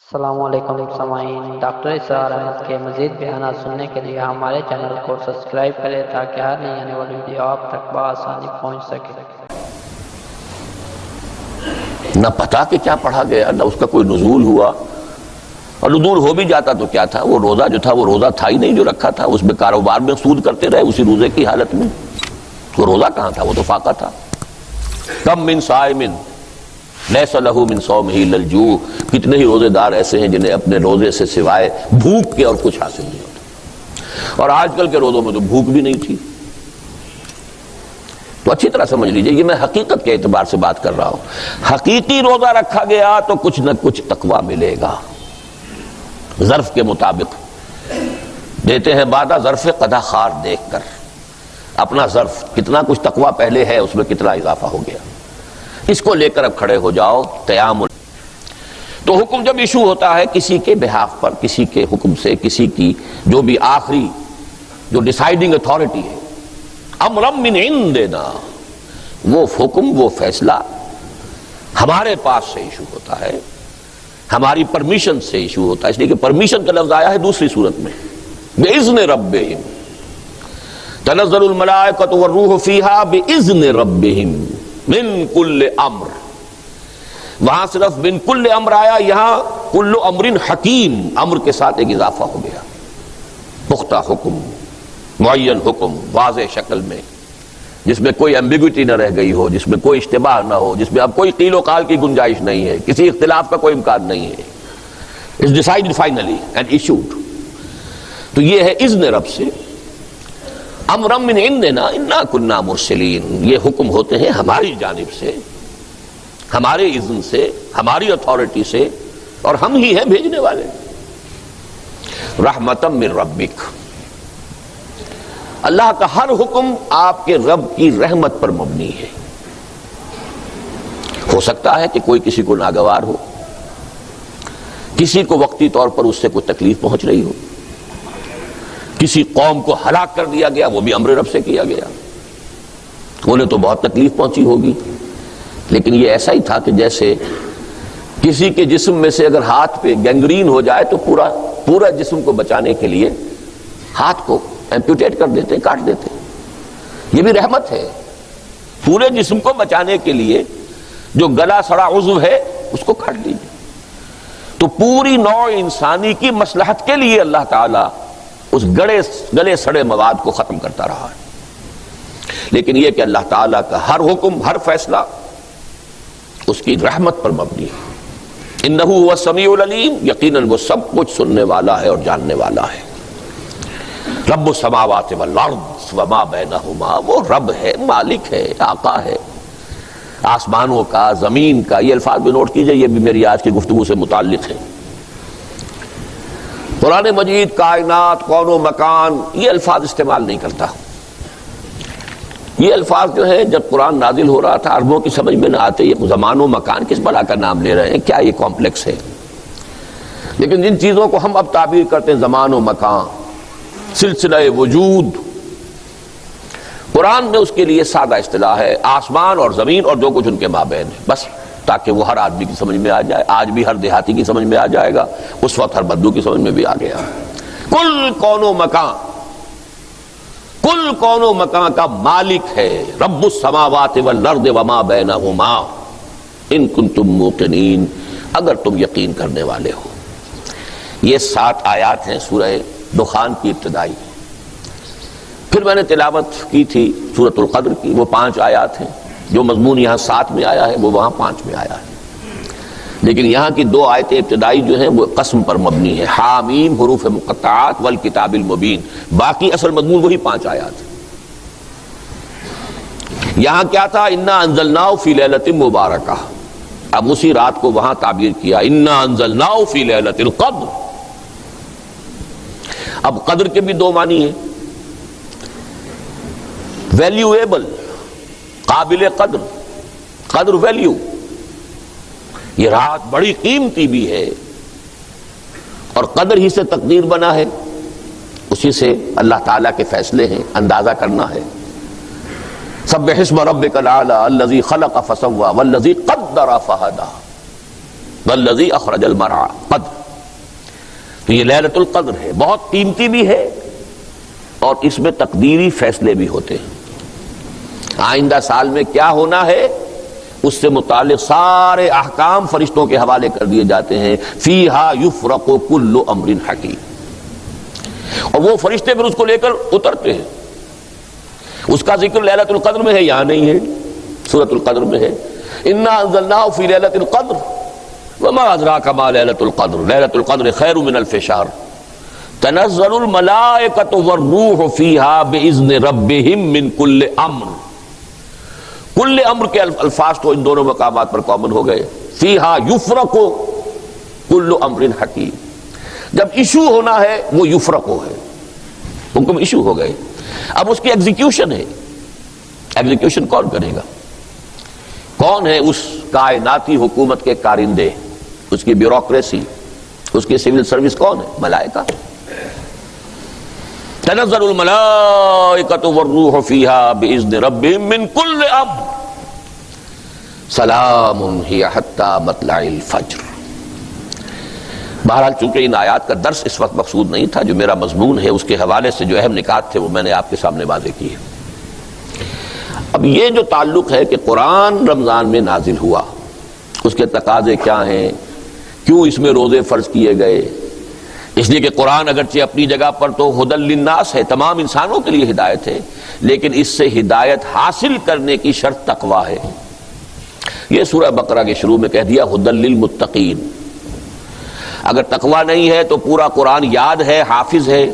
السلام علیکم سامعین، ڈاکٹر اسرار احمد کے مزید بیانات سننے کے لیے ہمارے چینل کو سبسکرائب کریں تاکہ ہر نئی آنے والی ویڈیو آپ تک بآسانی پہنچ سکے۔ نہ پتا کہ کیا پڑھا گیا، نہ اس کا کوئی نزول ہوا، اور نزول ہو بھی جاتا تو کیا تھا، وہ روزہ جو تھا وہ روزہ تھا ہی نہیں جو رکھا تھا، اس میں کاروبار میں سود کرتے رہے اسی روزے کی حالت میں، وہ روزہ کہاں تھا، وہ تو فاقہ تھا۔ کم من صائم لیس لہ من صومہ الا الجوع، کتنے ہی روزے دار ایسے ہیں جنہیں اپنے روزے سے سوائے بھوک کے اور کچھ حاصل نہیں ہوتا، اور آج کل کے روزوں میں تو بھوک بھی نہیں تھی۔ تو اچھی طرح سمجھ لیجئے، یہ میں حقیقت کے اعتبار سے بات کر رہا ہوں، حقیقی روزہ رکھا گیا تو کچھ نہ کچھ تقویٰ ملے گا، ظرف کے مطابق دیتے ہیں وعدہ، ظرف قضا خار دیکھ کر اپنا ظرف کتنا کچھ تقویٰ پہلے ہے اس میں کتنا اضافہ ہو گیا، اس کو لے کر اب کھڑے ہو جاؤ قیام۔ تو حکم جب ایشو ہوتا ہے کسی کے بہاف پر، کسی کے حکم سے، کسی کی جو بھی آخری جو ڈیسائیڈنگ اتھارٹی ہے، امرم من عندنا، وہ حکم وہ فیصلہ ہمارے پاس سے ایشو ہوتا ہے، ہماری پرمیشن سے ایشو ہوتا ہے، اس لیے کہ پرمیشن کا لفظ آیا ہے دوسری صورت میں، بِإِذْنِ رَبِّهِمْ تَنَزَّلُ الْمَلَائِكَةُ وَالرُّوحُ فِيهَا بِإِذْنِ رَبِّهِمْ من کل امر، وہاں صرف من کل امر آیا، یہاں کل امر حکیم، امر کے ساتھ ایک اضافہ ہو گیا، پختہ حکم، معین حکم، واضح شکل میں، جس میں کوئی ایمبیگوٹی نہ رہ گئی ہو، جس میں کوئی اشتباہ نہ ہو، جس میں اب کوئی قیل و قال کی گنجائش نہیں ہے، کسی اختلاف کا کوئی امکان نہیں ہے، it's decided finally and issued. تو یہ ہے اذن رب سے، امرم من عندنا انا کنا مرسلین، یہ حکم ہوتے ہیں ہماری جانب سے، ہمارے اذن سے، ہماری اتھارٹی سے، اور ہم ہی ہیں بھیجنے والے۔ رحمتم من ربک، اللہ کا ہر حکم آپ کے رب کی رحمت پر مبنی ہے۔ ہو سکتا ہے کہ کوئی کسی کو ناگوار ہو، کسی کو وقتی طور پر اس سے کوئی تکلیف پہنچ رہی ہو، کسی قوم کو ہلاک کر دیا گیا، وہ بھی امر رب سے کیا گیا، انہیں تو بہت تکلیف پہنچی ہوگی، لیکن یہ ایسا ہی تھا کہ جیسے کسی کے جسم میں سے اگر ہاتھ پہ گینگرین ہو جائے تو پورا جسم کو بچانے کے لیے ہاتھ کو ایمپیوٹیٹ کر دیتے، کاٹ دیتے، یہ بھی رحمت ہے، پورے جسم کو بچانے کے لیے جو گلا سڑا عضو ہے اس کو کاٹ دیجیے۔ تو پوری نوع انسانی کی مصلحت کے لیے اللہ تعالیٰ اس گلے سڑے مواد کو ختم کرتا رہا ہے، لیکن یہ کہ اللہ تعالیٰ کا ہر حکم، ہر فیصلہ اس کی رحمت پر مبنی ہے۔ انہ هو السمیع العلیم، یقیناً وہ سب کچھ سننے والا ہے اور جاننے والا ہے۔ رب السماوات والارض وما بینہما، وہ رب ہے، مالک ہے، آقا ہے آسمانوں کا، زمین کا۔ یہ الفاظ بھی نوٹ کیجئے، یہ بھی میری آج کی گفتگو سے متعلق ہے۔ قرآن مجید کائنات، کون و مکان، یہ الفاظ استعمال نہیں کرتا۔ یہ الفاظ جو ہے جب قرآن نازل ہو رہا تھا عربوں کی سمجھ میں نہ آتے، یہ زمان و مکان کس بلا کا نام لے رہے ہیں، کیا یہ کمپلیکس ہے؟ لیکن جن چیزوں کو ہم اب تعبیر کرتے ہیں زمان و مکان، سلسلہ وجود، قرآن میں اس کے لیے سادہ اصطلاح ہے آسمان اور زمین اور جو کچھ ان کے مابین ہے، بس، تاکہ وہ ہر آدمی کی سمجھ میں آ جائے۔ آج بھی ہر دیہاتی کی سمجھ میں آ جائے گا، اس وقت ہر بدو کی سمجھ میں بھی آ گیا۔ کل کون و مکان، کل کون و مکان کا مالک ہے، رب السماوات والارض وما بینہما ان کنتم موقنین، اگر تم یقین کرنے والے ہو۔ یہ 7 آیات ہیں سورہ دخان کی ابتدائی۔ پھر میں نے تلاوت کی تھی سورۃ القدر کی، وہ 5 آیات ہیں، جو مضمون یہاں 7 میں آیا ہے وہ وہاں 5 میں آیا ہے، لیکن یہاں کی 2 آیتیں ابتدائی جو ہیں وہ قسم پر مبنی ہے، حامیم حروف مقطعات والکتاب المبین، باقی اصل مضمون وہی 5 آیات ہیں۔ یہاں کیا تھا؟ انا انزلناہ فی لیلۃ مبارکہ، اب اسی رات کو وہاں تعبیر کیا انا انزلناہ فی لیلۃ القدر۔ اب قدر کے بھی 2 معنی ہیں، ویلیویبل، قابل قدر، قدر ویلیو، یہ رات بڑی قیمتی بھی ہے اور قدر ہی سے تقدیر بنا ہے، اسی سے اللہ تعالیٰ کے فیصلے ہیں، اندازہ کرنا ہے۔ سبح اسم ربک الاعلی الذی خلق فسوی والذی قدر فہدی، والذی اخرج المرعى قدر. تو یہ لیلۃ القدر ہے، بہت قیمتی بھی ہے اور اس میں تقدیری فیصلے بھی ہوتے ہیں. آئندہ سال میں کیا ہونا ہے اس سے متعلق سارے احکام فرشتوں کے حوالے کر دیے جاتے ہیں. فیہا یفرق کل امر حکیم. اور وہ فرشتے پھر اس کو لے کر اترتے ہیں. اس کا ذکر لیلۃ القدر میں ہے، یہاں نہیں ہے، سورۃ القدر میں ہے. انا انزلناہ فی لیلۃ القدر وما ادراک ما لیلۃ القدر لیلۃ القدر خیر من الف شہر تنزل الملائکۃ والروح فیہا باذن ربہم من کل امر. کل امر کے الفاظ تو ان دونوں مقامات پر کامن ہو گئے. فیہا یفرق کل امر حکیم. جب ایشو ہونا ہے وہ یفرقو ہے، حکم ایشو ہو گئے. اب اس کی ایگزیکیوشن ہے. ایگزیکیوشن کون کرے گا؟ کون ہے اس کائناتی حکومت کے کارندے، اس کی بیوروکریسی، اس کی سول سروس کون ہے؟ ملائکہ. تنزل الملائکۃ والروح فیہا باذن ربہم من کل امر سلام ہی حتی مطلع الفجر. بہرحال چونکہ ان آیات کا درس اس وقت مقصود نہیں تھا، جو میرا مضمون ہے اس کے حوالے سے جو اہم نکات تھے وہ میں نے آپ کے سامنے واضح کیے. اب یہ جو تعلق ہے کہ قرآن رمضان میں نازل ہوا، اس کے تقاضے کیا ہیں، کیوں اس میں روزے فرض کیے گئے؟ اس لیے کہ قرآن اگرچہ اپنی جگہ پر تو ھدی للناس ہے، تمام انسانوں کے لیے ہدایت ہے، لیکن اس سے ہدایت حاصل کرنے کی شرط تقویٰ ہے. یہ سورہ بقرہ کے شروع میں کہہ دیا ھدی للمتقین. اگر تقویٰ نہیں ہے تو پورا قرآن یاد ہے، حافظ ہے،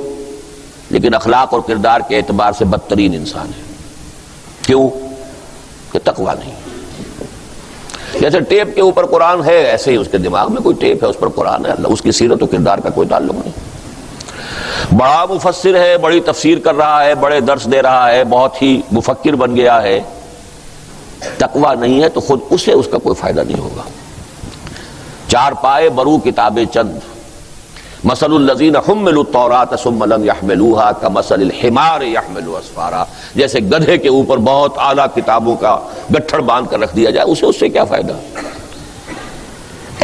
لیکن اخلاق اور کردار کے اعتبار سے بدترین انسان ہے. کیوں؟ کہ تقویٰ نہیں. جیسے ٹیپ کے اوپر قرآن ہے، ایسے ہی اس کے دماغ میں کوئی ٹیپ ہے، اس پر قرآن ہے، اللہ اس کی سیرت و کردار کا کوئی تعلق نہیں. بڑا مفسر ہے، بڑی تفسیر کر رہا ہے، بڑے درس دے رہا ہے، بہت ہی مفکر بن گیا ہے، تقویٰ نہیں ہے تو خود اسے اس کا کوئی فائدہ نہیں ہوگا. چار پائے برو کتابیں چند، مثل الذین حملوا التوراۃ ثم لم يحملوها كمثل الحمار يحمل اسفارا. جیسے گدھے کے اوپر بہت اعلیٰ کتابوں کا گٹھڑ باندھ کر رکھ دیا جائے، اسے اس سے کیا فائدہ؟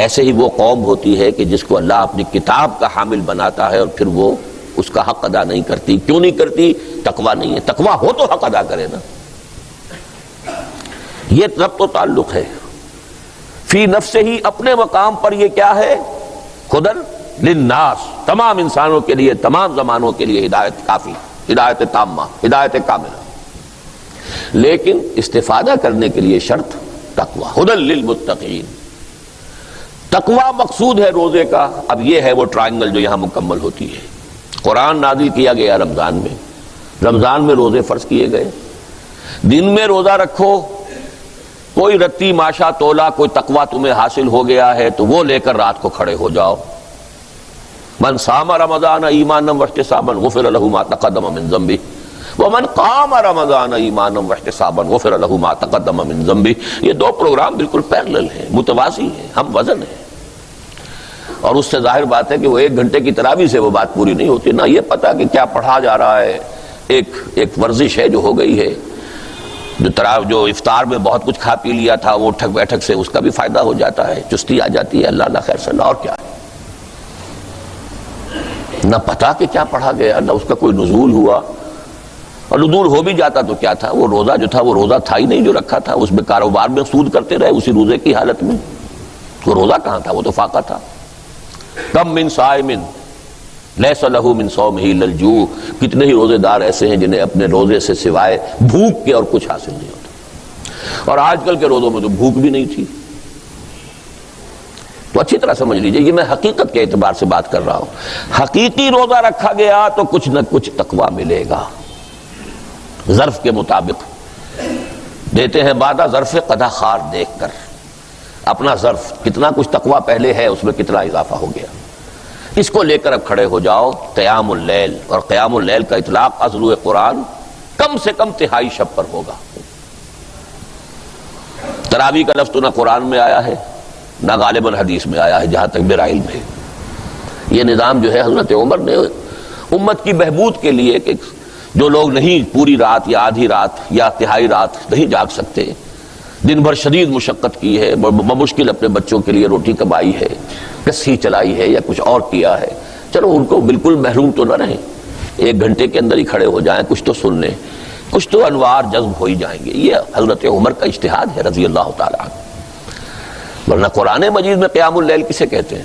ایسے ہی وہ قوم ہوتی ہے کہ جس کو اللہ اپنی کتاب کا حامل بناتا ہے اور پھر وہ اس کا حق ادا نہیں کرتی. کیوں نہیں کرتی؟ تقویٰ نہیں ہے. تقویٰ ہو تو حق ادا کرے نا. یہ ربط و تعلق ہے. فی نفسہ ہی اپنے مقام پر یہ کیا ہے؟ خدن للناس، تمام انسانوں کے لیے، تمام زمانوں کے لیے ہدایت کافی، ہدایت تامہ، ہدایت کاملہ. لیکن استفادہ کرنے کے لیے شرط تقویٰ. ھدی للمتقین. تقویٰ مقصود ہے روزے کا. اب یہ ہے وہ ٹرائنگل جو یہاں مکمل ہوتی ہے. قرآن نازل کیا گیا رمضان میں، رمضان میں روزے فرض کیے گئے. دن میں روزہ رکھو، کوئی رتی ماشا تولا کوئی تقویٰ تمہیں حاصل ہو گیا ہے تو وہ لے کر رات کو کھڑے ہو جاؤ. من صام رمضان ایمانا واحتسابا غفر له ما تقدم من ذنبه ومن قام رمضان ایمانا واحتسابا غفر له ما تقدم من ذنبه. یہ دو پروگرام بالکل پیرلل ہیں، متوازی ہیں، ہم وزن ہیں. اور اس سے ظاہر بات ہے کہ وہ 1 گھنٹے کی تراویح سے وہ بات پوری نہیں ہوتی. نہ یہ پتا کہ کیا پڑھا جا رہا ہے. ایک ورزش ہے جو ہو گئی ہے، جو افطار میں بہت کچھ کھا پی لیا تھا وہ اٹھک بیٹھک سے اس کا بھی فائدہ ہو جاتا ہے، چستی آ جاتی ہے. اللہ خیر صلی اللہ. اور کیا ہے؟ نہ پتا کہ کیا پڑھا گیا، نہ اس کا کوئی نزول ہوا. اور نزول ہو بھی جاتا تو کیا تھا؟ وہ روزہ جو تھا وہ روزہ تھا ہی نہیں جو رکھا تھا. اس میں کاروبار میں سود کرتے رہے اسی روزے کی حالت میں. وہ روزہ کہاں تھا؟ وہ تو فاقہ تھا. کم من صائم لیس لہ من صومہ الا الجوع. کتنے ہی روزے دار ایسے ہیں جنہیں اپنے روزے سے سوائے بھوک کے اور کچھ حاصل نہیں ہوتا. اور آج کل کے روزوں میں تو بھوک بھی نہیں تھی. تو اچھی طرح سمجھ لیجئے، یہ میں حقیقت کے اعتبار سے بات کر رہا ہوں. حقیقی روزہ رکھا گیا تو کچھ نہ کچھ تقویٰ ملے گا. ظرف کے مطابق دیتے ہیں وعدہ، ظرف قدح خار دیکھ کر اپنا ظرف کتنا کچھ تقویٰ پہلے ہے اس میں کتنا اضافہ ہو گیا. اس کو لے کر اب کھڑے ہو جاؤ. قیام اللیل، اور قیام اللیل کا اطلاق از روئے قرآن کم سے کم تہائی شب پر ہوگا. تراویح کا لفظ تو نہ قرآن میں آیا ہے نہ غالباً حدیث میں آیا ہے جہاں تک میرا علم ہے. یہ نظام جو ہے حضرت عمر نے امت کی بہبود کے لیے کہ جو لوگ نہیں پوری رات یا آدھی رات یا تہائی رات نہیں جاگ سکتے دن بھر شدید مشقت کی ہے، بمشکل اپنے بچوں کے لیے روٹی کمائی ہے، رسی چلائی ہے یا کچھ اور کیا ہے، چلو ان کو بالکل محروم تو نہ رہیں، 1 گھنٹے کے اندر ہی کھڑے ہو جائیں، کچھ تو سن لیں، کچھ تو انوار جذب ہو ہی جائیں گے۔ یہ حضرت عمر کا اجتہاد ہے رضی اللہ تعالیٰ عنہ۔ ورنہ قرآن مجید میں قیام اللیل کسے کہتے ہیں؟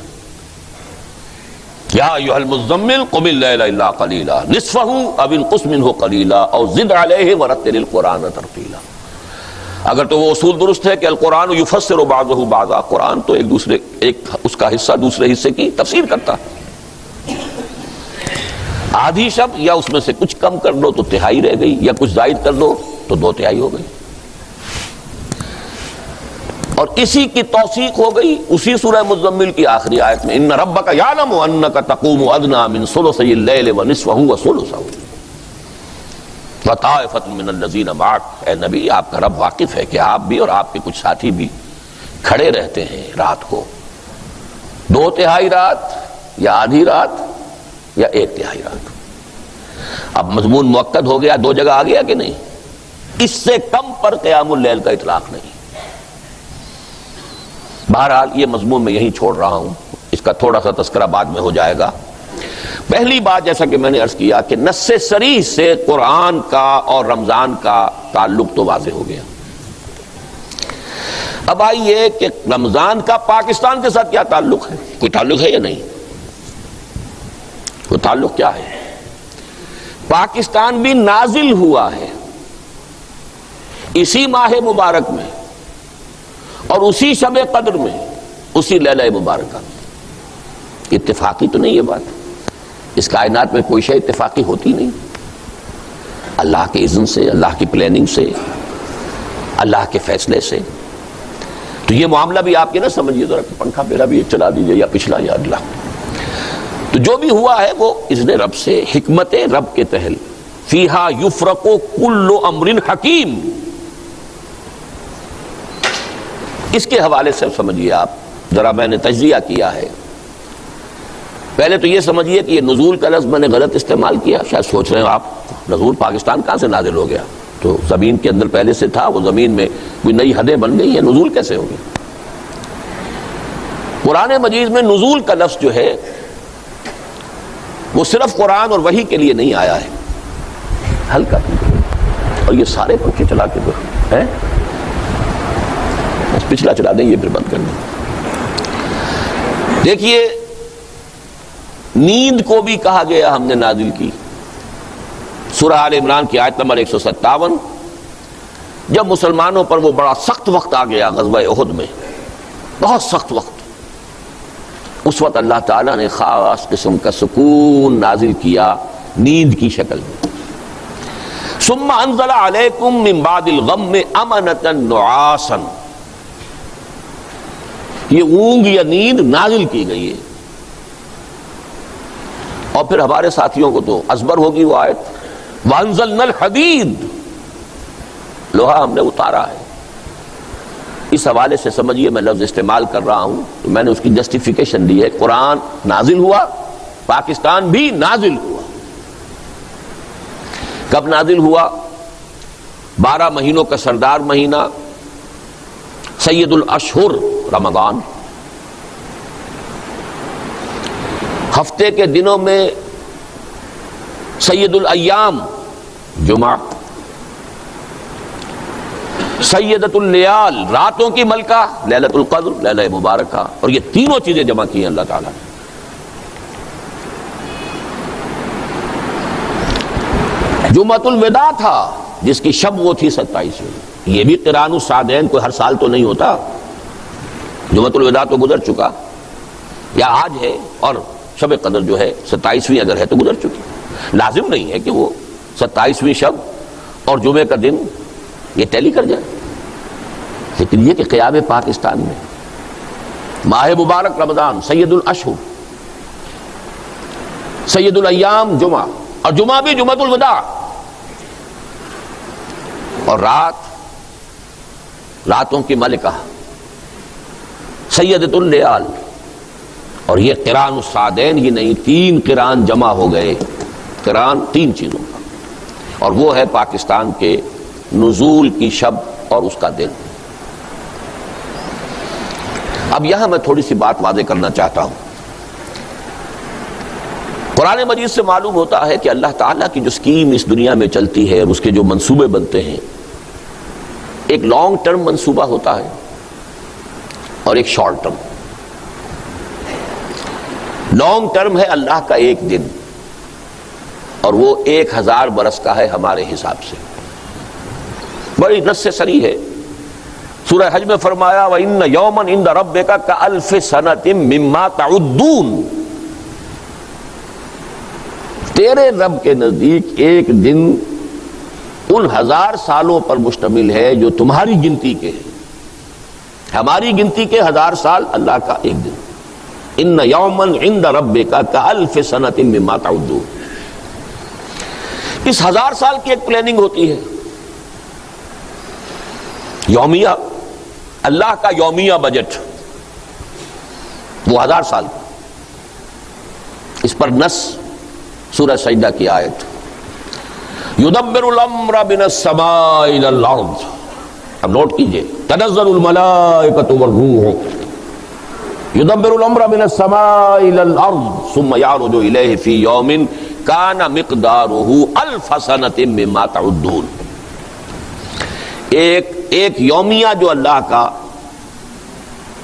یا ایھا المزمل قم اللیل الا قلیلا نصفہ او انقص منہ قلیلا او زد علیہ ورتل القرآن ترتیلا۔ اگر تو وہ اصول درست ہے کہ القرآن یفسر بعضہ بعضا، قرآن تو ایک اس کا حصہ دوسرے حصے کی تفسیر کرتا ہے، آدھی شب یا اس میں سے کچھ کم کر دو تو تہائی رہ گئی، یا کچھ زائد کر دو تو 2/3 ہو گئی، اور اسی کی توثیق ہو گئی اسی سورہ مزمل کی آخری آیت میں، ان ربک یعلم انک تقوم ادنی من ثلثی اللیل ونصفہ وثلثہ وطائفۃ من الذین معک۔ اے نبی، آپ کا رب واقف ہے کہ آپ بھی اور آپ کے کچھ ساتھی بھی کھڑے رہتے ہیں رات کو، 2/3 رات یا آدھی رات یا 1/3 رات۔ اب مضمون مؤکد ہو گیا، 2 جگہ آ گیا کہ نہیں؟ اس سے کم پر قیام اللیل کا اطلاق نہیں۔ بہرحال یہ مضمون میں یہیں چھوڑ رہا ہوں، اس کا تھوڑا سا تذکرہ بعد میں ہو جائے گا۔ پہلی بات، جیسا کہ میں نے عرض کیا کہ نص صریح سے قرآن کا اور رمضان کا تعلق تو واضح ہو گیا۔ اب آئیے کہ رمضان کا پاکستان کے ساتھ کیا تعلق ہے؟ کوئی تعلق ہے یا نہیں؟ وہ تعلق کیا ہے؟ پاکستان بھی نازل ہوا ہے اسی ماہ مبارک میں اور اسی شب قدر میں، اسی لیلہ مبارکہ میں۔ اتفاقی تو نہیں یہ بات، اس کائنات میں کوئی شے اتفاقی ہوتی نہیں، اللہ کے اذن سے، اللہ کی پلاننگ سے، اللہ کے فیصلے سے۔ تو یہ معاملہ بھی آپ کے نہ سمجھیے، ذرا پنکھا میرا بھی ایک چلا دیجیے یا پچھلا، یا اللہ۔ تو جو بھی ہوا ہے وہ اذن رب سے، حکمت رب کے تحت، فیہا یفرق کل امر حکیم، اس کے حوالے سے سمجھیے آپ۔ ذرا میں نے تجزیہ کیا ہے، پہلے تو یہ سمجھیے کہ یہ نزول کا لفظ میں نے غلط استعمال کیا، شاید سوچ رہے ہیں آپ نزول پاکستان کہاں سے نازل ہو گیا؟ تو زمین کے اندر پہلے سے تھا، وہ زمین میں کوئی نئی حدیں بن گئی ہیں، نزول کیسے ہو گیا؟ قرآن مجید میں نزول کا لفظ جو ہے وہ صرف قرآن اور وحی کے لیے نہیں آیا ہے، ہلکا اور یہ سارے پنکھے چلا کے دو ہیں، بس پچھلا چلا دیں، یہ پھر بند کر دیں۔ دیکھیے، نیند کو بھی کہا گیا ہم نے نازل کی، سورہ آل عمران کی آیت نمبر 157، جب مسلمانوں پر وہ بڑا سخت وقت آ گیا غزوہ احد میں، بہت سخت وقت، اس وقت اللہ تعالیٰ نے خاص قسم کا سکون نازل کیا نیند کی شکل میں۔ ثم انزل علیکم من بعد الغم امنۃ نعاسا، یہ اونگ یا نیند نازل کی گئی ہے۔ اور پھر ہمارے ساتھیوں کو تو ازبر ہوگی وہ آیت، وَأَنزَلْنَا الْحَدِيدَ، لوہا ہم نے اتارا ہے۔ اس حوالے سے سمجھیے میں لفظ استعمال کر رہا ہوں تو میں نے اس کی جسٹیفیکیشن دی ہے، قرآن نازل ہوا، پاکستان بھی نازل ہوا۔ کب نازل ہوا؟ 12 مہینوں کا سردار مہینہ، سید الاشہر رمضان، ہفتے کے دنوں میں سید الایام جمعہ، سیدۃ اللیال راتوں کی ملکہ لیلۃ القدر لیلہ مبارکہ، اور یہ تینوں چیزیں جمع کی ہیں اللہ تعالیٰ نے۔ جمعۃ الوداع تھا جس کی شب وہ تھی 27، یہ بھی قران السعدین کوئی ہر سال تو نہیں ہوتا، جمعۃ الوداع تو گزر چکا، یا آج ہے، اور شب قدر جو ہے 27ویں اگر ہے تو گزر چکی، لازم نہیں ہے کہ وہ 27ویں شب اور جمعے کا دن یہ ٹیلی کر جائے، لیکن یہ کہ قیام پاکستان میں ماہ مبارک رمضان، سید الاشہر، سید الایام جمعہ، اور جمعہ بھی جمعۃ الوداع، اور راتوں کی ملکہ سیدۃ اللیال، اور یہ قران السعدین ہی نہیں، 3 قران جمع ہو گئے، قران 3 چیزوں کا، اور وہ ہے پاکستان کے نزول کی شب اور اس کا دن۔ اب یہاں میں تھوڑی سی بات واضح کرنا چاہتا ہوں. قرآن مجید سے معلوم ہوتا ہے کہ اللہ تعالیٰ کی جو اسکیم اس دنیا میں چلتی ہے اور اس کے جو منصوبے بنتے ہیں، ایک لانگ ٹرم منصوبہ ہوتا ہے اور ایک شارٹ ٹرم. لانگ ٹرم ہے اللہ کا ایک دن، اور وہ 1000 برس کا ہے ہمارے حساب سے. بڑی نص صریح ہے. سورہ حج میں فرمایا وَإِنَّ يَوْمًا عِندَ رَبِّكَ كَأَلْفِ سَنَةٍ مِّمَّا تَعُدُّونَ. تیرے رب کے نزدیک ایک دن ان 1000 سالوں پر مشتمل ہے جو تمہاری گنتی کے ہیں. ہماری گنتی کے 1000 سال، اللہ کا ایک دن. ان یوما عند ربک کالف سنۃ مما تعدون. اس 1000 سال کی ایک پلاننگ ہوتی ہے یومیہ. اللہ کا یومیہ بجٹ وہ 1000 سال. اس پر نص سورہ سجدہ کی آیت یدبر الامر من السماء الى الارض. اب نوٹ کیجئے تنزل الملائکۃ والروح یدبر الامر من السماء الى الارض ثم يعرج الیہ فی یوم کان مقدارہ الف سنۃ مما تعدون. ایک یومیہ جو اللہ کا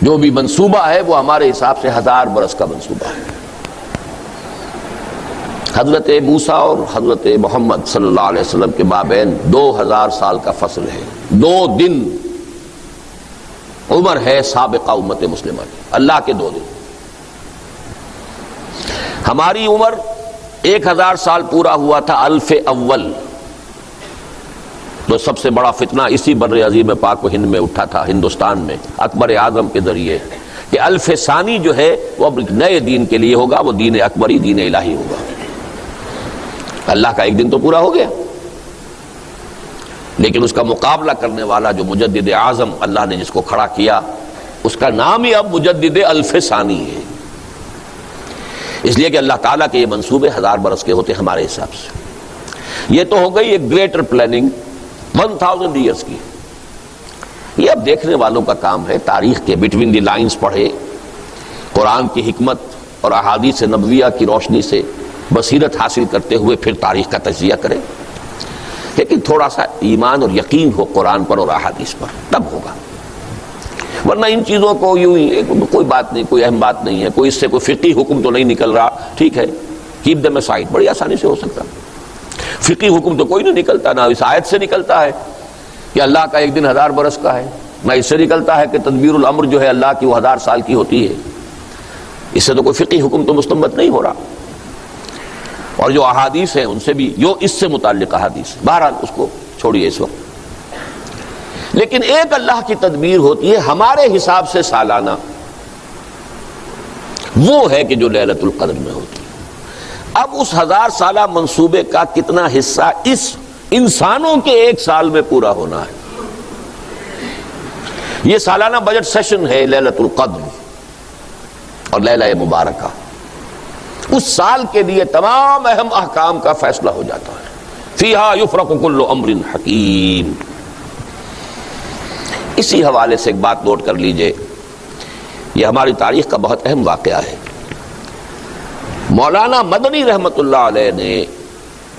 جو بھی منصوبہ ہے وہ ہمارے حساب سے 1000 برس کا منصوبہ ہے. حضرت موسیٰ اور حضرت محمد صلی اللہ علیہ وسلم کے مابین 2000 سال کا فصل ہے. 2 دن عمر ہے سابقہ امت مسلمہ کی. اللہ کے 2 دن. ہماری عمر 1000 سال پورا ہوا تھا الف اول. تو سب سے بڑا فتنہ اسی بر عظیم پاک و ہند میں اٹھا تھا، ہندوستان میں اکبر اعظم کے ذریعے، کہ الف ثانی جو ہے وہ اب نئے دین کے لیے ہوگا، وہ دین اکبری، دین الہی ہوگا. اللہ کا ایک دن تو پورا ہو گیا، لیکن اس کا مقابلہ کرنے والا جو مجدد اعظم اللہ نے جس کو کھڑا کیا، اس کا نام ہی اب مجدد الف ثانی ہے. اس لیے کہ اللہ تعالیٰ کے یہ منصوبے 1000 برس کے ہوتے ہمارے حساب سے. یہ تو ہو گئی ایک گریٹر پلاننگ 1000 ایئرس کی. یہ اب دیکھنے والوں کا کام ہے، تاریخ کے بٹوین دی لائنز پڑھے، قرآن کی حکمت اور احادیث نبویہ کی روشنی سے بصیرت حاصل کرتے ہوئے پھر تاریخ کا تجزیہ کرے. لیکن تھوڑا سا ایمان اور یقین ہو قرآن پر اور احادیث پر، تب ہوگا. ورنہ ان چیزوں کو یوں ہی کوئی بات نہیں، کوئی اہم بات نہیں ہے، کوئی اس سے کوئی فقہی حکم تو نہیں نکل رہا، ٹھیک ہے، کیپ دیم اسائڈ، بڑی آسانی سے ہو سکتا. فقہی حکم تو کوئی نہیں نکلتا، نہ اس آیت سے نکلتا ہے کہ اللہ کا ایک دن 1000 برس کا ہے، نہ اس سے نکلتا ہے کہ تدبیر الامر جو ہے اللہ کی وہ 1000 سال کی ہوتی ہے. اس سے تو کوئی فقہی حکم تو مستنبط نہیں ہو رہا. اور جو احادیث ہیں ان سے بھی، جو اس سے متعلق احادیث، بہرحال اس کو چھوڑیے اس وقت. لیکن ایک اللہ کی تدبیر ہوتی ہے ہمارے حساب سے سالانہ، وہ ہے کہ جو لیلۃ القدر میں ہوتی ہے. اب اس 1000 سالہ منصوبے کا کتنا حصہ اس انسانوں کے 1 سال میں پورا ہونا ہے. یہ سالانہ بجٹ سیشن ہے لیلۃ القدر اور لیلہ مبارکہ. اس سال کے لیے تمام اہم احکام کا فیصلہ ہو جاتا ہے. فیہا یفرق کل امر حکیم. اسی حوالے سے ایک بات نوٹ کر لیجئے، یہ ہماری تاریخ کا بہت اہم واقعہ ہے. مولانا مدنی رحمت اللہ علیہ نے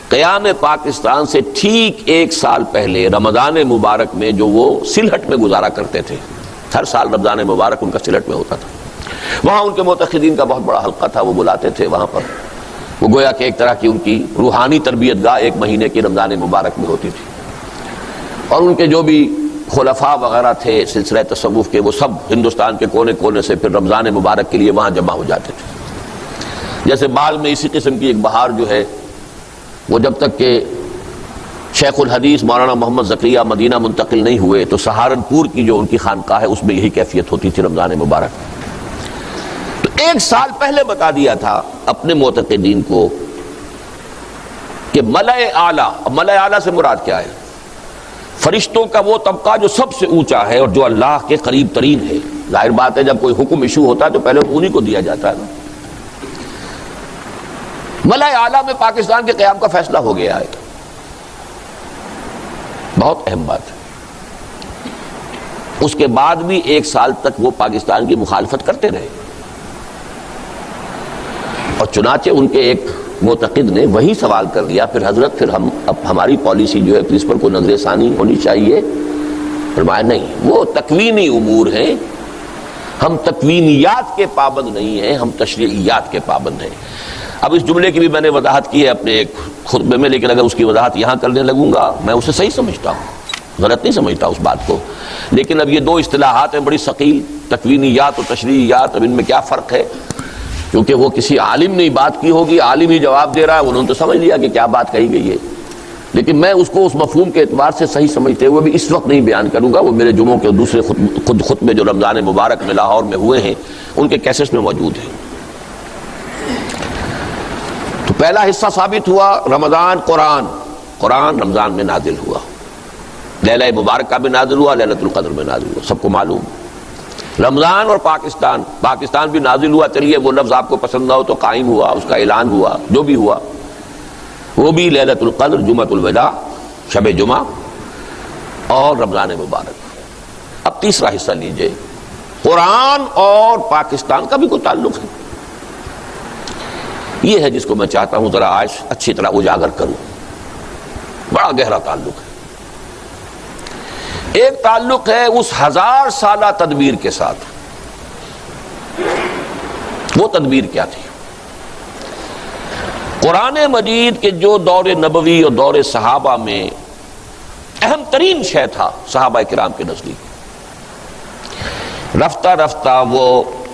قیام پاکستان سے ٹھیک 1 سال پہلے رمضان مبارک میں جو وہ سلہٹ میں گزارا کرتے تھے، ہر سال رمضان مبارک ان کا سلہٹ میں ہوتا تھا. وہاں ان کے معتقدین کا بہت بڑا حلقہ تھا، وہ بلاتے تھے وہاں پر. وہ گویا کہ ایک طرح کی ان کی روحانی تربیت گاہ 1 مہینے کی رمضان مبارک میں ہوتی تھی. اور ان کے جو بھی خلفاء وغیرہ تھے سلسلہ تصوف کے، وہ سب ہندوستان کے کونے کونے سے پھر رمضان مبارک کے لیے وہاں جمع ہو جاتے تھے. جیسے بال میں اسی قسم کی ایک بہار جو ہے، وہ جب تک کہ شیخ الحدیث مولانا محمد زکریا مدینہ منتقل نہیں ہوئے تو سہارنپور کی جو ان کی خانقاہ ہے اس میں یہی کیفیت ہوتی تھی رمضان مبارک. تو 1 سال پہلے بتا دیا تھا اپنے معتقدین کو کہ ملأ اعلیٰ، ملأ اعلیٰ سے مراد کیا ہے؟ فرشتوں کا وہ طبقہ جو سب سے اونچا ہے اور جو اللہ کے قریب ترین ہے. ظاہر بات ہے جب کوئی حکم ایشو ہوتا ہے تو پہلے انہی کو دیا جاتا ہے نا. ملأ اعلیٰ میں پاکستان کے قیام کا فیصلہ ہو گیا ہے. بہت اہم بات ہے. اس کے بعد بھی 1 سال تک وہ پاکستان کی مخالفت کرتے رہے، اور چنانچہ ان کے ایک معتقد نے وہی سوال کر لیا، پھر حضرت پھر اب ہماری پالیسی جو ہے پھر اس پر کوئی نظر ثانی ہونی چاہیے؟ فرمایا نہیں، وہ تکوینی امور ہیں، ہم تکوینیات کے پابند نہیں ہیں، ہم تشریعیات کے پابند ہیں۔ اب اس جملے کی بھی میں نے وضاحت کی ہے اپنے ایک خطبے میں، لیکن اگر اس کی وضاحت یہاں کرنے لگوں گا میں اسے صحیح سمجھتا ہوں، غلط نہیں سمجھتا اس بات کو، لیکن اب یہ 2 اصطلاحات ہیں بڑی ثقیل، تکوینیات اور تشریعیات، اب ان میں کیا فرق ہے؟ کیونکہ وہ کسی عالم نے بات کی ہوگی، عالم ہی جواب دے رہا ہے، انہوں نے تو سمجھ لیا کہ کیا بات کہی گئی ہے، لیکن میں اس کو اس مفہوم کے اعتبار سے صحیح سمجھتے ہوئے بھی اس وقت نہیں بیان کروں گا، وہ میرے جمعوں کے دوسرے خطبے جو رمضان مبارک میں لاہور میں ہوئے ہیں ان کے کیسٹس میں موجود ہیں۔ تو پہلا حصہ ثابت ہوا رمضان، قرآن رمضان میں نازل ہوا، لیلہ مبارکہ میں نازل ہوا، لیلۃ القدر میں نازل ہوا، سب کو معلوم۔ رمضان اور پاکستان بھی نازل ہوا، چلیے وہ لفظ آپ کو پسند نہ ہو تو قائم ہوا، اس کا اعلان ہوا، جو بھی ہوا، وہ بھی لیلۃ القدر، جمعۃ الوداع، شب جمعہ اور رمضان مبارک۔ اب تیسرا حصہ لیجئے، قرآن اور پاکستان کا بھی کوئی تعلق ہے؟ یہ ہے جس کو میں چاہتا ہوں ذرا آج اچھی طرح اجاگر کروں، بڑا گہرا تعلق ہے۔ ایک تعلق ہے اس 1000 سالہ تدبیر کے ساتھ۔ وہ تدبیر کیا تھی؟ قرآن مجید کے جو دور نبوی اور دور صحابہ میں اہم ترین شے تھا صحابہ کرام کے نزدیک، رفتہ رفتہ وہ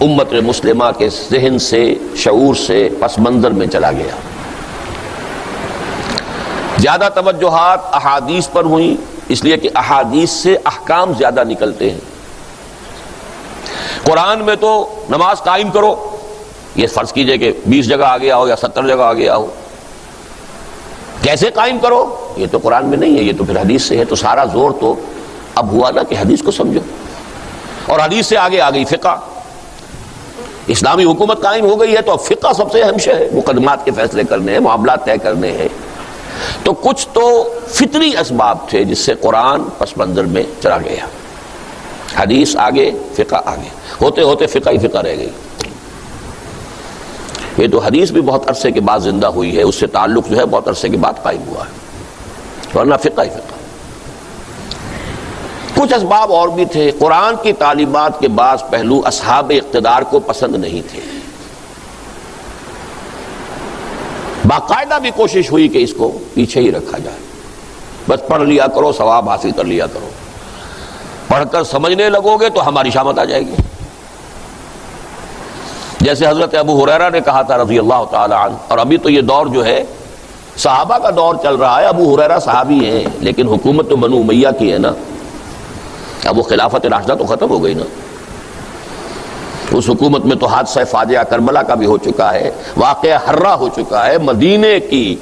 امت مسلمہ کے ذہن سے، شعور سے پس منظر میں چلا گیا۔ زیادہ توجہات احادیث پر ہوئیں، اس لیے کہ احادیث سے احکام زیادہ نکلتے ہیں۔ قرآن میں تو نماز قائم کرو، یہ فرض کیجئے کہ 20 جگہ آ گیا ہو یا 70 جگہ آ گیا ہو، کیسے قائم کرو یہ تو قرآن میں نہیں ہے، یہ تو پھر حدیث سے ہے۔ تو سارا زور تو اب ہوا نا کہ حدیث کو سمجھو، اور حدیث سے آگے آ گئی فقہ، اسلامی حکومت قائم ہو گئی ہے تو اب فقہ سب سے اہم شے ہے، مقدمات کے فیصلے کرنے ہیں، معاملات طے کرنے ہیں۔ تو کچھ تو فطری اسباب تھے جس سے قرآن پس منظر میں چلا گیا، حدیث آگے، فقہ آگے، ہوتے ہوتے فقہ ہی فقہ رہ گئی۔ یہ تو حدیث بھی بہت عرصے کے بعد زندہ ہوئی ہے، اس سے تعلق جو ہے بہت عرصے کے بعد قائم ہوا ہے، ورنہ فقہ ہی فقہ۔ کچھ اسباب اور بھی تھے، قرآن کی تعلیمات کے بعض پہلو اصحاب اقتدار کو پسند نہیں تھے، باقاعدہ بھی کوشش ہوئی کہ اس کو پیچھے ہی رکھا جائے، بس پڑھ لیا کرو، ثواب حاصل کر لیا کرو، پڑھ کر سمجھنے لگو گے تو ہماری شامت آ جائے گی۔ جیسے حضرت ابو ہریرہ نے کہا تھا رضی اللہ تعالی عنہ، اور ابھی تو یہ دور جو ہے صحابہ کا دور چل رہا ہے، ابو ہریرہ صحابی ہیں لیکن حکومت تو بنو امیہ کی ہے نا، اب وہ خلافت راشدہ تو ختم ہو گئی نا، اس حکومت میں تو حادثہ فاجعہ کربلا کا بھی ہو چکا ہے، واقعہ حرہ ہو چکا ہے، مدینے کی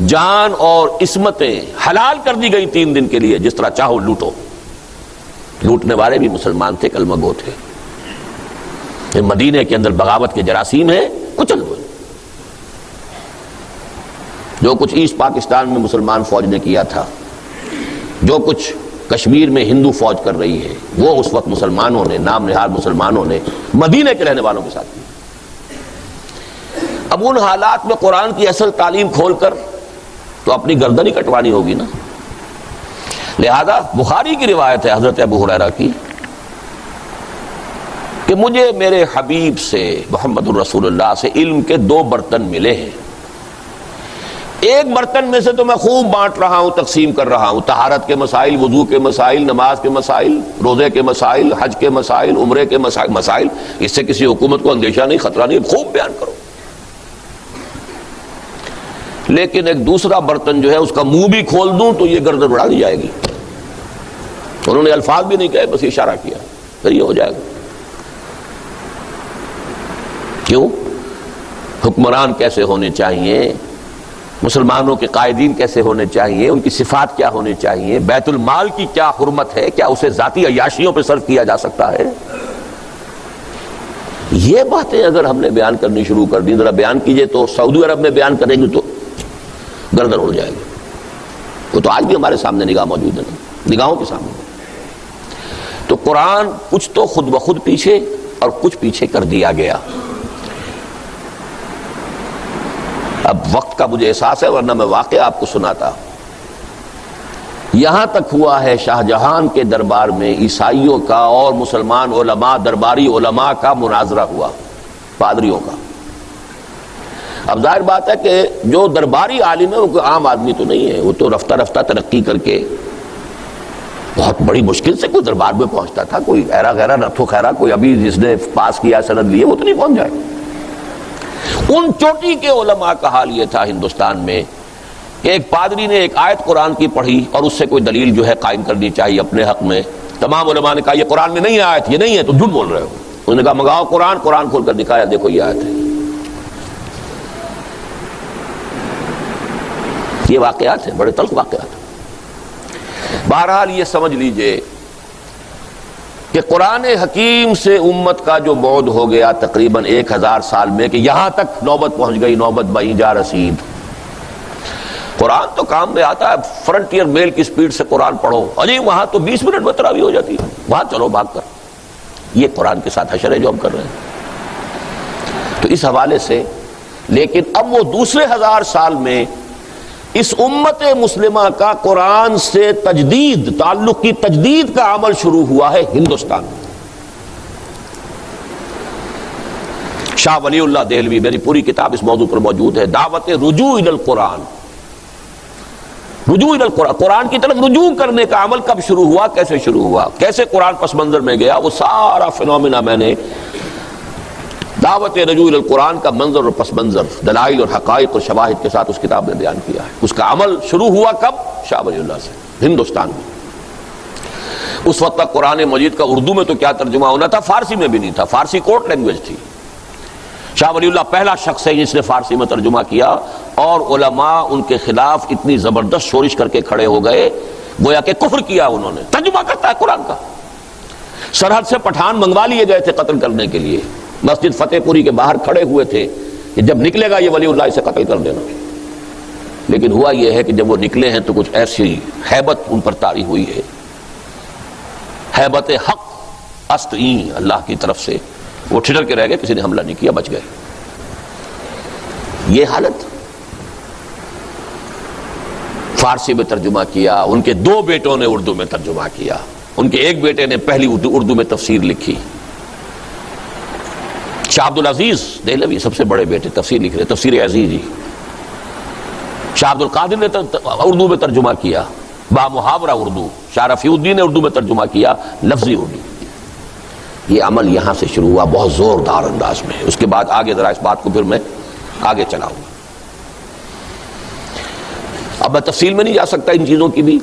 جان اور عصمتیں حلال کر دی گئی 3 دن کے لیے، جس طرح چاہو لوٹو۔ لوٹنے والے بھی مسلمان تھے، کلمہ گو تھے۔ مدینے کے اندر بغاوت کے جراثیم ہیں، کچل دو۔ جو کچھ ایسٹ پاکستان میں مسلمان فوج نے کیا تھا، جو کچھ کشمیر میں ہندو فوج کر رہی ہے، وہ اس وقت مسلمانوں نے، نام نہاد مسلمانوں نے مدینے کے رہنے والوں کے ساتھ کی۔ اب ان حالات میں قرآن کی اصل تعلیم کھول کر تو اپنی گردن ہی کٹوانی ہوگی نا۔ لہذا بخاری کی روایت ہے حضرت ابو ہریرہ کی کہ مجھے میرے حبیب سے، محمد الرسول اللہ سے علم کے 2 برتن ملے ہیں، ایک برتن میں سے تو میں خوب بانٹ رہا ہوں، تقسیم کر رہا ہوں، طہارت کے مسائل، وضو کے مسائل، نماز کے مسائل، روزے کے مسائل، حج کے مسائل، عمرے کے مسائل، اس سے کسی حکومت کو اندیشہ نہیں، خطرہ نہیں، خوب بیان کرو۔ لیکن ایک دوسرا برتن جو ہے اس کا منہ بھی کھول دوں تو یہ گردن اڑا دی جائے گی۔ انہوں نے الفاظ بھی نہیں کہے، بس اشارہ کیا، پھر یہ ہو جائے گا۔ کیوں؟ حکمران کیسے ہونے چاہیے، مسلمانوں کے قائدین کیسے ہونے چاہیے، ان کی صفات کیا ہونی چاہیے، بیت المال کی کیا حرمت ہے، کیا اسے ذاتی عیاشیوں پہ صرف کیا جا سکتا ہے۔ یہ باتیں اگر ہم نے بیان کرنی شروع کر دی، ذرا بیان کیجئے تو سعودی عرب میں بیان کریں گے تو گردن اڑ جائے گی۔ وہ تو آج بھی ہمارے سامنے نگاہ موجود ہے نا، نگاہوں کے سامنے۔ تو قرآن کچھ تو خود بخود پیچھے اور کچھ پیچھے کر دیا گیا. اب وقت کا مجھے احساس ہے ورنہ میں واقعہ آپ کو سناتا. یہاں تک ہوا ہے شاہ جہان کے دربار میں عیسائیوں کا اور مسلمان علماء درباری علماء کا مناظرہ ہوا، پادریوں کا. اب ظاہر بات ہے کہ جو درباری عالم ہے وہ کوئی عام آدمی تو نہیں ہے، وہ تو رفتہ رفتہ ترقی کر کے بہت بڑی مشکل سے کوئی دربار میں پہنچتا تھا. کوئی ایرا غیرہ نتھو خیرہ کوئی ابھی جس نے پاس کیا سند لیے وہ تو نہیں پہنچ جائے. ان چوٹی کے علماء کا حال یہ تھا ہندوستان میں کہ ایک پادری نے ایک آیت قرآن کی پڑھی اور اس سے کوئی دلیل جو ہے قائم کرنی چاہیے اپنے حق میں. تمام علماء نے کہا یہ قرآن میں نہیں آیت، یہ نہیں ہے، تو جھوٹ بول رہے ہو. انہوں نے کہا منگاؤ قرآن. قرآن کھول کر دکھایا، دیکھو یہ آیت ہے. یہ واقعات ہیں، بڑے تلخ واقعات. بہرحال یہ سمجھ لیجئے کہ قرآن حکیم سے امت کا جو بعد ہو گیا تقریباً 1000 سال میں، کہ یہاں تک نوبت پہنچ گئی، نوبت بہیں جا رسید. قرآن تو کام میں آتا ہے، فرنٹیئر میل کی سپیڈ سے قرآن پڑھو، ارے وہاں تو 20 منٹ میں تراویح ہو جاتی ہے، وہاں چلو بھاگ کر. یہ قرآن کے ساتھ حشر ہے جو ہم کر رہے ہیں. تو اس حوالے سے لیکن اب وہ دوسرے 1000 سال میں اس امت مسلمہ کا قرآن سے تجدید، تعلق کی تجدید کا عمل شروع ہوا ہے ہندوستان میں. شاہ ولی اللہ دہلوی، میری پوری کتاب اس موضوع پر موجود ہے، دعوت رجوع الی القرآن. رجوع الی القرآن، قرآن کی طرف رجوع کرنے کا عمل کب شروع ہوا، کیسے شروع ہوا، کیسے قرآن پس منظر میں گیا، وہ سارا فنومینا میں نے دعوت رجوع الی القرآن کا منظر اور پس منظر، دلائل اور حقائق اور شواہد کے ساتھ اس کتاب میں بیان کیا ہے. اس کا عمل شروع ہوا کب؟ شاہ ولی اللہ سے، ہندوستان میں. اس وقت تک قرآن مجید کا اردو میں تو کیا ترجمہ ہونا تھا، فارسی میں بھی نہیں تھا. فارسی کورٹ لینگویج تھی. شاہ ولی اللہ پہلا شخص ہے جس نے فارسی میں ترجمہ کیا، اور علماء ان کے خلاف اتنی زبردست شورش کر کے کھڑے ہو گئے گویا کہ کفر کیا انہوں نے. ترجمہ کرتا ہے قرآن کا. سرحد سے پٹھان منگوا لیے گئے تھے قتل کرنے کے لیے، مسجد فتح پوری کے باہر کھڑے ہوئے تھے کہ جب نکلے گا یہ ولی اللہ اسے قتل کر دینا. لیکن ہوا یہ ہے کہ جب وہ نکلے ہیں تو کچھ ایسی ہیبت ان پر طاری ہوئی ہے، ہیبت حق استعین اللہ کی طرف سے. وہ ٹھٹر کے رہ گئے، کسی نے حملہ نہیں کیا، بچ گئے. یہ حالت. فارسی میں ترجمہ کیا، ان کے 2 بیٹوں نے اردو میں ترجمہ کیا. ان کے ایک بیٹے نے پہلی اردو میں تفسیر لکھی. شاہ عبد العزیز دہلوی سب سے بڑے بیٹے تفسیر لکھ رہے، تفسیر عزیزی. شاہ عبد القادر نے اردو میں ترجمہ کیا، با محاورہ اردو. شاہ رفیع الدین نے اردو میں ترجمہ کیا، لفظی اردو. یہ عمل یہاں سے شروع ہوا بہت زوردار انداز میں. اس کے بعد آگے ذرا اس بات کو پھر میں آگے چلاؤں گا. اب میں تفصیل میں نہیں جا سکتا ان چیزوں کی بھی.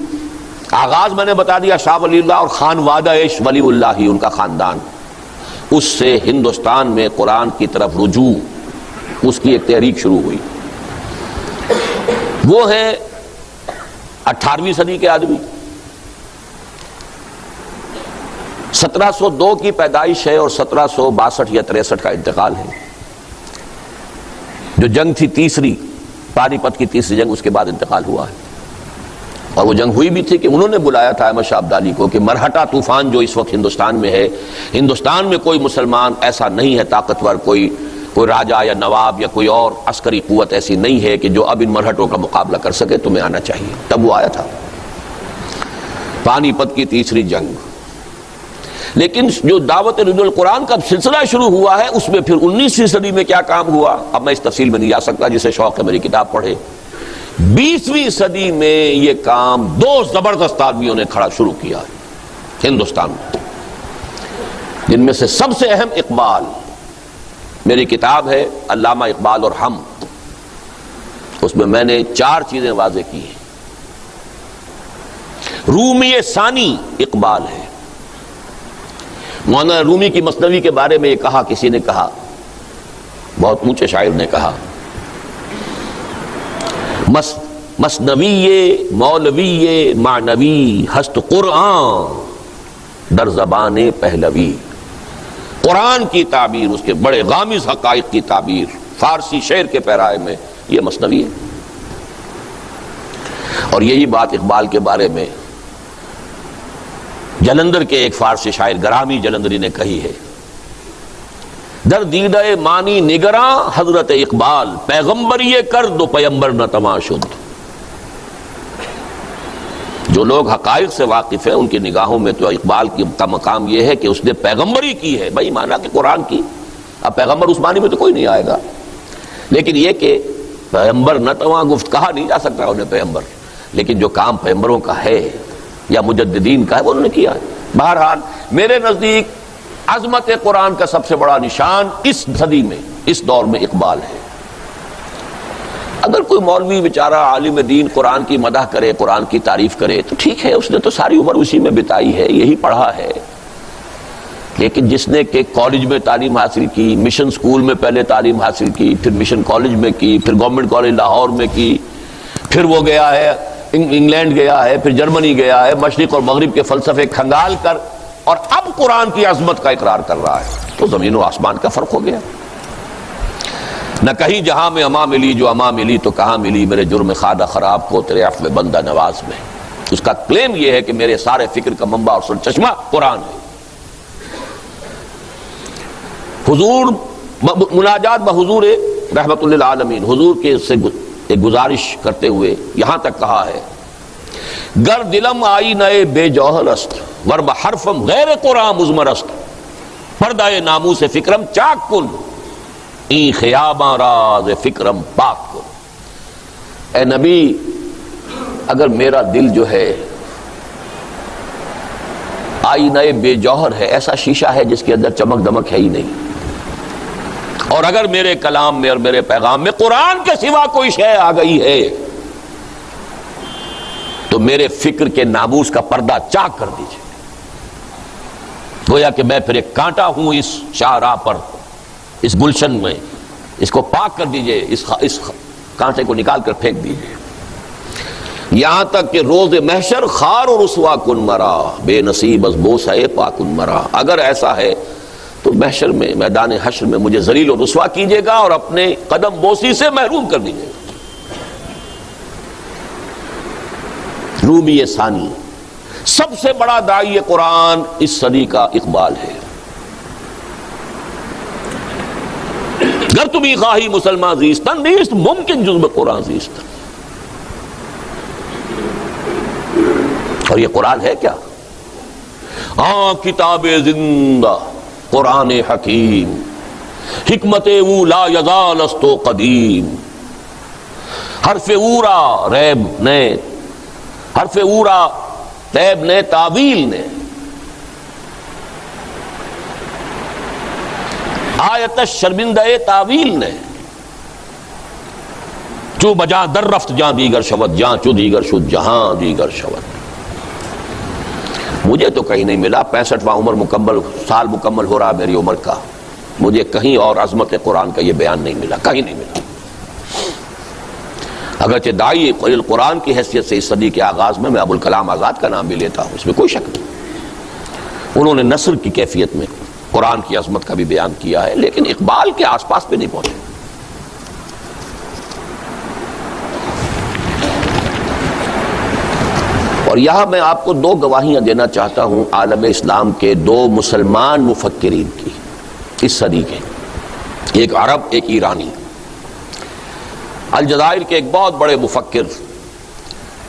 آغاز میں نے بتا دیا شاہ ولی اللہ اور خانوادہ ولی اللہ ہی، ان کا خاندان. اس سے ہندوستان میں قرآن کی طرف رجوع، اس کی ایک تحریک شروع ہوئی. وہ ہے 18ویں صدی کے آدمی. 1702 کی پیدائش ہے اور 1762 یا 63 کا انتقال ہے. جو جنگ تھی تیسری، پانی پت کی تیسری جنگ، اس کے بعد انتقال ہوا ہے. اور وہ جنگ ہوئی بھی تھی کہ انہوں نے بلایا تھا احمد شاہ ابدالی کو کہ مرہٹہ طوفان جو اس وقت ہندوستان میں ہے، ہندوستان میں کوئی مسلمان ایسا نہیں ہے طاقتور، کوئی راجہ یا نواب یا کوئی اور عسکری قوت ایسی نہیں ہے کہ جو اب ان مرہٹوں کا مقابلہ کر سکے، تمہیں آنا چاہیے. تب وہ آیا تھا، پانی پت کی تیسری جنگ. لیکن جو دعوت رجوع القرآن کا سلسلہ شروع ہوا ہے، اس میں پھر 19ویں صدی میں کیا کام ہوا، اب میں اس تفصیل میں نہیں جا سکتا، جسے شوق ہے میری کتاب پڑھے. 20ویں صدی میں یہ کام 2 زبردست آدمیوں نے کھڑا شروع کیا ہندوستان میں، جن میں سے سب سے اہم اقبال. میری کتاب ہے علامہ اقبال اور ہم، اس میں نے 4 چیزیں واضح کی ہیں. رومی ثانی اقبال ہے. مولانا رومی کی مثنوی کے بارے میں یہ کہا، کسی نے کہا، بہت اونچے شاعر نے کہا، مثنوی مولوی معنوی ہست قرآن در زبان پہلوی. قرآن کی تعبیر، اس کے بڑے غامض حقائق کی تعبیر فارسی شعر کے پیرائے میں یہ مثنوی ہے. اور یہی بات اقبال کے بارے میں جلندر کے ایک فارسی شاعر گرامی جلندری نے کہی ہے، در دیدہ مانی نگراں حضرت اقبال، پیغمبری کر دو پیمبر نہ تماشد۔ جو لوگ حقائق سے واقف ہیں ان کی نگاہوں میں تو اقبال کا مقام یہ ہے کہ اس نے پیغمبری کی ہے، بھائی مانا کہ قرآن کی۔ اب پیغمبر اس معنی میں تو کوئی نہیں آئے گا، لیکن یہ کہ پیغمبر نہ تواں گفت، کہا نہیں جا سکتا انہیں پیغمبر، لیکن جو کام پیغمبروں کا ہے یا مجددین کا ہے وہ انہوں نے کیا ہے۔ بہرحال میرے نزدیک عظمت قرآن کا سب سے بڑا نشان اس صدی میں، اس دور میں اقبال ہے۔ اگر کوئی مولوی بیچارہ عالم دین قرآن کی مدح کرے، قرآن کی تعریف کرے تو ٹھیک ہے، اس نے تو ساری عمر اسی میں بتائی ہے، یہی پڑھا ہے۔ لیکن جس نے کہ کالج میں تعلیم حاصل کی، مشن سکول میں پہلے تعلیم حاصل کی، پھر مشن کالج میں کی، پھر گورنمنٹ کالج لاہور میں کی، پھر وہ گیا ہے انگلینڈ گیا ہے، پھر جرمنی گیا ہے، مشرق اور مغرب کے فلسفے کھنگال کر، اور اب قرآن کی عظمت کا اقرار کر رہا ہے، تو زمین و آسمان کا فرق ہو گیا۔ نہ کہیں جہاں میں اما ملی جو اما ملی تو کہاں ملی میرے جرم خادہ خراب کو تیرے عفو بندہ نواز میں۔ اس کا کلیم یہ ہے کہ میرے سارے فکر کا منبع اور سرچشمہ قرآن ہے۔ حضور مناجات بحضور رحمت للعالمین، حضور کے سے ایک گزارش کرتے ہوئے یہاں تک کہا ہے، گر دلم آئی نئے بے جوہر است ور بحرفم غیر قرآن مزمر است، پردہ ناموس فکرم چاک کن ای خیاباں راز فکرم پاک کن۔ اے نبی، اگر میرا دل جو ہے آئینہ بے جوہر ہے، ایسا شیشہ ہے جس کے اندر چمک دمک ہے ہی نہیں، اور اگر میرے کلام میں اور میرے پیغام میں قرآن کے سوا کوئی شے آ گئی ہے تو میرے فکر کے ناموس کا پردہ چاک کر دیجئے۔ گویا کہ میں پھر ایک کانٹا ہوں اس شاہراہ پر، اس گلشن میں، اس کو پاک کر دیجئے، اس کانٹے کو نکال کر پھینک دیجئے۔ یہاں تک کہ روز محشر خار و رسوا کن مرا، بے نصیب از بوسہ پاکن مرا، اگر ایسا ہے تو محشر میں، میدان حشر میں مجھے ذلیل و رسوا کیجئے گا اور اپنے قدم بوسی سے محروم کر دیجئے گا۔ رومی ثانی، سب سے بڑا داعی قرآن اس صدی کا اقبال ہے۔ گر تمہیں خواہی مسلمان زیستن نیست ممکن جزب قرآن زیستن۔ اور یہ قرآن ہے کیا؟ کتاب زندہ قرآن حکیم، حکمت او لا یزال است و قدیم، حرف اورا ریب نے، حرف اورا ریب نے، تعویل نے، آیت شرمندہ تعویل نے، چو بجاں در رفت جاں دیگر شود، جاں چو دیگر شد جہاں دیگر شود۔ مجھے تو کہیں نہیں ملا، 65واں سال مکمل ہو رہا میری عمر کا، مجھے کہیں اور عظمت قرآن کا یہ بیان نہیں ملا، کہیں نہیں ملا۔ اگرچہ داعی قرآن کی حیثیت سے اس صدی کے آغاز میں ابوالکلام آزاد کا نام بھی لیتا ہوں، اس میں کوئی شک نہیں، انہوں نے نثر کی کیفیت میں قرآن کی عظمت کا بھی بیان کیا ہے، لیکن اقبال کے آس پاس پہ نہیں پہنچے۔ اور یہاں میں آپ کو دو گواہیاں دینا چاہتا ہوں عالم اسلام کے دو مسلمان مفکرین کی اس صدی کے، ایک عرب ایک ایرانی۔ الجزائر کے ایک بہت بڑے مفکر،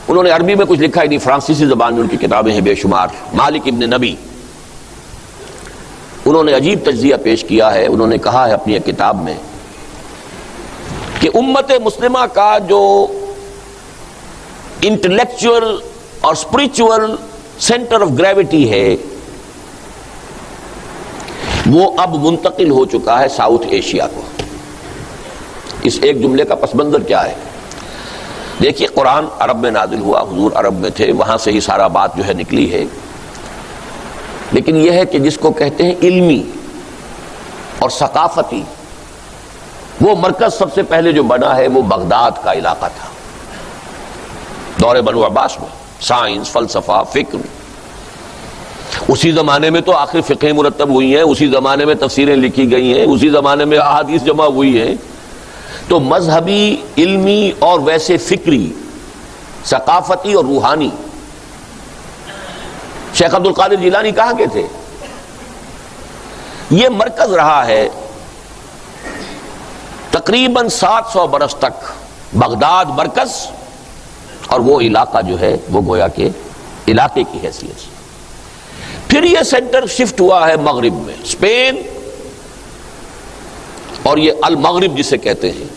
انہوں نے عربی میں کچھ لکھا ہی نہیں، فرانسیسی زبان میں ان کی کتابیں ہیں بے شمار، مالک ابن نبی، انہوں نے عجیب تجزیہ پیش کیا ہے۔ انہوں نے کہا ہے اپنی ایک کتاب میں کہ امت مسلمہ کا جو انٹلیکچول اور اسپرچول سینٹر آف گریوٹی ہے وہ اب منتقل ہو چکا ہے ساؤتھ ایشیا کو۔ اس ایک جملے کا پس منظر کیا ہے؟ دیکھیے، قرآن عرب میں نازل ہوا، حضور عرب میں تھے، وہاں سے ہی سارا بات جو ہے نکلی ہے، لیکن یہ ہے کہ جس کو کہتے ہیں علمی اور ثقافتی، وہ مرکز سب سے پہلے جو بنا ہے وہ بغداد کا علاقہ تھا، دور بنو عباس میں، سائنس، فلسفہ، فکر۔ اسی زمانے میں تو آخر فقہ مرتب ہوئی ہیں، اسی زمانے میں تفسیریں لکھی گئی ہیں، اسی زمانے میں احادیث جمع ہوئی ہیں، تو مذہبی، علمی اور ویسے فکری، ثقافتی اور روحانی شیخ عبد القادر جیلانی کہاں کے تھے؟ یہ مرکز رہا ہے تقریباً 700 برس تک، بغداد مرکز، اور وہ علاقہ جو ہے وہ گویا کہ علاقے کی حیثیت سے۔ پھر یہ سینٹر شفٹ ہوا ہے مغرب میں، اسپین اور یہ المغرب جسے کہتے ہیں،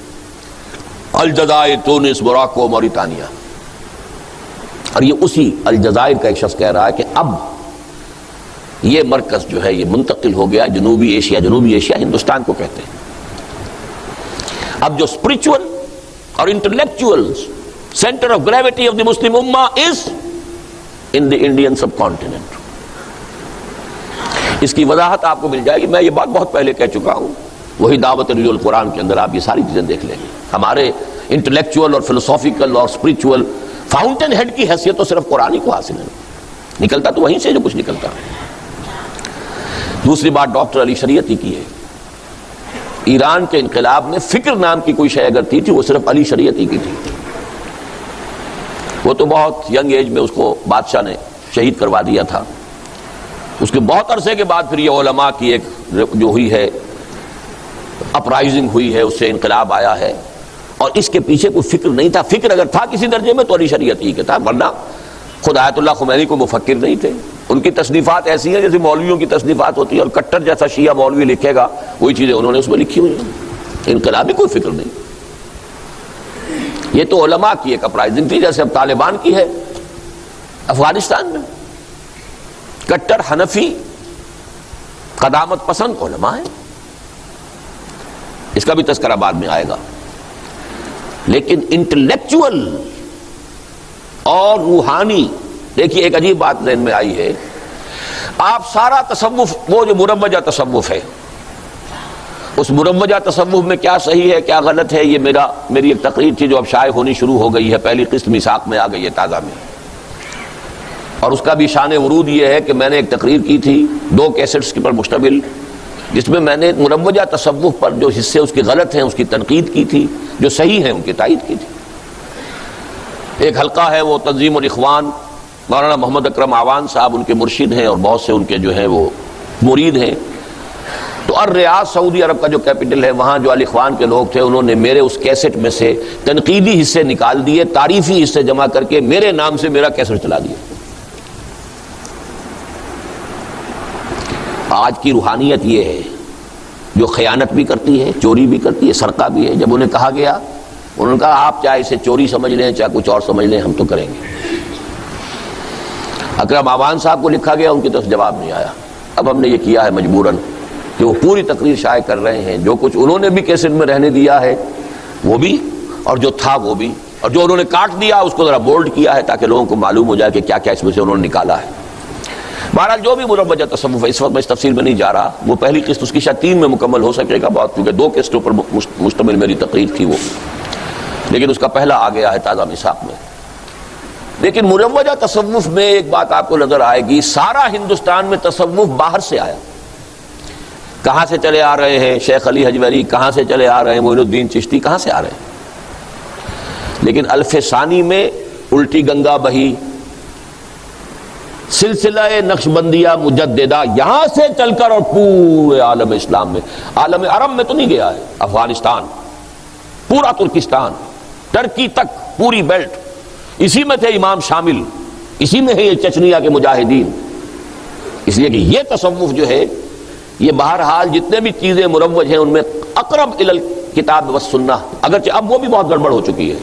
الجزائر، تونس، موراکو، موریتانیہ، اور یہ اسی الجزائر کا ایک شخص کہہ رہا ہے کہ اب یہ مرکز جو ہے یہ منتقل ہو گیا جنوبی ایشیا۔ جنوبی ایشیا ہندوستان کو کہتے ہیں۔ اب جو اسپرچول اور intellectual centre of gravity of the Muslim امہ is in the Indian sub continent. اس کی وضاحت آپ کو مل جائے گی، میں یہ بات بہت پہلے کہہ چکا ہوں، وہی دعوت رجوع القرآن کے اندر آپ یہ ساری چیزیں دیکھ لیں گے۔ ہمارے انٹلیکچوئل اور فلسافیکل اور اسپرچول فاؤنٹین ہیڈ کی حیثیت تو صرف قرآن ہی کو حاصل ہے، نکلتا تو وہیں سے جو کچھ نکلتا ہے۔ دوسری بات ڈاکٹر علی شریعتی کی ہے۔ ایران کے انقلاب میں فکر نام کی کوئی شے اگر تھی وہ صرف علی شریعتی کی تھی۔ وہ تو بہت ینگ ایج میں اس کو بادشاہ نے شہید کروا دیا تھا۔ اس کے بہت عرصے کے بعد پھر یہ علماء کی ایک جو ہوئی ہے اپرائزنگ ہوئی ہے، اس سے انقلاب آیا ہے، اور اس کے پیچھے کوئی فکر نہیں تھا۔ فکر اگر تھا کسی درجے میں تو علی شریعتی کے تھا، ورنہ خود آیت اللہ خمینی کو مفکر نہیں تھے۔ ان کی تصنیفات ایسی ہیں جیسے مولویوں کی تصنیفات ہوتی ہیں، اور کٹر جیسا شیعہ مولوی لکھے گا وہی چیزیں انہوں نے اس میں لکھی ہوئی ہیں۔ انقلابی کوئی فکر نہیں، یہ تو علماء کی ایک اپرائزنگ تھی، جیسے اب طالبان کی ہے افغانستان میں۔ کٹر حنفی قدامت پسند علماء ہیں، اس کا بھی تذکرہ بعد میں آئے گا۔ لیکن انٹلیکچوئل اور روحانی، دیکھیے ایک عجیب بات ذہن میں آئی ہے، آپ سارا تصوف، وہ جو مروجہ تصوف ہے، اس مروجہ تصوف میں کیا صحیح ہے کیا غلط ہے، یہ میری ایک تقریر تھی جو اب شائع ہونی شروع ہو گئی ہے، پہلی قسط میثاق میں آ گئی ہے تازہ میں، اور اس کا بھی شان ورود یہ ہے کہ میں نے ایک تقریر کی تھی 2 کیسٹس پر مشتمل، جس میں میں نے مروجہ تصوف پر جو حصے اس کے غلط ہیں اس کی تنقید کی تھی، جو صحیح ہیں ان کی تائید کی تھی۔ ایک حلقہ ہے وہ تنظیم الاخوان، مولانا محمد اکرم آوان صاحب ان کے مرشد ہیں، اور بہت سے ان کے جو ہیں وہ مرید ہیں۔ تو الریاض سعودی عرب کا جو کیپٹل ہے، وہاں جو الاخوان کے لوگ تھے انہوں نے میرے اس کیسٹ میں سے تنقیدی حصے نکال دیے، تعریفی حصے جمع کر کے میرے نام سے میرا کیسٹ چلا دیا۔ آج کی روحانیت یہ ہے جو خیانت بھی کرتی ہے، چوری بھی کرتی ہے، سرقہ بھی ہے۔ جب انہیں کہا گیا، انہوں نے کہا آپ چاہے اسے چوری سمجھ لیں چاہے کچھ اور سمجھ لیں، ہم تو کریں گے۔ اکرم آوان صاحب کو لکھا گیا، ان کی طرف جواب نہیں آیا۔ اب ہم نے یہ کیا ہے مجبوراً کہ وہ پوری تقریر شائع کر رہے ہیں، جو کچھ انہوں نے بھی کیسٹ میں رہنے دیا ہے وہ بھی، اور جو تھا وہ بھی، اور جو انہوں نے کاٹ دیا اس کو ذرا بولڈ کیا ہے تاکہ لوگوں کو معلوم ہو جائے کہ کیا کیا اس میں سے انہوں نے نکالا ہے۔ بہرحال جو بھی مروجہ تصوف ہے، اس وقت میں اس تفصیل میں نہیں جا رہا، وہ پہلی قسط اس کی شاید 3 میں مکمل ہو سکے گا بہت، کیونکہ 2 قسطوں پر مشتمل میری تقریر تھی وہ، لیکن اس کا پہلا آ گیا ہے تازہ میثاق میں۔ لیکن مروجہ تصوف میں ایک بات آپ کو نظر آئے گی، سارا ہندوستان میں تصوف باہر سے آیا۔ کہاں سے چلے آ رہے ہیں؟ شیخ علی حجویری کہاں سے چلے آ رہے ہیں؟ معین الدین چشتی کہاں سے آ رہے ہیں؟ لیکن الف ثانی میں الٹی گنگا بہی، سلسلہ نقشبندیہ مجددہ یہاں سے چل کر اور پورے عالم اسلام میں، عالم عرب میں تو نہیں گیا ہے، افغانستان، پورا ترکستان، ترکی تک پوری بیلٹ، اسی میں تھے امام شامل، اسی میں ہے یہ چچنیا کے مجاہدین۔ اس لیے کہ یہ تصوف جو ہے یہ بہرحال جتنے بھی چیزیں مروج ہیں ان میں اقرب الی الکتاب والسنہ، اگرچہ اب وہ بھی بہت گڑبڑ ہو چکی ہے۔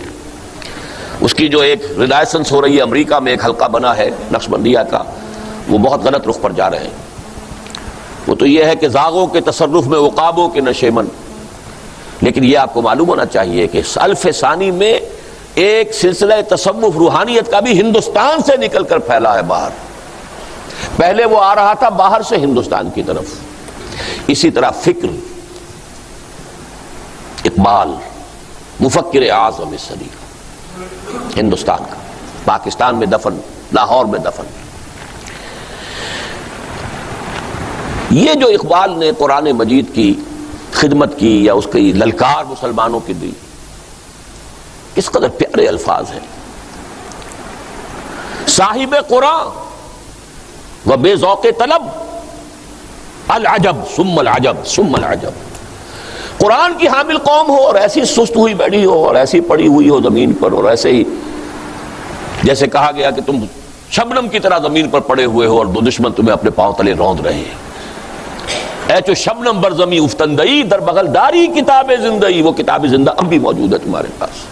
اس کی جو ایک ریلائسنس ہو رہی ہے، امریکہ میں ایک حلقہ بنا ہے نقشبندیہ کا، وہ بہت غلط رخ پر جا رہے ہیں۔ وہ تو یہ ہے کہ زاغوں کے تصرف میں عقابوں کے نشیمن، لیکن یہ آپ کو معلوم ہونا چاہیے کہ الف ثانی میں ایک سلسلہ تصوف روحانیت کا بھی ہندوستان سے نکل کر پھیلا ہے باہر۔ پہلے وہ آ رہا تھا باہر سے ہندوستان کی طرف۔ اسی طرح فکر، اقبال مفکر اعظم صدی ہندوستان کا، پاکستان میں دفن، لاہور میں دفن۔ یہ جو اقبال نے قرآن مجید کی خدمت کی یا اس کی للکار مسلمانوں کی دی، کس قدر پیارے الفاظ ہیں۔ صاحب قرآن وہ بے ذوق طلب العجب ثم العجب ثم العجب. قرآن کی حامل قوم ہو اور ایسی سست ہوئی بیٹھی ہو اور ایسی پڑی ہوئی ہو زمین پر، اور ایسے ہی جیسے کہا گیا کہ تم شبنم کی طرح زمین پر پڑے ہوئے ہو اور دو دشمن تمہیں اپنے پاؤں تلے روند رہے ہیں. اے چو شبنم بر زمیں افتندئی در بغل داری کتاب زندئی. وہ کتاب زندہ اب بھی موجود ہے تمہارے پاس،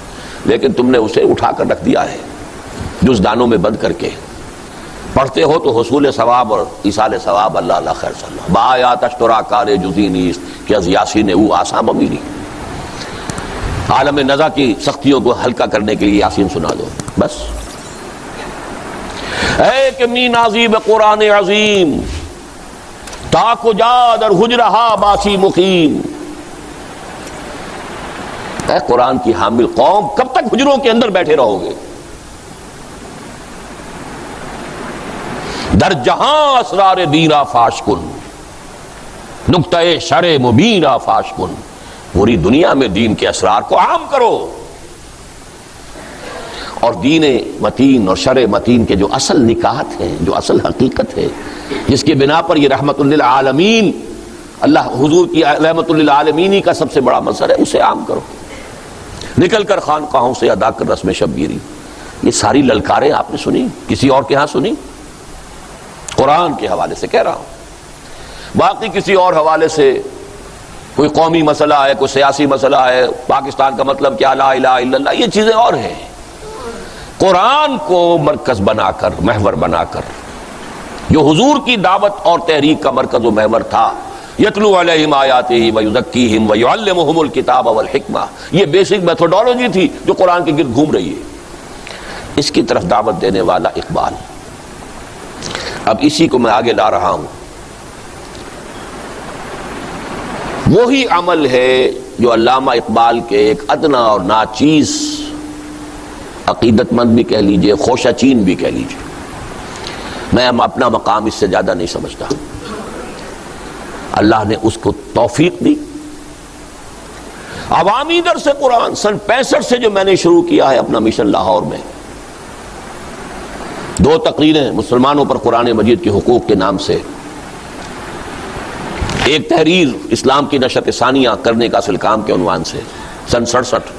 لیکن تم نے اسے اٹھا کر رکھ دیا ہے جز دانوں میں بند کر کے. پڑھتے ہو تو حصول ثواب اور ایصال ثواب اللہ اللہ خیر صلی اللہ بآیات اشترا کار جزی نیست کہ از یاسین او آسام امیری. عالم نزا کی سختیوں کو ہلکا کرنے کے لیے یاسین سنا دو بس. اے کہ می نازیب قرآن عظیم تاک و جا در حجرہا باسی مقیم. اے قرآن کی حامل قوم، کب تک حجروں کے اندر بیٹھے رہو گے؟ در جہاں اسرار دیرا فاش کن نقطہ شرع مبینہ فاش کن. پوری دنیا میں دین کے اسرار کو عام کرو، اور دین متین اور شرع متین کے جو اصل نکات ہیں، جو اصل حقیقت ہے، جس کے بنا پر یہ رحمت للعالمین اللہ حضور کی رحمت للعالمینی کا سب سے بڑا منصب ہے، اسے عام کرو. نکل کر خانقاہوں سے ادا کر رسم شبگیری. یہ ساری للکاریں آپ نے سنی، کسی اور کے ہاں سنی؟ قرآن کے حوالے سے کہہ رہا ہوں. باقی کسی اور حوالے سے کوئی قومی مسئلہ ہے، کوئی سیاسی مسئلہ ہے، پاکستان کا مطلب کیا، لا الہ الا اللہ، یہ چیزیں اور ہیں. قرآن کو مرکز بنا کر، محور بنا کر، جو حضور کی دعوت اور تحریک کا مرکز و محور تھا، یتلو علیہم آیاتہ ویزکیہم ویعلمہم الکتاب والحکمہ، یہ بیسک میتھوڈولوجی تھی جو قرآن کے گرد گھوم رہی ہے. اس کی طرف دعوت دینے والا اقبال. اب اسی کو میں آگے لا رہا ہوں. وہی عمل ہے جو علامہ اقبال کے ایک ادنا اور ناچیز عقیدت مند بھی کہہ لیجئے، خوشہ چین بھی کہہ لیجئے، میں اپنا مقام اس سے زیادہ نہیں سمجھتا. اللہ نے اس کو توفیق دی. عوامی درس قرآن سن 65 سے جو میں نے شروع کیا ہے اپنا مشن لاہور میں، 2 تقریریں مسلمانوں پر قرآن مجید کے حقوق کے نام سے، ایک تحریر اسلام کی نشت ثانیہ کرنے کا اصل کام کے عنوان سے سن 67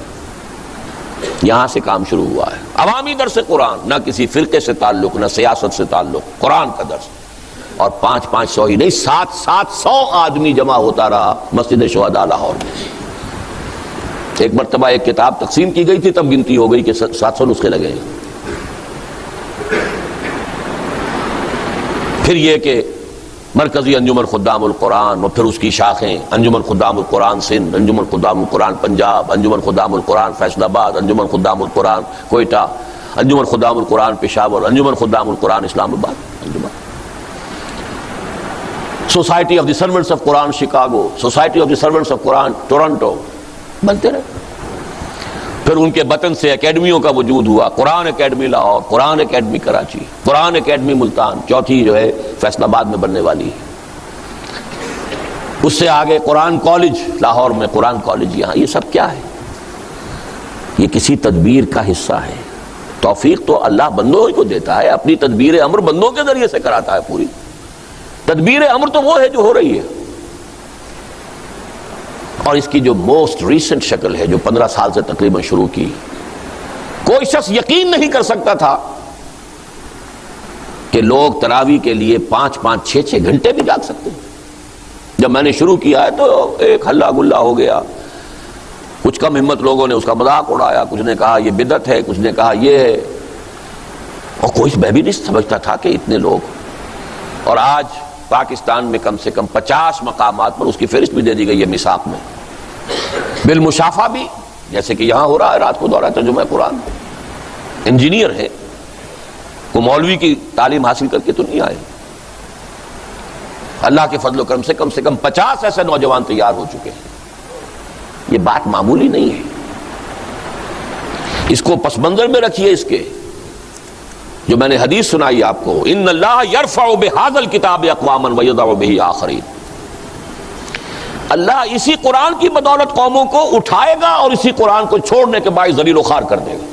یہاں سے کام شروع ہوا ہے. عوامی درس قرآن، نہ کسی فرقے سے تعلق، نہ سیاست سے تعلق، قرآن کا درس. اور 500 ہی نہیں، 700 آدمی جمع ہوتا رہا مسجد شہداء لاہور میں. ایک مرتبہ ایک کتاب تقسیم کی گئی تھی، تب گنتی ہو گئی کہ 700 نسخے لگے ہیں. پھر یہ کہ مرکزی انجمن خدام القرآن اور پھر اس کی شاخیں، انجمن خدام القرآن سندھ، انجمن خدام القرآن پنجاب، انجمن خدام القرآن فیصل آباد، انجمن خدام القرآن کوئٹہ، انجمن خدام القرآن پشاور، انجمن خدام القرآن اسلام آباد، انجمن society of the servants of Quran Chicago, society of the servants of Quran Toronto, بنتے رہے. پھر ان کے بطن سے اکیڈمیوں کا وجود ہوا، قرآن اکیڈمی لاہور، قرآن اکیڈمی کراچی، قرآن اکیڈمی ملتان، چوتھی جو ہے فیصل آباد میں بننے والی ہے. اس سے آگے قرآن کالج لاہور میں، قرآن کالج یہاں. یہ سب کیا ہے؟ یہ کسی تدبیر کا حصہ ہے. توفیق تو اللہ بندوں کو دیتا ہے، اپنی تدبیر امر بندوں کے ذریعے سے کراتا ہے. پوری تدبیر امر تو وہ ہے جو ہو رہی ہے. اور اس کی جو موسٹ ریسنٹ شکل ہے، جو 15 سال سے تقریباً شروع کی، کوئی شخص یقین نہیں کر سکتا تھا کہ لوگ تراویح کے لیے 5-5 6-6 گھنٹے بھی جاگ سکتے ہیں. جب میں نے شروع کیا ہے تو ایک ہلا گلا ہو گیا. کچھ کم ہمت لوگوں نے اس کا مذاق اڑایا، کچھ نے کہا یہ بدعت ہے، کچھ نے کہا یہ ہے، اور کوئی میں بھی نہیں سمجھتا تھا کہ اتنے لوگ. اور آج پاکستان میں کم سے کم 50 مقامات پر اس کی فہرست بھی دے دی گئی ہے میثاق میں، بالمشافہ بھی، جیسے کہ یہاں ہو رہا ہے رات کو دورہ ترجمہ قرآن. انجینئر ہے، وہ مولوی کی تعلیم حاصل کر کے تو نہیں آئے. اللہ کے فضل و کرم سے کم 50 ایسے نوجوان تیار ہو چکے ہیں. یہ بات معمولی نہیں ہے. اس کو پس منظر میں رکھیے. اس کے جو میں نے حدیث سنائی آپ کو، ان اللہ یرفع بہذا الکتاب اقواما ویضع بہ آخرین، اللہ اسی قرآن کی بدولت قوموں کو اٹھائے گا اور اسی قرآن کو چھوڑنے کے باعث ذلیل و خوار کر دے گا.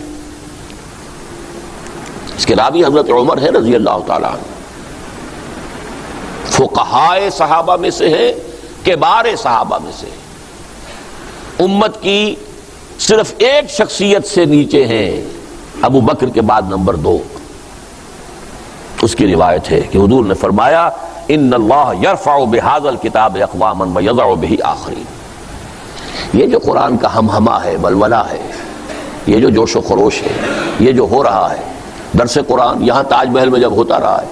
اس کے راوی حضرت عمر ہے رضی اللہ تعالیٰ عنہ. فقہائے صحابہ میں سے ہیں، کبار صحابہ میں سے ہیں، امت کی صرف ایک شخصیت سے نیچے ہیں، ابو بکر کے بعد نمبر 2۔ اس کی روایت ہے کہ حضور نے فرمایا ان اللہ یرفع بہذا الکتاب اقواما ویضع بہ آخرین۔ یہ جو قرآن کا ہمہمہ ہے، ولولہ ہے، یہ جو جوش و خروش ہے، یہ جو ہو رہا ہے، درس قرآن یہاں تاج محل میں جب ہوتا رہا ہے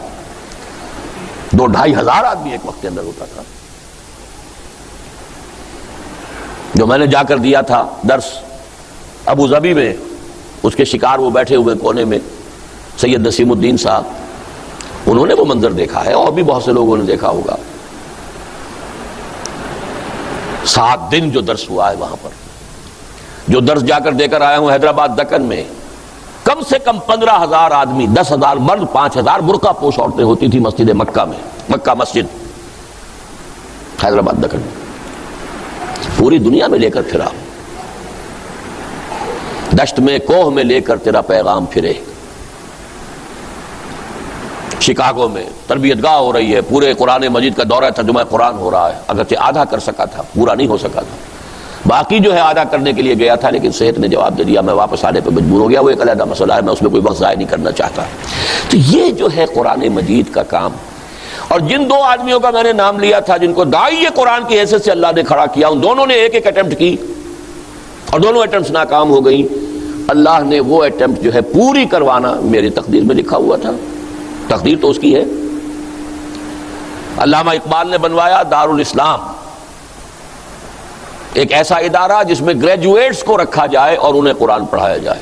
2-2.5 ہزار آدمی ایک وقت کے اندر ہوتا تھا۔ جو میں نے جا کر دیا تھا درس ابو ظبی میں، اس کے شکار وہ بیٹھے ہوئے کونے میں سید نسیم الدین صاحب، انہوں نے وہ منظر دیکھا ہے، اور بھی بہت سے لوگوں نے دیکھا ہوگا۔ 7 دن جو درس ہوا ہے وہاں پر، جو درس جا کر دے کر آیا ہوں حیدرآباد دکن میں، کم سے کم 15,000 آدمی، 10,000 مرد، 5,000 برقع پوش عورتیں ہوتی تھی مسجد مکہ میں، مکہ مسجد حیدرآباد دکن میں۔ پوری دنیا میں لے کر پھرا، دشت میں کوہ میں لے کر تیرا پیغام پھرے۔ شکاگو میں تربیت گاہ ہو رہی ہے، پورے قرآن مجید کا دورہ ترجمہ قرآن ہو رہا ہے، اگرچہ آدھا کر سکا تھا، پورا نہیں ہو سکا تھا، باقی جو ہے آدھا کرنے کے لیے گیا تھا، لیکن صحت نے جواب دے دیا، میں واپس آنے پہ مجبور ہو گیا۔ وہ ایک علیحدہ مسئلہ ہے، میں اس میں کوئی وقت ضائع نہیں کرنا چاہتا۔ تو یہ جو ہے قرآن مجید کا کام، اور جن 2 آدمیوں کا میں نے نام لیا تھا جن کو داعی قرآن کی حیثیت سے اللہ نے کھڑا کیا، ان دونوں نے ایک اٹیمپٹ کی اور دونوں اٹیمپٹس ناکام ہو گئیں۔ اللہ نے وہ اٹیمپٹ جو ہے پوری کروانا میری تقدیر میں لکھا ہوا تھا، تقدیر تو اس کی ہے۔ علامہ اقبال نے بنوایا دارالاسلام، ایک ایسا ادارہ جس میں گریجویٹس کو رکھا جائے اور انہیں قرآن پڑھایا جائے،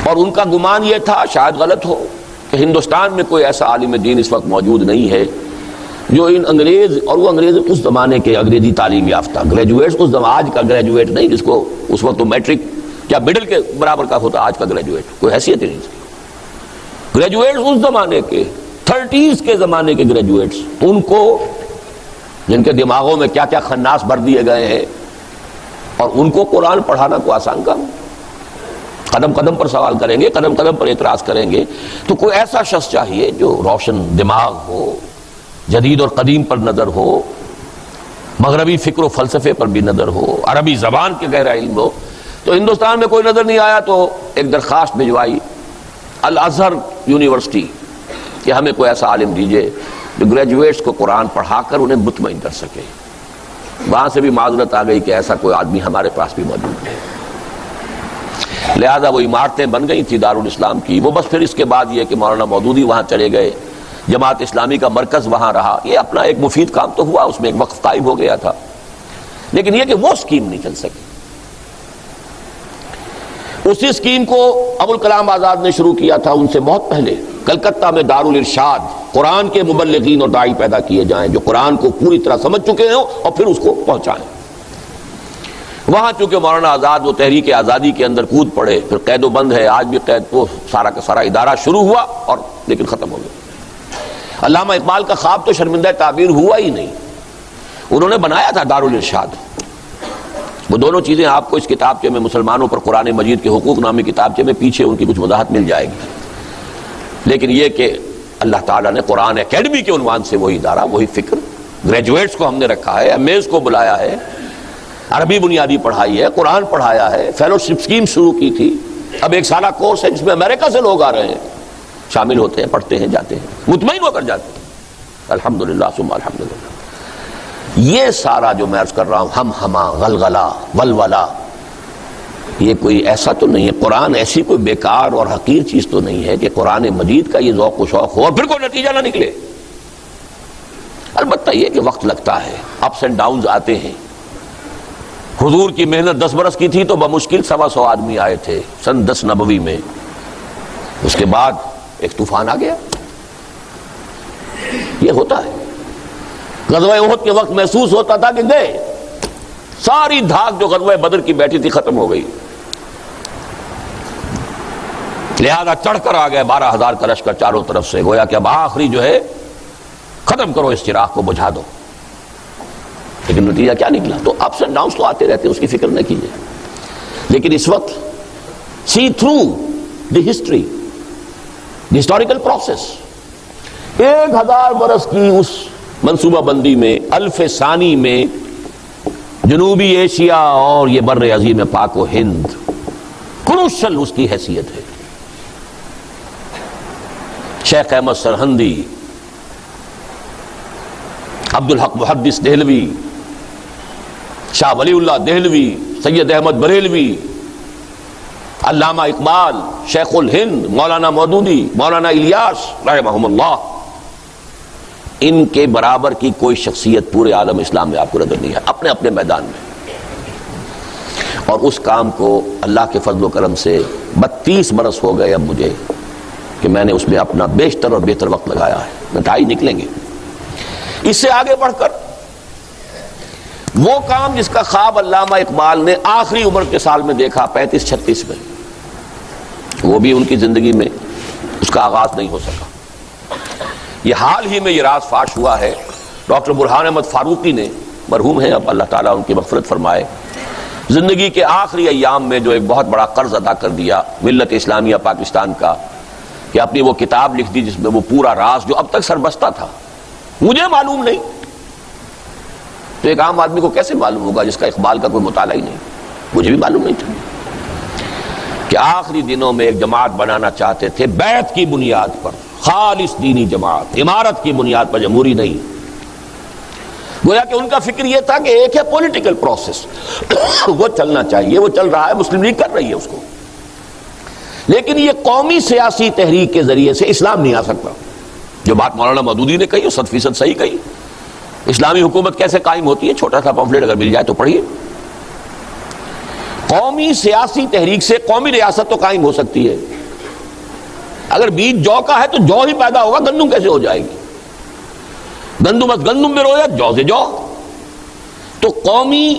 اور ان کا گمان یہ تھا، شاید غلط ہو، کہ ہندوستان میں کوئی ایسا عالم دین اس وقت موجود نہیں ہے جو ان انگریز، اور وہ انگریز اس زمانے کے انگریزی تعلیم یافتہ گریجویٹس، اس زمانے آج کا گریجویٹ نہیں جس کو اس وقت تو میٹرک یا مڈل کے برابر کا ہوتا، آج کا گریجویٹ کوئی حیثیت ہی نہیں اس کی۔ گریجویٹس اس زمانے کے 30s کے زمانے کے گریجویٹس، ان کو جن کے دماغوں میں کیا کیا خناس بھر دیے گئے ہیں، اور ان کو قرآن پڑھانا کو آسان کام، قدم قدم پر سوال کریں گے، قدم قدم پر اعتراض کریں گے۔ تو کوئی ایسا شخص چاہیے جو روشن دماغ ہو، جدید اور قدیم پر نظر ہو، مغربی فکر و فلسفے پر بھی نظر ہو، عربی زبان کے گہرا علم ہو۔ تو ہندوستان میں کوئی نظر نہیں آیا، تو ایک درخواست بھجوائی الازہر یونیورسٹی کہ ہمیں کوئی ایسا عالم دیجیے جو گریجویٹس کو قرآن پڑھا کر انہیں مطمئن کر سکے۔ وہاں سے بھی معذرت آ گئی کہ ایسا کوئی آدمی ہمارے پاس بھی موجود ہے، لہذا وہ عمارتیں بن گئی تھی دارالاسلام کی۔ وہ بس پھر اس کے بعد یہ کہ مولانا مودودی وہاں چلے گئے، جماعت اسلامی کا مرکز وہاں رہا، یہ اپنا ایک مفید کام تو ہوا، اس میں ایک وقف قائم ہو گیا تھا، لیکن یہ کہ وہ اسکیم نہیں چل سکی۔ اسی اسکیم کو ابوالکلام آزاد نے شروع کیا تھا ان سے بہت پہلے، کلکتہ میں دارالارشاد، قرآن کے مبلغین اور داعی پیدا کیے جائیں جو قرآن کو پوری طرح سمجھ چکے ہوں اور پھر اس کو پہنچائیں۔ وہاں چونکہ مولانا آزاد وہ تحریک آزادی کے اندر کود پڑے، پھر قید و بند ہے، آج بھی قید، وہ سارا کا سارا ادارہ شروع ہوا اور لیکن ختم ہو گیا۔ علامہ اقبال کا خواب تو شرمندہ تعبیر ہوا ہی نہیں، انہوں نے بنایا تھا دارالارشاد۔ وہ دونوں چیزیں آپ کو اس کتابچے میں، مسلمانوں پر قرآن مجید کے حقوق نامی کتابچے میں پیچھے ان کی کچھ وضاحت مل جائے گی، لیکن یہ کہ اللہ تعالیٰ نے قرآن اکیڈمی کے عنوان سے وہی ادارہ، وہی فکر، گریجویٹس کو ہم نے رکھا ہے، ایم ایز کو بلایا ہے، عربی بنیادی پڑھائی ہے، قرآن پڑھایا ہے، فیلوشپ سکیم شروع کی تھی، اب 1 سالہ کورس ہے جس میں امریکہ سے لوگ آ رہے ہیں، شامل ہوتے ہیں، پڑھتے ہیں، جاتے ہیں، مطمئن ہو کر جاتے ہیں، الحمدللہ ثم الحمدللہ۔ یہ سارا جو میں عرض کر رہا ہوں، ہم ہما، غلغلہ، ولولہ، یہ کوئی ایسا تو نہیں ہے، قرآن ایسی کوئی بیکار اور حقیر چیز تو نہیں ہے کہ قرآن مجید کا یہ ذوق و شوق ہو اور پھر کوئی نتیجہ نہ نکلے۔ البتہ یہ کہ وقت لگتا ہے، اپس اینڈ ڈاؤنز آتے ہیں۔ حضور کی محنت 10 برس کی تھی تو بمشکل 125 آدمی آئے تھے سن 10 نبوی میں، اس کے بعد ایک طوفان آ گیا۔ یہ ہوتا ہے، غزوہ احد کے وقت محسوس ہوتا تھا کہ گئے، ساری دھاک جو غزوہ بدر کی بیٹھی تھی ختم ہو گئی، لہذا چڑھ کر آ گئے 12,000 کا لشکر چاروں طرف سے، گویا کہ اب آخری جو ہے ختم کرو اس چراغ کو، بجھا دو، لیکن نتیجہ کیا نکلا؟ تو اپس اینڈ ڈاؤنس تو آتے رہتے ہیں، اس کی فکر نہ کیجیے، لیکن اس وقت see through the history, the historical process, 1000 برس کی اس منصوبہ بندی میں، الف ثانی میں جنوبی ایشیا اور یہ بر عظیم پاک و ہند کروشل اس کی حیثیت ہے۔ شیخ احمد سرہندی، عبدالحق محدث دہلوی، شاہ ولی اللہ دہلوی، سید احمد بریلوی، علامہ اقبال، شیخ الہند، مولانا مودودی، مولانا الیاس رحمہم اللہ، ان کے برابر کی کوئی شخصیت پورے عالم اسلام میں آپ کو نظر نہیں ہے اپنے اپنے میدان میں۔ اور اس کام کو اللہ کے فضل و کرم سے 32 برس ہو گئے اب مجھے کہ میں نے اس میں اپنا بیشتر اور بہتر وقت لگایا ہے۔ نتائج نکلیں گے اس سے آگے بڑھ کر۔ وہ کام جس کا خواب علامہ اقبال نے آخری عمر کے سال میں دیکھا 35-36 میں، وہ بھی ان کی زندگی میں اس کا آغاز نہیں ہو سکا۔ یہ حال ہی میں یہ راز فاش ہوا ہے، ڈاکٹر برہان احمد فاروقی نے، مرحوم ہیں اب، اللہ تعالیٰ ان کی مغفرت فرمائے، زندگی کے آخری ایام میں جو ایک بہت بڑا قرض ادا کر دیا ملت اسلامیہ پاکستان کا، کہ اپنی وہ کتاب لکھ دی جس میں وہ پورا راز جو اب تک سربستہ تھا مجھے معلوم نہیں، تو ایک عام آدمی کو کیسے معلوم ہوگا جس کا اقبال کا کوئی مطالعہ ہی نہیں، مجھے بھی معلوم نہیں تھا کہ آخری دنوں میں ایک جماعت بنانا چاہتے تھے بیعت کی بنیاد پر، خالص دینی جماعت، امارت کی بنیاد پر، جمہوری نہیں۔ گویا کہ ان کا فکر یہ تھا کہ ایک ہے پولیٹیکل پروسیس وہ چلنا چاہیے، وہ چل رہا ہے، مسلم لیگ کر رہی ہے اس کو، لیکن یہ قومی سیاسی تحریک کے ذریعے سے اسلام نہیں آ سکتا۔ جو بات مولانا مودودی نے کہی وہ 100% صحیح کہی۔ اسلامی حکومت کیسے قائم ہوتی ہے؟ چھوٹا سا پمفلٹ اگر مل جائے تو پڑھیے۔ قومی سیاسی تحریک سے قومی ریاست تو قائم ہو سکتی ہے، اگر بیج جو کا ہے تو جو ہی پیدا ہوگا، گندم کیسے ہو جائے گی؟ گندم بس گندم میں رویا، جو سے جو۔ تو قومی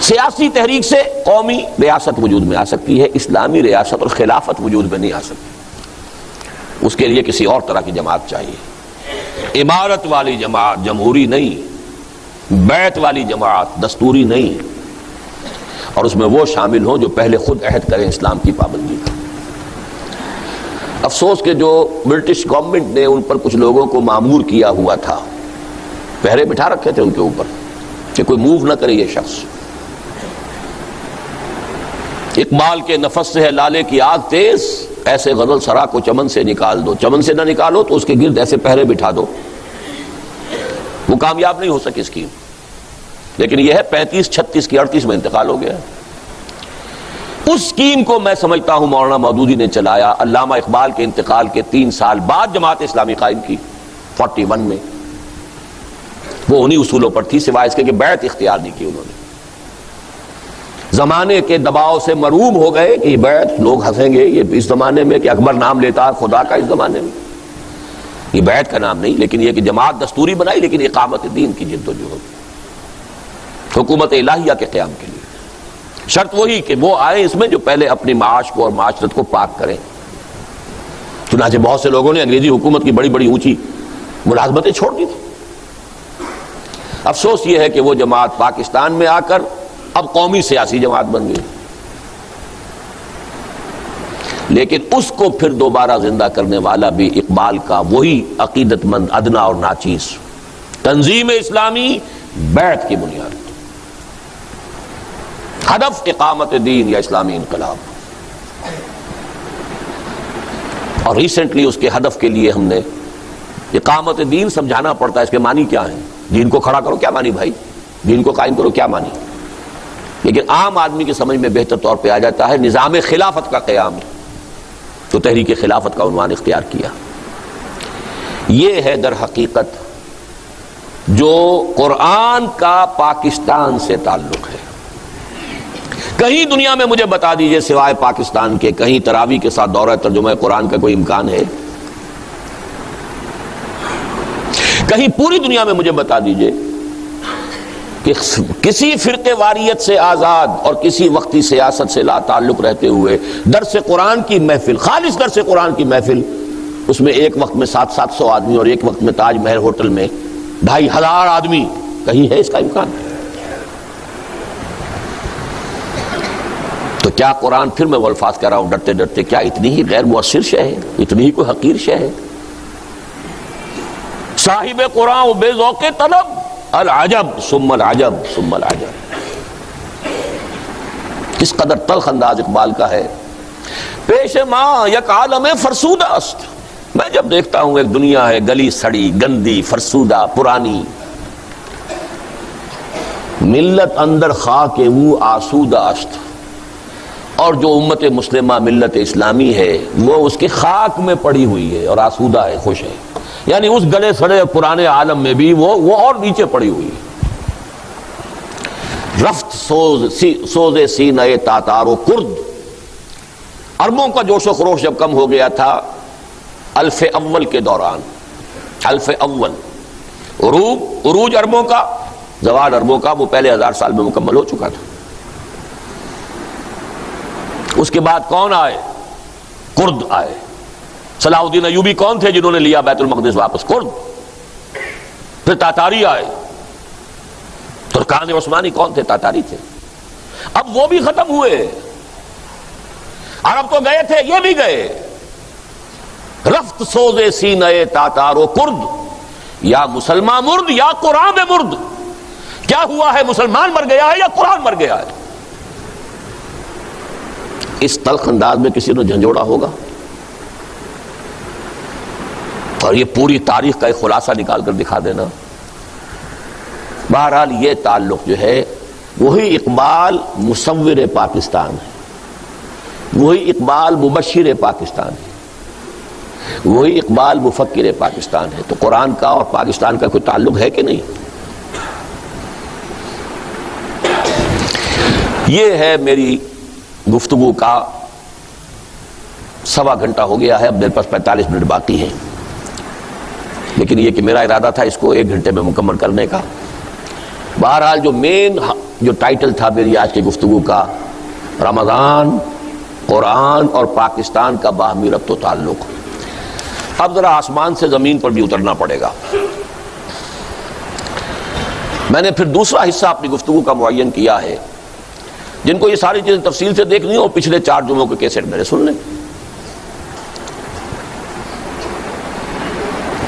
سیاسی تحریک سے قومی ریاست وجود میں آ سکتی ہے، اسلامی ریاست اور خلافت وجود میں نہیں آ سکتی۔ اس کے لیے کسی اور طرح کی جماعت چاہیے، امارت والی جماعت، جمہوری نہیں، بیعت والی جماعت، دستوری نہیں، اور اس میں وہ شامل ہوں جو پہلے خود عہد کریں اسلام کی پابندی کا۔ افسوس کہ جو برٹش گورنمنٹ نے ان پر کچھ لوگوں کو مامور کیا ہوا تھا، پہرے بٹھا رکھے تھے ان کے اوپر کہ کوئی موو نہ کرے یہ شخص۔ اقبال کے نفس سے ہے لالے کی آگ تیز، ایسے غزل سرا کو چمن سے نکال دو، چمن سے نہ نکالو تو اس کے گرد ایسے پہرے بٹھا دو۔ وہ کامیاب نہیں ہو سکی اسکیم، لیکن یہ ہے 35-36 کی 38 میں انتقال ہو گیا۔ اس اسکیم کو میں سمجھتا ہوں مولانا مودودی نے چلایا۔ علامہ اقبال کے انتقال کے 3 سال بعد جماعت اسلامی قائم کی 41 میں، وہ انہی اصولوں پر تھی، سوائے اس کے کہ بیعت اختیار نہیں کی انہوں نے۔ زمانے کے دباؤ سے مروب ہو گئے کہ یہ بیعت، لوگ ہنسیں گے یہ اس زمانے میں کہ اکبر نام لیتا ہے خدا کا، اس زمانے میں یہ بیعت کا نام نہیں، لیکن یہ کہ جماعت دستوری بنائی، لیکن اقامت دین کی جد و جہد، حکومت الہیہ کے قیام کے لیے شرط وہی کہ وہ آئے اس میں جو پہلے اپنی معاش کو اور معاشرت کو پاک کریں۔ چنانچہ بہت سے لوگوں نے انگریزی حکومت کی بڑی بڑی اونچی ملازمتیں چھوڑ دی تھی۔ افسوس یہ ہے کہ وہ جماعت پاکستان میں آ کر اب قومی سیاسی جماعت بن گئی، لیکن اس کو پھر دوبارہ زندہ کرنے والا بھی اقبال کا وہی عقیدت مند ادنا اور ناچیز تنظیم اسلامی، بیعت کی بنیاد، ہدف اقامت دین یا اسلامی انقلاب۔ اور ریسنٹلی اس کے ہدف کے لیے ہم نے اقامت دین سمجھانا پڑتا ہے، اس کے معنی کیا ہیں؟ دین کو کھڑا کرو کیا معنی بھائی؟ دین کو قائم کرو کیا معنی؟ لیکن عام آدمی کی سمجھ میں بہتر طور پہ آ جاتا ہے نظام خلافت کا قیام، تو تحریک خلافت کا عنوان اختیار کیا۔ یہ ہے در حقیقت جو قرآن کا پاکستان سے تعلق ہے۔ کہیں دنیا میں مجھے بتا دیجئے سوائے پاکستان کے کہیں تراویح کے ساتھ دورہ ترجمہ قرآن کا کوئی امکان ہے؟ کہیں پوری دنیا میں مجھے بتا دیجئے کہ کسی فرقے واریت سے آزاد اور کسی وقتی سیاست سے لا تعلق رہتے ہوئے درس قرآن کی محفل، خالص درس قرآن کی محفل، اس میں ایک وقت میں 700 آدمی اور ایک وقت میں تاج محل ہوٹل میں 2500 آدمی، کہیں ہے اس کا امکان؟ تو تو کیا قرآن، پھر میں وہ الفاظ کہہ رہا ہوں ڈرتے ڈرتے، کیا اتنی ہی غیر مؤثر شے ہے، اتنی ہی کوئی حقیر شے ہے؟ صاحب قرآن و بے ذوق طلب، العجب ثم العجب ثم العجب. کس قدر تلخ انداز اقبال کا ہے. پیش ماں یک عالم فرسودہ است. میں جب دیکھتا ہوں ایک دنیا ہے گلی سڑی، گندی، فرسودہ، پرانی، ملت اندر خاک وہ آسودہ است، اور جو امت مسلمہ ملت اسلامی ہے وہ اس کے خاک میں پڑی ہوئی ہے اور آسودہ ہے، خوش ہے. یعنی اس گلے سڑے پرانے عالم میں بھی وہ اور نیچے پڑی ہوئی ہے. رفت سوز سینہ تاتار و کرد. عربوں کا جوش و خروش جب کم ہو گیا تھا الف اول کے دوران، الف اول عروج عربوں کا، زوال عربوں کا وہ پہلے 1000 سال میں مکمل ہو چکا تھا. اس کے بعد کون آئے؟ کرد آئے. صلاح الدین ایوبی کون تھے جنہوں نے لیا بیت المقدس واپس؟ کرد. پھر تاتاری آئے. ترکان عثمانی کون تھے؟ تاتاری تھے. اب وہ بھی ختم ہوئے. عرب تو گئے تھے، یہ بھی گئے. رفت سوزے سینہ تاتار و کرد، یا مسلمان مرد یا قرآن مرد. کیا ہوا ہے؟ مسلمان مر گیا ہے یا قرآن مر گیا ہے؟ اس تلخ انداز میں کسی نے جھنجھوڑا ہوگا؟ اور یہ پوری تاریخ کا ایک خلاصہ نکال کر دکھا دینا. بہرحال یہ تعلق جو ہے وہی اقبال مصور پاکستان ہے، وہی اقبال مبشر پاکستان ہے، وہی اقبال مفکر پاکستان ہے. تو قرآن کا اور پاکستان کا کوئی تعلق ہے کہ نہیں؟ یہ ہے میری گفتگو کا 1.25 گھنٹہ ہو گیا ہے. اب میرے پاس 45 منٹ باقی ہیں، لیکن یہ کہ میرا ارادہ تھا اس کو 1 گھنٹے میں مکمل کرنے کا. بہرحال جو مین جو ٹائٹل تھا میری آج کی گفتگو کا، رمضان، قرآن اور پاکستان کا باہمی ربط و تعلق. اب ذرا آسمان سے زمین پر بھی اترنا پڑے گا. میں نے پھر دوسرا حصہ اپنی گفتگو کا معین کیا ہے. جن کو یہ ساری چیزیں تفصیل سے دیکھنی ہو پچھلے 4 جمعوں کے کیسٹ میرے سن لیں.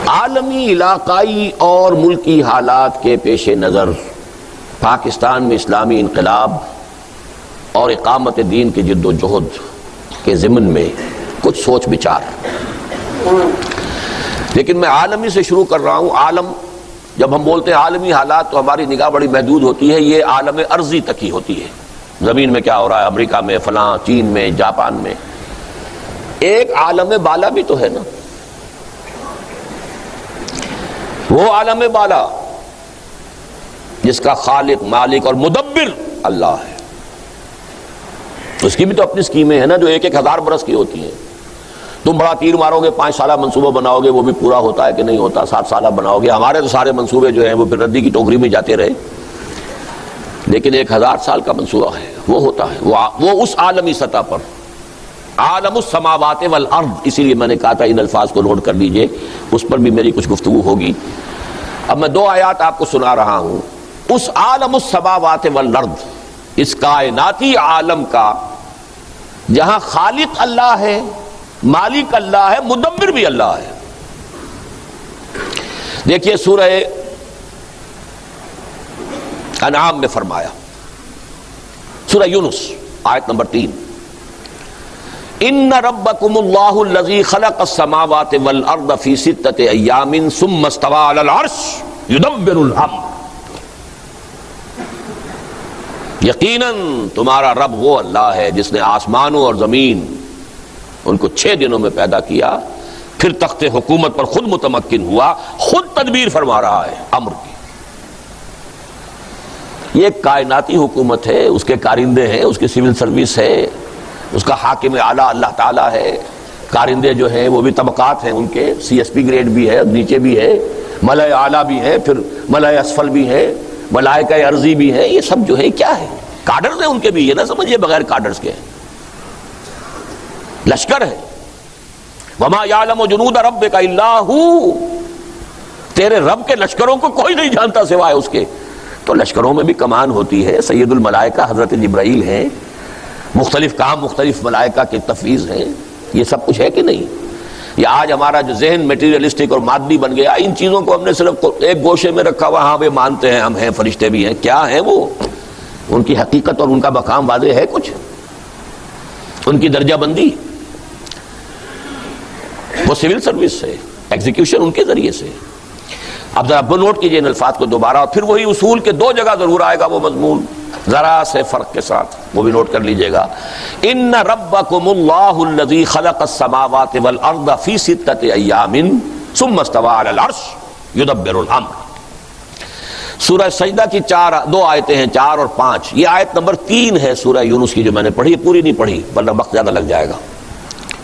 عالمی، علاقائی اور ملکی حالات کے پیش نظر پاکستان میں اسلامی انقلاب اور اقامت دین کی جد و جہد کے ضمن میں کچھ سوچ بچار. لیکن میں عالمی سے شروع کر رہا ہوں. عالم، جب ہم بولتے ہیں عالمی حالات تو ہماری نگاہ بڑی محدود ہوتی ہے. یہ عالم ارضی تک ہی ہوتی ہے، زمین میں کیا ہو رہا ہے، امریکہ میں، فلاں، چین میں، جاپان میں. ایک عالم بالا بھی تو ہے نا. وہ عالم بالا جس کا خالق، مالک اور مدبر اللہ ہے. اس کی بھی تو اپنی سکیمیں ہیں نا، جو 1000 برس کی ہوتی ہیں. تم بڑا تیر مارو گے، 5 سالہ منصوبہ بناؤ گے، وہ بھی پورا ہوتا ہے کہ نہیں ہوتا. 7 سالہ بناؤ گے. ہمارے تو سارے منصوبے جو ہیں وہ پھر ردی کی ٹوکری میں جاتے رہے. لیکن 1000 سال کا منصوبہ ہے، وہ ہوتا ہے. وہ اس عالمی سطح پر، عالم السماوات والارض. اسی لیے میں نے کہا تھا ان الفاظ کو نوٹ کر لیجئے، اس پر بھی میری کچھ گفتگو ہوگی. اب میں 2 آیات آپ کو سنا رہا ہوں. اس عالم السماوات والارض، اس کائناتی عالم کا جہاں خالق اللہ ہے، مالک اللہ ہے، مدبر بھی اللہ ہے. دیکھیے سورہ انعام میں فرمایا، سورہ یونس آیت نمبر 3، ان ربکم اللہ الذی خلق السماوات والارض فی 6 ایام ثم استوى علی العرش یدبر الامر. یقیناً تمہارا رب وہ اللہ ہے جس نے آسمانوں اور زمین ان کو 6 دنوں میں پیدا کیا، پھر تخت حکومت پر خود متمکن ہوا، خود تدبیر فرما رہا ہے امر کی. یہ ایک کائناتی حکومت ہے، اس کے کارندے ہیں، اس کی سول سروس ہے، اس کا حاکم اعلیٰ اللہ تعالیٰ ہے. کارندے جو ہیں وہ بھی طبقات ہیں ان کے، CSP گریڈ بھی ہے، نیچے بھی ہے، ملائے اعلیٰ بھی ہے، پھر ملائے اسفل بھی ہے، ملائکہ ارضی بھی ہے. یہ سب جو ہے کیا ہے؟ کارڈرز ہیں ان کے بھی. یہ نہ سمجھیے بغیر کارڈرز کے ہیں، لشکر ہے. وما یعلم جنود ربک الا ہو. تیرے رب کے لشکروں کو کوئی نہیں جانتا سوائے اس کے. تو لشکروں میں بھی کمان ہوتی ہے. سید الملائکہ حضرت جبرائیل ہیں، مختلف کام مختلف ملائکہ کے تفویض ہیں، یہ سب کچھ ہے کہ نہیں؟ یہ آج ہمارا جو ذہن میٹیریلسٹک اور مادی بن گیا، ان چیزوں کو ہم نے صرف ایک گوشے میں رکھا ہوا، ہاں وہ مانتے ہیں ہم ہیں، فرشتے بھی ہیں، کیا ہیں وہ؟ ان کی حقیقت اور ان کا مقام واضح ہے کچھ؟ ان کی درجہ بندی وہ سول سروس سے، ایگزیکیوشن ان کے ذریعے سے۔ اب ذرا نوٹ کیجئے ان الفاظ کو دوبارہ، اور پھر وہی اصول کے دو جگہ ضرور آئے گا وہ مضمون، ذرا سے فرق کے ساتھ، وہ بھی نوٹ کر لیجئے گا۔ ان ربکم اللہ الذی خلق السماوات والارض فی ستۃ ایام ثم استوى علی العرش یدبر الامر۔ سورہ سجدہ کی دو آیتیں ہیں، 4 اور 5۔ یہ آیت نمبر 3 ہے سورہ یونس کی جو میں نے پڑھی، پوری نہیں پڑھی ورنہ وقت زیادہ لگ جائے گا،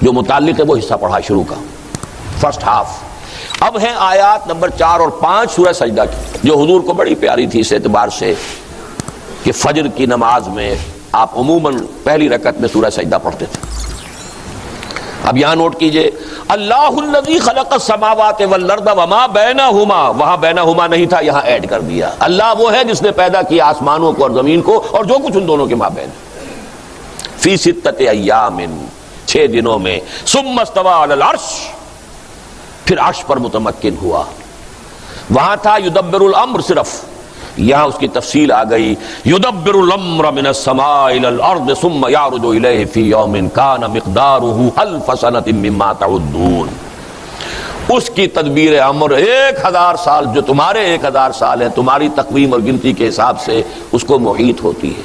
جو متعلق ہے وہ حصہ پڑھا شروع کا، فرسٹ ہاف۔ اب ہیں آیات نمبر 4 اور 5 سورہ سجدہ کی، جو حضور کو بڑی پیاری تھی اس اعتبار سے کہ فجر کی نماز میں آپ عموماً پہلی رکعت میں سورہ سجدہ پڑھتے تھے۔ اب یہاں نوٹ کیجئے، اللہ الذی خلق السماوات والارض وما بینہما، وہاں بینہما نہیں تھا، یہاں ایڈ کر دیا۔ اللہ وہ ہے جس نے پیدا کیا آسمانوں کو اور زمین کو اور جو کچھ ان دونوں کے مابین، فی ستۃ ایام، 6 دنوں میں، ثم استوى علی العرش، پھر عرش پر متمکن ہوا۔ وہاں تھا یدبر الامر صرف، یہاں اس کی تفصیل آ گئی، یدبر الامر من السماء الى الارض ثم يعرج الیہ فی یوم کان مقدارہ الف سنۃ مما تعدون۔ اس کی تدبیر امر 1000 سال، جو تمہارے 1000 سال ہیں تمہاری تقویم اور گنتی کے حساب سے، اس کو محیط ہوتی ہے۔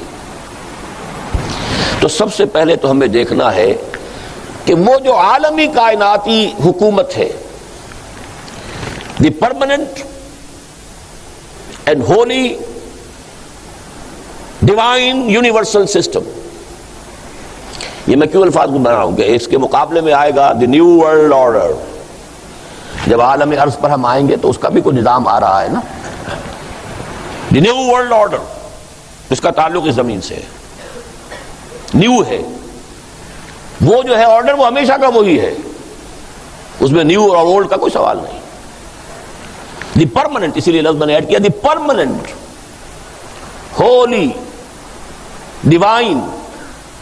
تو سب سے پہلے تو ہمیں دیکھنا ہے کہ وہ جو عالمی کائناتی حکومت ہے، the permanent and holy divine universal system, یہ میں کیوں الفاظ کو بنا رہا ہوں کہ اس کے مقابلے میں آئے گا دی نیو ورلڈ آرڈر۔ جب عالم ارض پر ہم آئیں گے تو اس کا بھی کوئی نظام آ رہا ہے نا، دی نیو ورلڈ آرڈر، اس کا تعلق اس زمین سے ہے، نیو ہے، وہ جو ہے آرڈر وہ ہمیشہ کا وہی ہے، اس میں نیو اور اولڈ کا کوئی سوال نہیں۔ دی پرماننٹ، اسی لیے لفظ میں نے ایڈ کیا، the permanent holy divine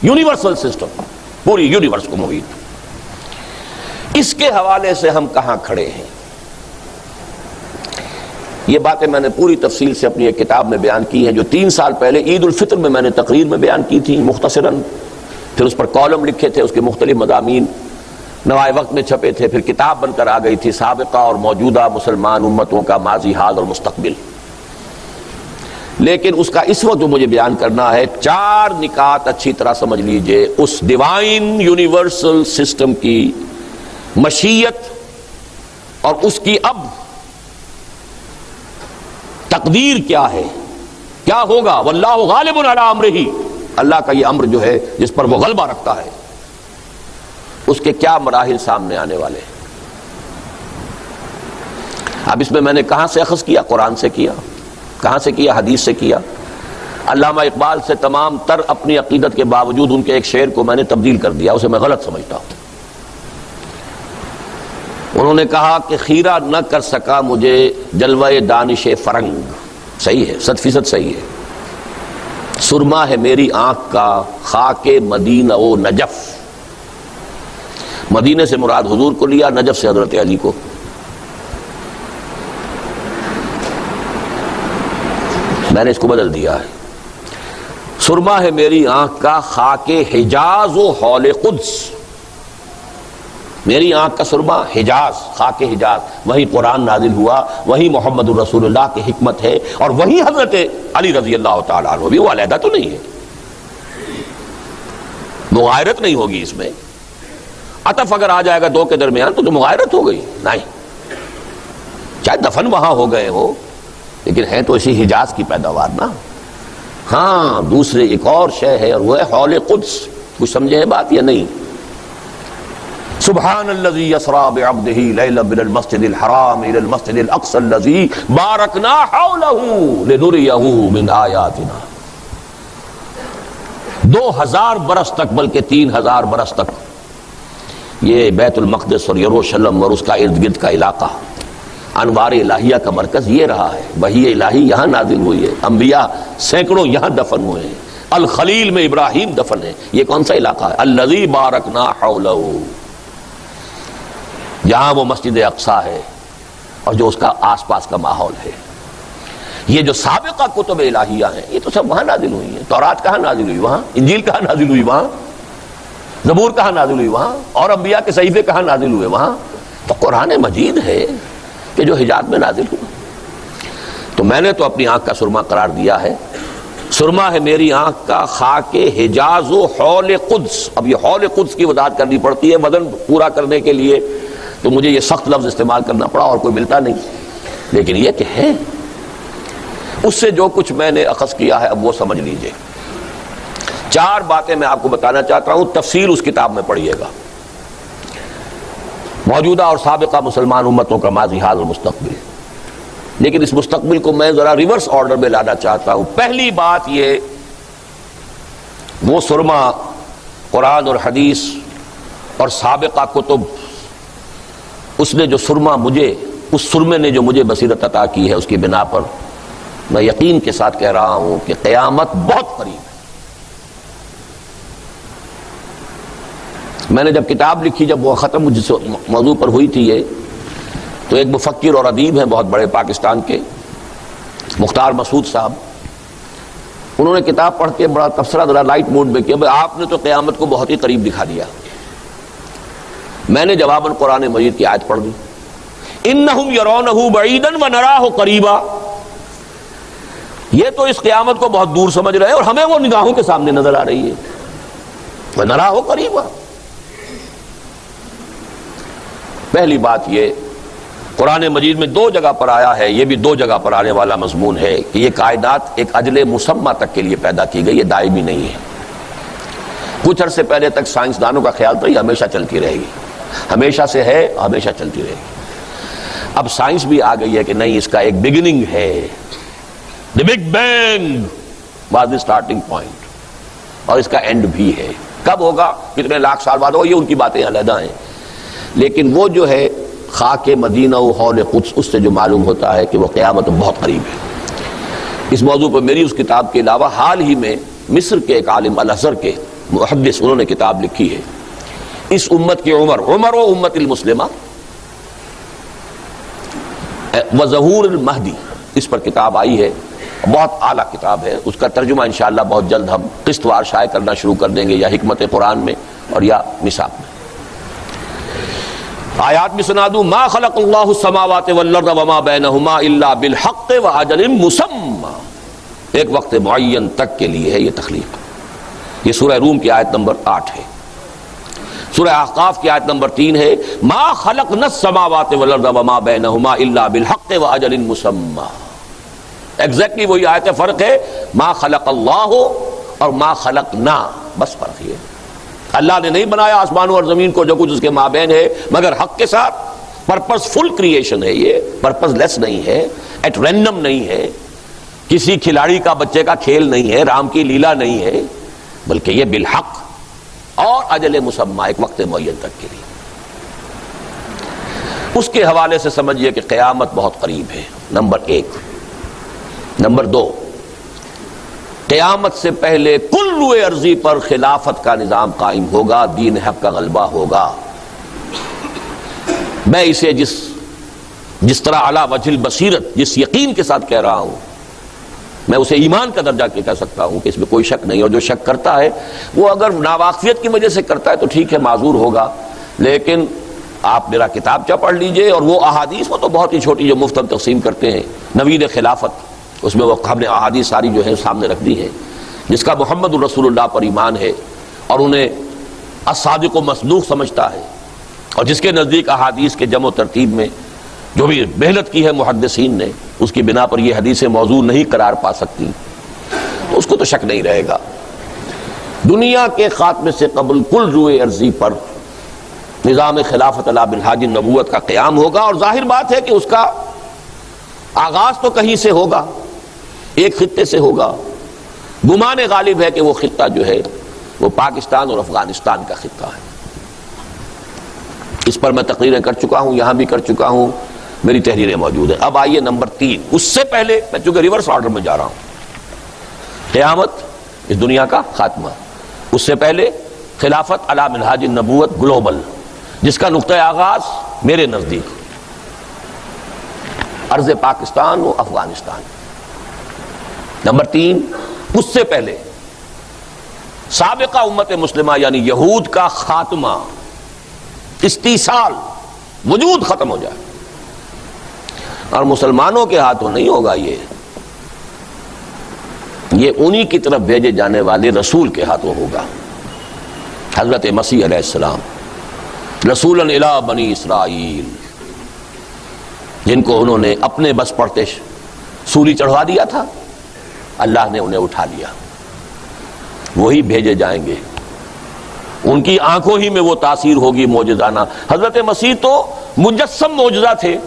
universal system, پوری یونیورس کو محیط۔ اس کے حوالے سے ہم کہاں کھڑے ہیں؟ یہ باتیں میں نے پوری تفصیل سے اپنی ایک کتاب میں بیان کی ہیں، جو 3 سال پہلے عید الفطر میں میں نے تقریر میں بیان کی تھی مختصراً، پھر اس پر کالم لکھے تھے، اس کے مختلف مضامین نوائے وقت میں چھپے تھے، پھر کتاب بن کر آ گئی تھی، سابقہ اور موجودہ مسلمان امتوں کا ماضی، حال اور مستقبل۔ لیکن اس کا اس وقت جو مجھے بیان کرنا ہے، 4 نکات اچھی طرح سمجھ لیجئے اس ڈیوائن یونیورسل سسٹم کی مشیت اور اس کی اب تقدیر کیا ہے، کیا ہوگا۔ واللہ غالب علی امرہ، اللہ کا یہ امر جو ہے جس پر وہ غلبہ رکھتا ہے، اس کے کیا مراحل سامنے آنے والے ہیں۔ اب اس میں میں نے کہاں سے اخذ کیا؟ قرآن سے کیا، کہاں سے کیا؟ حدیث سے کیا۔ علامہ اقبال سے تمام تر اپنی عقیدت کے باوجود ان کے ایک شعر کو میں نے تبدیل کر دیا، اسے میں غلط سمجھتا ہوں۔ انہوں نے کہا کہ خیرہ نہ کر سکا مجھے جلوہ دانش فرنگ، صحیح ہے، 100% صحیح ہے۔ سرما ہے میری آنکھ کا خاک مدینہ و نجف، مدینے سے مراد حضور کو لیا، نجف سے حضرت علی کو۔ میں نے اس کو بدل دیا ہے، سرما ہے میری آنکھ کا خاک حجاز و حول قدس، میری آنکھ کا سرما حجاز، خاک حجاز، وہی قرآن نازل ہوا، وہی محمد الرسول اللہ کی حکمت ہے، اور وہی حضرت علی رضی اللہ تعالیٰ عنہ بھی، وہ علیحدہ تو نہیں ہے، مغایرت نہیں ہوگی اس میں۔ عطف اگر آ جائے گا 2 کے درمیان تو مغایرت ہو گئی، نہیں، چاہے دفن وہاں ہو گئے ہو لیکن ہے تو اسی حجاز کی پیداوار نا۔ ہاں دوسرے ایک اور شے ہے، اور وہ ہے حول قدس، کچھ سمجھے ہے بات یا نہیں؟ سبحان الذی یسری بعبدہ لیلا من المسجد الحرام الی المسجد الاقصی الذی بارکنا حولہ لنریہ من آیاتنا۔ 2000 برس تک، بلکہ 3000 برس تک یہ بیت المقدس اور یروشلم اور اس کا ارد گرد کا علاقہ انوار الہیہ کا مرکز یہ رہا ہے، وحی الہی یہاں نازل ہوئی ہے، انبیاء سینکڑوں یہاں دفن ہوئے ہیں، الخلیل میں ابراہیم دفن ہے. یہ کون سا علاقہ ہے؟ الذی بارکنا حولہ، جہاں وہ مسجد اقصی ہے اور جو اس کا آس پاس کا ماحول ہے. یہ جو سابقہ کتب الہیہ ہیں یہ تو سب وہاں نازل ہوئی ہیں. تورات کہاں نازل ہوئی؟ وہاں. انجیل کہاں نازل ہوئی؟ وہاں. زبور کہاں نازل ہوئی؟ وہاں. اور انبیاء کے صحیفے کہاں نازل ہوئے؟ وہاں. تو قرآن مجید ہے کہ جو حجاز میں نازل ہوا. تو میں نے تو اپنی آنکھ کا سرما قرار دیا ہے. سرما ہے میری آنکھ کا خاک حجاز و حول قدس. اب یہ حول قدس کی وضاحت کرنی پڑتی ہے وزن پورا کرنے کے لیے، تو مجھے یہ سخت لفظ استعمال کرنا پڑا اور کوئی ملتا نہیں. لیکن یہ کہ ہے، اس سے جو کچھ میں نے اخذ کیا ہے اب وہ سمجھ لیجئے. 4 باتیں میں آپ کو بتانا چاہتا ہوں، تفصیل اس کتاب میں پڑھیے گا. موجودہ اور سابقہ مسلمان امتوں کا ماضی، حال اور مستقبل. لیکن اس مستقبل کو میں ذرا ریورس آرڈر میں لانا چاہتا ہوں. پہلی بات یہ، وہ سرما قرآن اور حدیث اور سابقہ کتب، اس نے جو سرما مجھے، اس سرمے نے جو مجھے بصیرت عطا کی ہے، اس کی بنا پر میں یقین کے ساتھ کہہ رہا ہوں کہ قیامت بہت قریب ہے. میں نے جب کتاب لکھی، جب وہ ختم جس موضوع پر ہوئی تھی یہ، تو ایک مفکر اور ادیب ہیں بہت بڑے پاکستان کے، مختار مسعود صاحب، انہوں نے کتاب پڑھ کے بڑا تبصرہ ذرا لائٹ موڈ میں کیا، بھئی آپ نے تو قیامت کو بہت ہی قریب دکھا دیا. میں نے جواباً قرآن مجید کی آیت پڑھ دی، انہم یرونہ بعیدا ونراہ قریبا. یہ تو اس قیامت کو بہت دور سمجھ رہے ہیں اور ہمیں وہ نگاہوں کے سامنے نظر آ رہی ہے. ونراہ قریبا. پہلی بات یہ، قرآن مجید میں 2 جگہ پر آیا ہے، یہ بھی 2 جگہ پر آنے والا مضمون ہے کہ یہ کائنات ایک اجل مسمى تک کے لیے پیدا کی گئی، یہ دائمی نہیں ہے. کچھ عرصے پہلے تک سائنسدانوں کا خیال تھا یہ ہمیشہ چلتی رہے گی، ہمیشہ سے ہے، ہمیشہ چلتی رہے گی. اب سائنس بھی آ گئی ہے کہ نہیں، اس کا ایک بگننگ ہے. The Big Bang was the starting point، اور اس کا اینڈ بھی ہے. کب ہوگا، کتنے لاکھ سال بعد ہوگا، یہ ان کی باتیں علیحدہ ہیں. لیکن وہ جو ہے خاک مدینہ و حول قدس، اس سے جو معلوم ہوتا ہے کہ وہ قیامت بہت قریب ہے. اس موضوع پر میری اس کتاب کے علاوہ حال ہی میں مصر کے ایک عالم الازہر کے محدث، انہوں نے کتاب لکھی ہے، اس امت کی عمر و امت المسلمہ و ظہور المہدی، اس پر کتاب آئی ہے. بہت اعلیٰ کتاب ہے. اس کا ترجمہ انشاءاللہ بہت جلد ہم قسط وار شائع کرنا شروع کر دیں گے، یا حکمت قرآن میں اور یا نصاب میں. آیات میں سنا دوں، ما خلق اللہ السماوات والارض وما بینہما الا بالحق واجل مسمى. ایک وقت معین تک کے لیے ہے یہ تخلیق. یہ سورہ روم کی آیت نمبر 8 ہے. سورہ احقاف کی آیت نمبر 3 ہے، ما خلقنا السماوات والارض وما بینہما الا بالحق واجل مسمى. ایگزیکٹلی وہی آیت ہے، فرق ہے ما خلق اللہ اور ما خلقنا، بس فرق یہ. اللہ نے نہیں بنایا آسمانوں اور زمین کو جو کچھ اس کے مابین ہے مگر حق کے ساتھ. پرپز فل کریشن ہے یہ، پرپز لیس نہیں ہے، ایٹ رینڈم نہیں ہے، کسی کھلاڑی کا بچے کا کھیل نہیں ہے، رام کی لیلا نہیں ہے، بلکہ یہ بالحق اور اجل مسمى، ایک وقت معین تک کے لیے. اس کے حوالے سے سمجھیے کہ قیامت بہت قریب ہے، نمبر 1. نمبر 2، قیامت سے پہلے کل روئے ارضی پر خلافت کا نظام قائم ہوگا، دین حق کا غلبہ ہوگا. میں اسے جس طرح علی وجہ البصیرت، جس یقین کے ساتھ کہہ رہا ہوں، میں اسے ایمان کا درجہ کہہ سکتا ہوں کہ اس میں کوئی شک نہیں. اور جو شک کرتا ہے وہ اگر ناواقفیت کی وجہ سے کرتا ہے تو ٹھیک ہے، معذور ہوگا. لیکن آپ میرا کتابچہ پڑھ لیجئے، اور وہ احادیث وہ تو بہت ہی چھوٹی جو مفت ہم تقسیم کرتے ہیں، نوید خلافت، اس میں وہ ہم نے احادیث ساری جو ہے سامنے رکھ دی ہے. جس کا محمد الرسول اللہ پر ایمان ہے اور انہیں الصادق و مصدوق سمجھتا ہے، اور جس کے نزدیک احادیث کے جمع و ترتیب میں جو بھی محنت کی ہے محدثین نے، اس کی بنا پر یہ حدیثیں موضوع نہیں قرار پا سکتی، تو اس کو تو شک نہیں رہے گا. دنیا کے خاتمے سے قبل کل روئے ارضی پر نظام خلافت علی منہاج النبوت کا قیام ہوگا. اور ظاہر بات ہے کہ اس کا آغاز تو کہیں سے ہوگا، ایک خطے سے ہوگا. گمان غالب ہے کہ وہ خطہ جو ہے وہ پاکستان اور افغانستان کا خطہ ہے. اس پر میں تقریریں کر چکا ہوں، یہاں بھی کر چکا ہوں، میری تحریریں موجود ہیں. اب آئیے نمبر 3، اس سے پہلے میں چونکہ ریورس آرڈر میں جا رہا ہوں. قیامت اس دنیا کا خاتمہ. اس سے پہلے خلافت علی منہاج النبوت گلوبل، جس کا نقطۂ آغاز میرے نزدیک ارض پاکستان و افغانستان. نمبر 3، اس سے پہلے سابقہ امت مسلمہ یعنی یہود کا خاتمہ، استیصال، وجود ختم ہو جائے. اور مسلمانوں کے ہاتھوں نہیں ہوگا، یہ انہی کی طرف بھیجے جانے والے رسول کے ہاتھوں ہوگا. حضرت مسیح علیہ السلام رسولاً الی بنی اسرائیل، جن کو انہوں نے اپنے بس پڑتے سولی چڑھوا دیا تھا، اللہ نے انہیں اٹھا لیا. وہی بھیجے جائیں گے، ان کی آنکھوں ہی میں وہ تاثیر ہوگی معجزانہ. حضرت مسیح تو مجسم معجزہ تھے،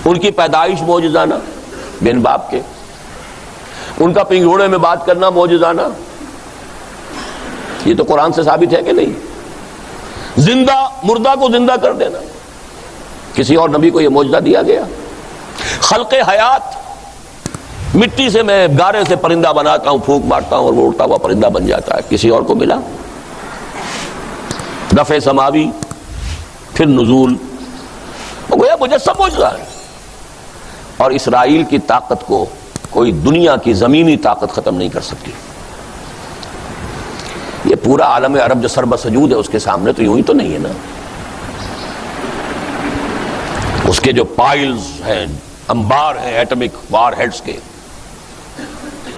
ان کی پیدائش معجزانہ بن باپ کے، ان کا پنگھوڑے میں بات کرنا معجزانہ. یہ تو قرآن سے ثابت ہے کہ نہیں؟ زندہ مردہ کو زندہ کر دینا، کسی اور نبی کو یہ معجزہ دیا گیا؟ خلق حیات، مٹی سے میں گارے سے پرندہ بناتا ہوں، پھونک مارتا ہوں اور وہ اڑتا ہوا پرندہ بن جاتا ہے، کسی اور کو ملا؟ رفع سماوی، پھر نزول، وہ گویا مجسم معجزہ ہے. اور اسرائیل کی طاقت کو کوئی دنیا کی زمینی طاقت ختم نہیں کر سکتی. یہ پورا عالم عرب جو سر بسجود ہے اس کے سامنے تو یوں ہی تو نہیں ہے نا. اس کے جو پائلز ہیں، انبار ہیں ایٹمک وار ہیڈز کے،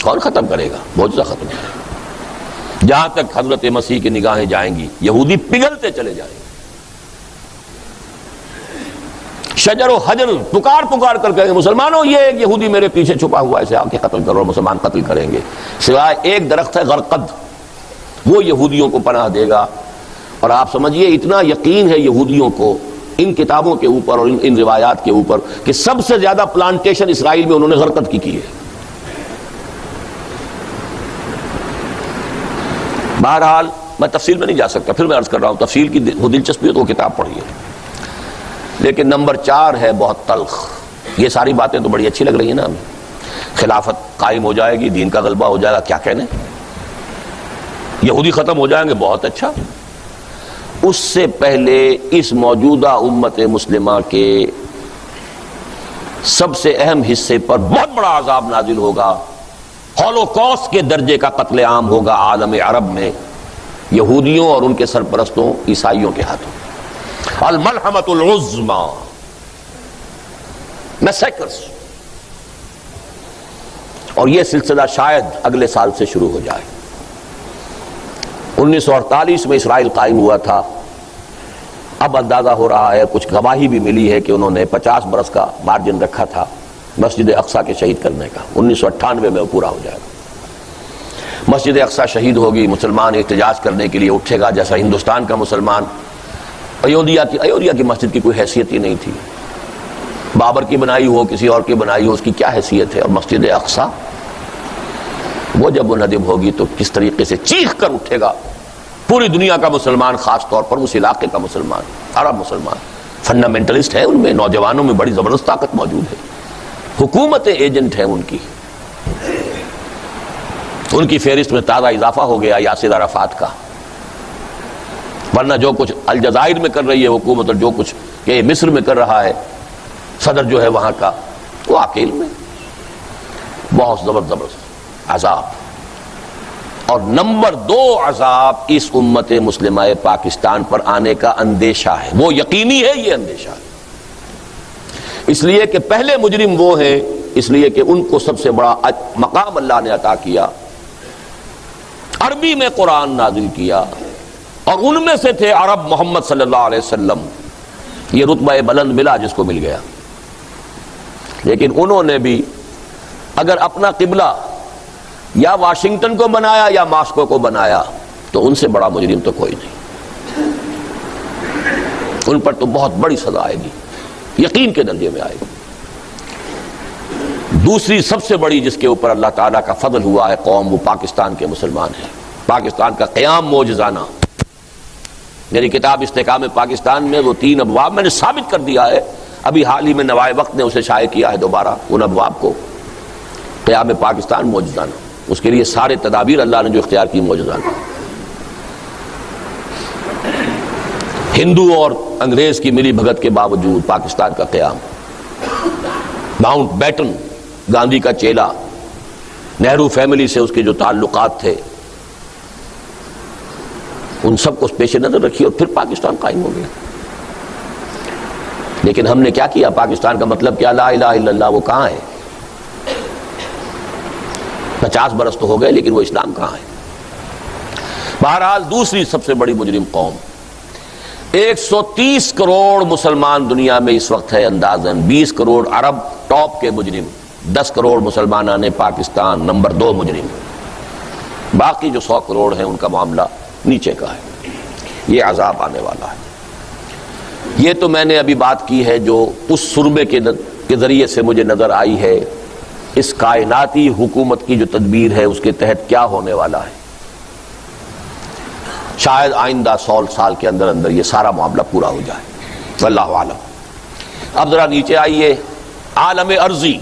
کون ختم کرے گا؟ معجزہ ختم کرے گا. جہاں تک حضرت مسیح کی نگاہیں جائیں گی یہودی پگھلتے چلے جائیں گے. شجر و حجر پکار پکار کر کہیں گے مسلمانوں یہ ایک یہودی میرے پیچھے چھپا ہوا ہے، اسے آ کے قتل کرو. مسلمان قتل کریں گے، سوائے ایک درخت ہے غرقد، وہ یہودیوں کو پناہ دے گا. اور آپ سمجھیے اتنا یقین ہے یہودیوں کو ان کتابوں کے اوپر اور ان روایات کے اوپر کہ سب سے زیادہ پلانٹیشن اسرائیل میں انہوں نے غرقد کی ہے. بہرحال میں تفصیل میں نہیں جا سکتا، پھر میں عرض کر رہا ہوں تفصیل کی دلچسپی ہے تو وہ کتاب پڑھیے. لیکن نمبر 4 ہے بہت تلخ. یہ ساری باتیں تو بڑی اچھی لگ رہی ہیں نا ہمیں، خلافت قائم ہو جائے گی، دین کا غلبہ ہو جائے گا، کیا کہنے، یہودی ختم ہو جائیں گے، بہت اچھا. اس سے پہلے اس موجودہ امت مسلمہ کے سب سے اہم حصے پر بہت بڑا عذاب نازل ہوگا. ہولوکاسٹ کے درجے کا قتل عام ہوگا عالم عرب میں یہودیوں اور ان کے سرپرستوں عیسائیوں کے ہاتھوں. الملحمۃ العظمی، میسیکرز. اور یہ سلسلہ شاید اگلے سال سے شروع ہو جائے. 1948 میں اسرائیل قائم ہوا تھا. اب اندازہ ہو رہا ہے، کچھ گواہی بھی ملی ہے کہ انہوں نے 50 برس کا مارجن رکھا تھا مسجد اقصیٰ کے شہید کرنے کا. 1998 میں وہ پورا ہو جائے گا. مسجد اقصیٰ شہید ہوگی، مسلمان احتجاج کرنے کے لیے اٹھے گا جیسا ہندوستان کا مسلمان. ایودھیا کی مسجد کی کوئی حیثیت ہی نہیں تھی، بابر کی بنائی ہو کسی اور کی بنائی ہو، اس کی کیا حیثیت ہے؟ اور مسجد اقصیٰ وہ جب منہدم ہوگی تو کس طریقے سے چیخ کر اٹھے گا پوری دنیا کا مسلمان، خاص طور پر اس علاقے کا مسلمان، عرب مسلمان. فنڈامنٹلسٹ ہے ان میں، نوجوانوں میں بڑی زبردست طاقت موجود ہے، حکومت ایجنٹ ہے ان کی. ان کی فہرست میں تازہ اضافہ ہو گیا یاسر عرفات کا. ورنہ جو کچھ الجزائر میں کر رہی ہے حکومت اور جو کچھ کہ مصر میں کر رہا ہے صدر جو ہے وہاں کا، وہ عقیل میں بہت زبردست عذاب. اور نمبر 2 عذاب اس امت مسلمہ پاکستان پر آنے کا اندیشہ ہے، وہ یقینی ہے یہ اندیشہ ہے. اس لیے کہ پہلے مجرم وہ ہیں، اس لیے کہ ان کو سب سے بڑا مقام اللہ نے عطا کیا، عربی میں قرآن نازل کیا، اور ان میں سے تھے عرب محمد صلی اللہ علیہ وسلم. یہ رتبہ بلند ملا جس کو مل گیا. لیکن انہوں نے بھی اگر اپنا قبلہ یا واشنگٹن کو بنایا یا ماسکو کو بنایا تو ان سے بڑا مجرم تو کوئی نہیں. ان پر تو بہت بڑی سزا آئے گی، یقین کے درجے میں آئے گی. دوسری سب سے بڑی جس کے اوپر اللہ تعالیٰ کا فضل ہوا ہے قوم، وہ پاکستان کے مسلمان ہیں. پاکستان کا قیام معجزانہ. میری کتاب استحکام پاکستان میں وہ 3 ابواب میں نے ثابت کر دیا ہے، ابھی حال ہی میں نوائے وقت نے اسے شائع کیا ہے دوبارہ ان ابواب کو. قیام پاکستان معجزانہ. اس کے لیے سارے تدابیر اللہ نے جو اختیار کی معجزات. ہندو اور انگریز کی ملی بھگت کے باوجود پاکستان کا قیام. ماؤنٹ بیٹن گاندھی کا چیلا، نہرو فیملی سے اس کے جو تعلقات تھے ان سب کو پیش نظر رکھی اور پھر پاکستان قائم ہو گیا. لیکن ہم نے کیا کیا؟ پاکستان کا مطلب کیا؟ لا الہ الا اللہ. وہ کہاں ہے؟ 50 برس تو ہو گئے لیکن وہ اسلام کہاں ہے؟ بہرحال دوسری سب سے بڑی مجرم قوم، 130 کروڑ مسلمان دنیا میں اس وقت ہے اندازاً، 20 کروڑ عرب ٹاپ کے مجرم، 10 کروڑ مسلمانان پاکستان نمبر 2 مجرم، باقی جو 100 کروڑ ہیں ان کا معاملہ نیچے کا ہے. یہ عذاب آنے والا ہے. یہ تو میں نے ابھی بات کی ہے جو اس سربے کے ذریعے سے مجھے نظر آئی ہے. اس کائناتی حکومت کی جو تدبیر ہے اس کے تحت کیا ہونے والا ہے. شاید آئندہ 100 سال کے اندر اندر یہ سارا معاملہ پورا ہو جائے، واللہ عالم. اب ذرا نیچے آئیے. عالم ارضی،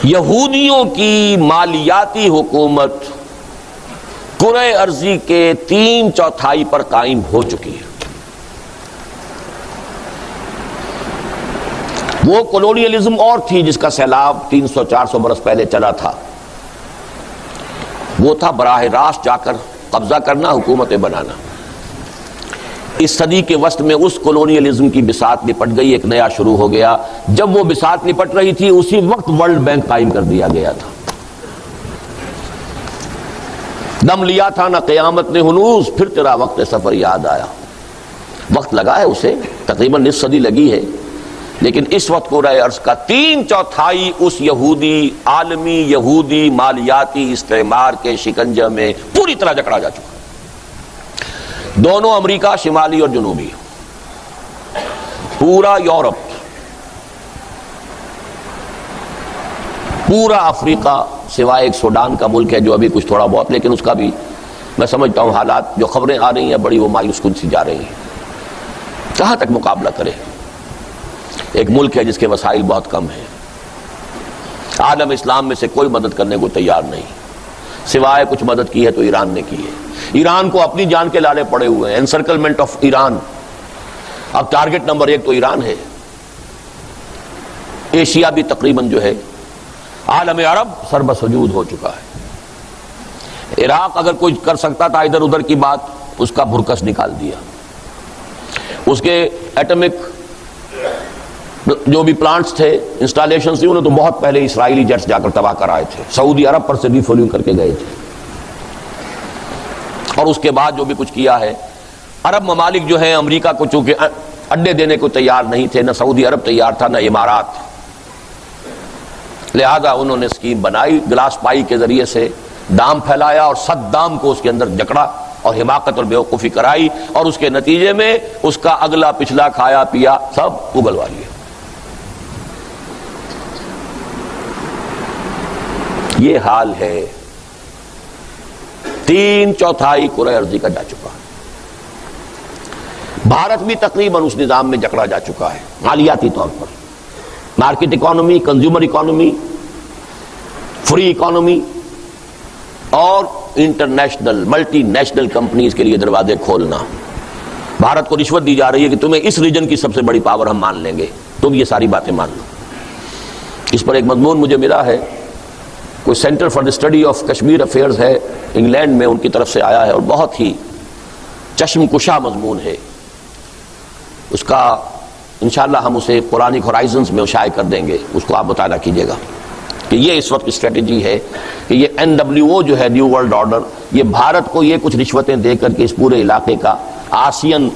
یہودیوں کی مالیاتی حکومت کرۂ ارضی کے 3/4 پر قائم ہو چکی ہے. وہ کولونیلزم اور تھی جس کا سیلاب 300-400 برس پہلے چلا تھا. وہ تھا براہ راست جا کر قبضہ کرنا، حکومتیں بنانا. اس صدی کے وسط میں اس کولونیلزم کی بساط نپٹ گئی، ایک نیا شروع ہو گیا. جب وہ بساط نپٹ رہی تھی اسی وقت ورلڈ بینک قائم کر دیا گیا تھا. دم لیا تھا نہ قیامت نے ہنوز، پھر تیرا وقت سفر یاد آیا. وقت لگا ہے اسے، تقریباً نصف صدی لگی ہے، لیکن اس وقت کرۂ ارض کا 3/4 اس یہودی، عالمی یہودی مالیاتی استعمار کے شکنجے میں پوری طرح جکڑا جا چکا. دونوں امریکہ شمالی اور جنوبی، پورا یورپ، پورا افریقہ سوائے ایک سوڈان کا ملک ہے جو ابھی کچھ تھوڑا بہت، لیکن اس کا بھی میں سمجھتا ہوں حالات جو خبریں آ رہی ہیں بڑی وہ مایوس کن سی جا رہی ہیں. کہاں تک مقابلہ کرے؟ ایک ملک ہے جس کے وسائل بہت کم ہیں. عالم اسلام میں سے کوئی مدد کرنے کو تیار نہیں، سوائے کچھ مدد کی ہے تو ایران نے کی ہے. ایران کو اپنی جان کے لالے پڑے ہوئے ہیں. انسرکلمنٹ آف ایران. اب ٹارگٹ نمبر 1 تو ایران ہے. ایشیا بھی تقریباً جو ہے عالم عرب سربسجود ہو چکا ہے. عراق اگر کوئی کر سکتا تھا ادھر ادھر کی بات، اس کا بھرکس نکال دیا. اس کے ایٹمک جو بھی پلانٹس تھے، انسٹالیشنز تھی، انہیں تو بہت پہلے اسرائیلی جیٹس جا کر تباہ کر آئے تھے. سعودی عرب پر سے ریفولنگ کر کے گئے تھے. اور اس کے بعد جو بھی کچھ کیا ہے، عرب ممالک جو ہیں امریکہ کو چونکہ اڈے دینے کو تیار نہیں تھے، نہ سعودی عرب تیار تھا نہ امارات، لہذا انہوں نے اسکیم بنائی، گلاس پائی کے ذریعے سے دام پھیلایا اور صدام کو اس کے اندر جکڑا اور حماقت اور بیوقوفی کرائی، اور اس کے نتیجے میں اس کا اگلا پچھلا کھایا پیا سب اگلوا لیا. یہ حال ہے. 3/4 کرۂ ارضی کا جا چکا ہے. بھارت بھی تقریباً اس نظام میں جکڑا جا چکا ہے مالیاتی طور پر. Market economy, consumer economy, free economy اور انٹرنیشنل ملٹی نیشنل کمپنیز کے لیے دروازے کھولنا. بھارت کو رشوت دی جا رہی ہے کہ تمہیں اس ریجن کی سب سے بڑی پاور ہم مان لیں گے، تم یہ ساری باتیں مان لو. اس پر ایک مضمون مجھے ملا ہے، کوئی centre for the study of Kashmir affairs ہے انگلینڈ میں، ان کی طرف سے آیا ہے اور بہت ہی چشم کشا مضمون ہے. اس کا انشاءاللہ ہم اسے قرآنک ہورائزنز میں شائع کر دیں گے، اس کو آپ مطالعہ کیجئے گا کہ یہ اس وقت کی اسٹریٹجی ہے کہ یہ NWO جو ہے نیو ورلڈ آرڈر، یہ بھارت کو یہ کچھ رشوتیں دے کر کے اس پورے علاقے کا آسین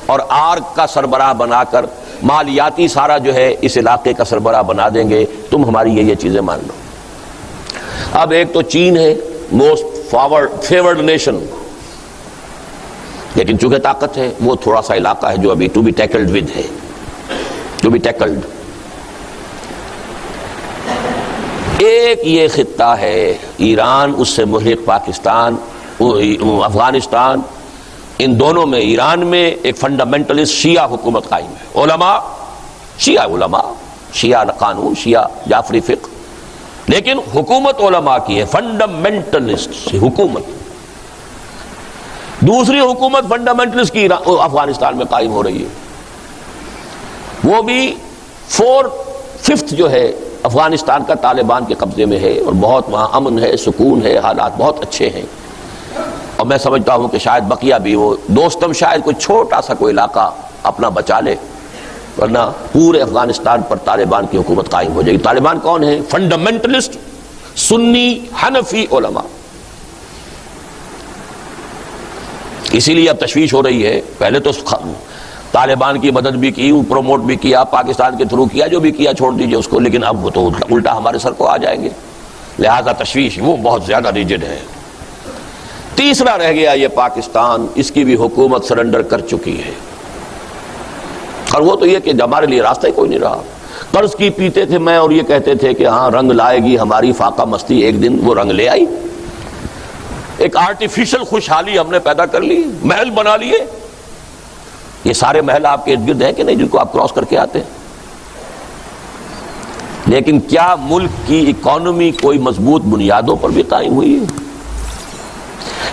اور آرک کا سربراہ بنا کر مالیاتی سارا جو ہے اس علاقے کا سربراہ بنا دیں گے، تم ہماری یہ چیزیں مان لو. اب ایک تو چین ہے موسٹ فیورڈ نیشن، لیکن چونکہ طاقت ہے وہ تھوڑا سا علاقہ ہے جو ابھی ٹو بی ٹیکلڈ ود ہے، ٹو بی ٹیکلڈ. ایک یہ خطہ ہے ایران، اس سے ملحق پاکستان، افغانستان، ان دونوں میں ایران میں ایک فنڈامنٹلسٹ شیعہ حکومت قائم ہے. علماء، شیعہ علماء، شیعہ قانون، شیعہ جعفری فقہ، لیکن حکومت علماء کی ہے، فنڈامنٹلسٹ حکومت. دوسری حکومت فنڈامنٹلسٹ کی افغانستان میں قائم ہو رہی ہے، وہ بھی 4/5 جو ہے افغانستان کا طالبان کے قبضے میں ہے، اور بہت وہاں امن ہے، سکون ہے، حالات بہت اچھے ہیں. اور میں سمجھتا ہوں کہ شاید بقیہ بھی وہ دوستم شاید کوئی چھوٹا سا کوئی علاقہ اپنا بچا لے، ورنہ پورے افغانستان پر طالبان کی حکومت قائم ہو جائے گی. طالبان کون ہیں؟ فنڈامنٹلسٹ سنی حنفی علماء. اسی لیے اب تشویش ہو رہی ہے. پہلے تو طالبان کی مدد بھی کی، پروموٹ بھی کیا، پاکستان کے تھرو کیا، جو بھی کیا چھوڑ دیجئے اس کو، لیکن اب وہ تو الٹا ہمارے سر کو آ جائیں گے، لہذا تشویش وہ بہت زیادہ ریجڈ ہے. تیسرا رہ گیا یہ پاکستان، اس کی بھی حکومت سرنڈر کر چکی ہے، اور وہ تو یہ کہ ہمارے لیے راستہ ہی کوئی نہیں رہا. قرض کی پیتے تھے میں، اور یہ کہتے تھے کہ ہاں رنگ لائے گی ہماری فاقہ مستی، ایک دن وہ رنگ لے آئی. ایک آرٹیفیشل خوشحالی ہم نے پیدا کر لی، محل بنا لیے. یہ سارے محل آپ کے ارد گرد ہیں کہ نہیں جن کو آپ کراس کر کے آتے ہیں؟ لیکن کیا ملک کی اکانومی کوئی مضبوط بنیادوں پر بھی قائم ہوئی ہے؟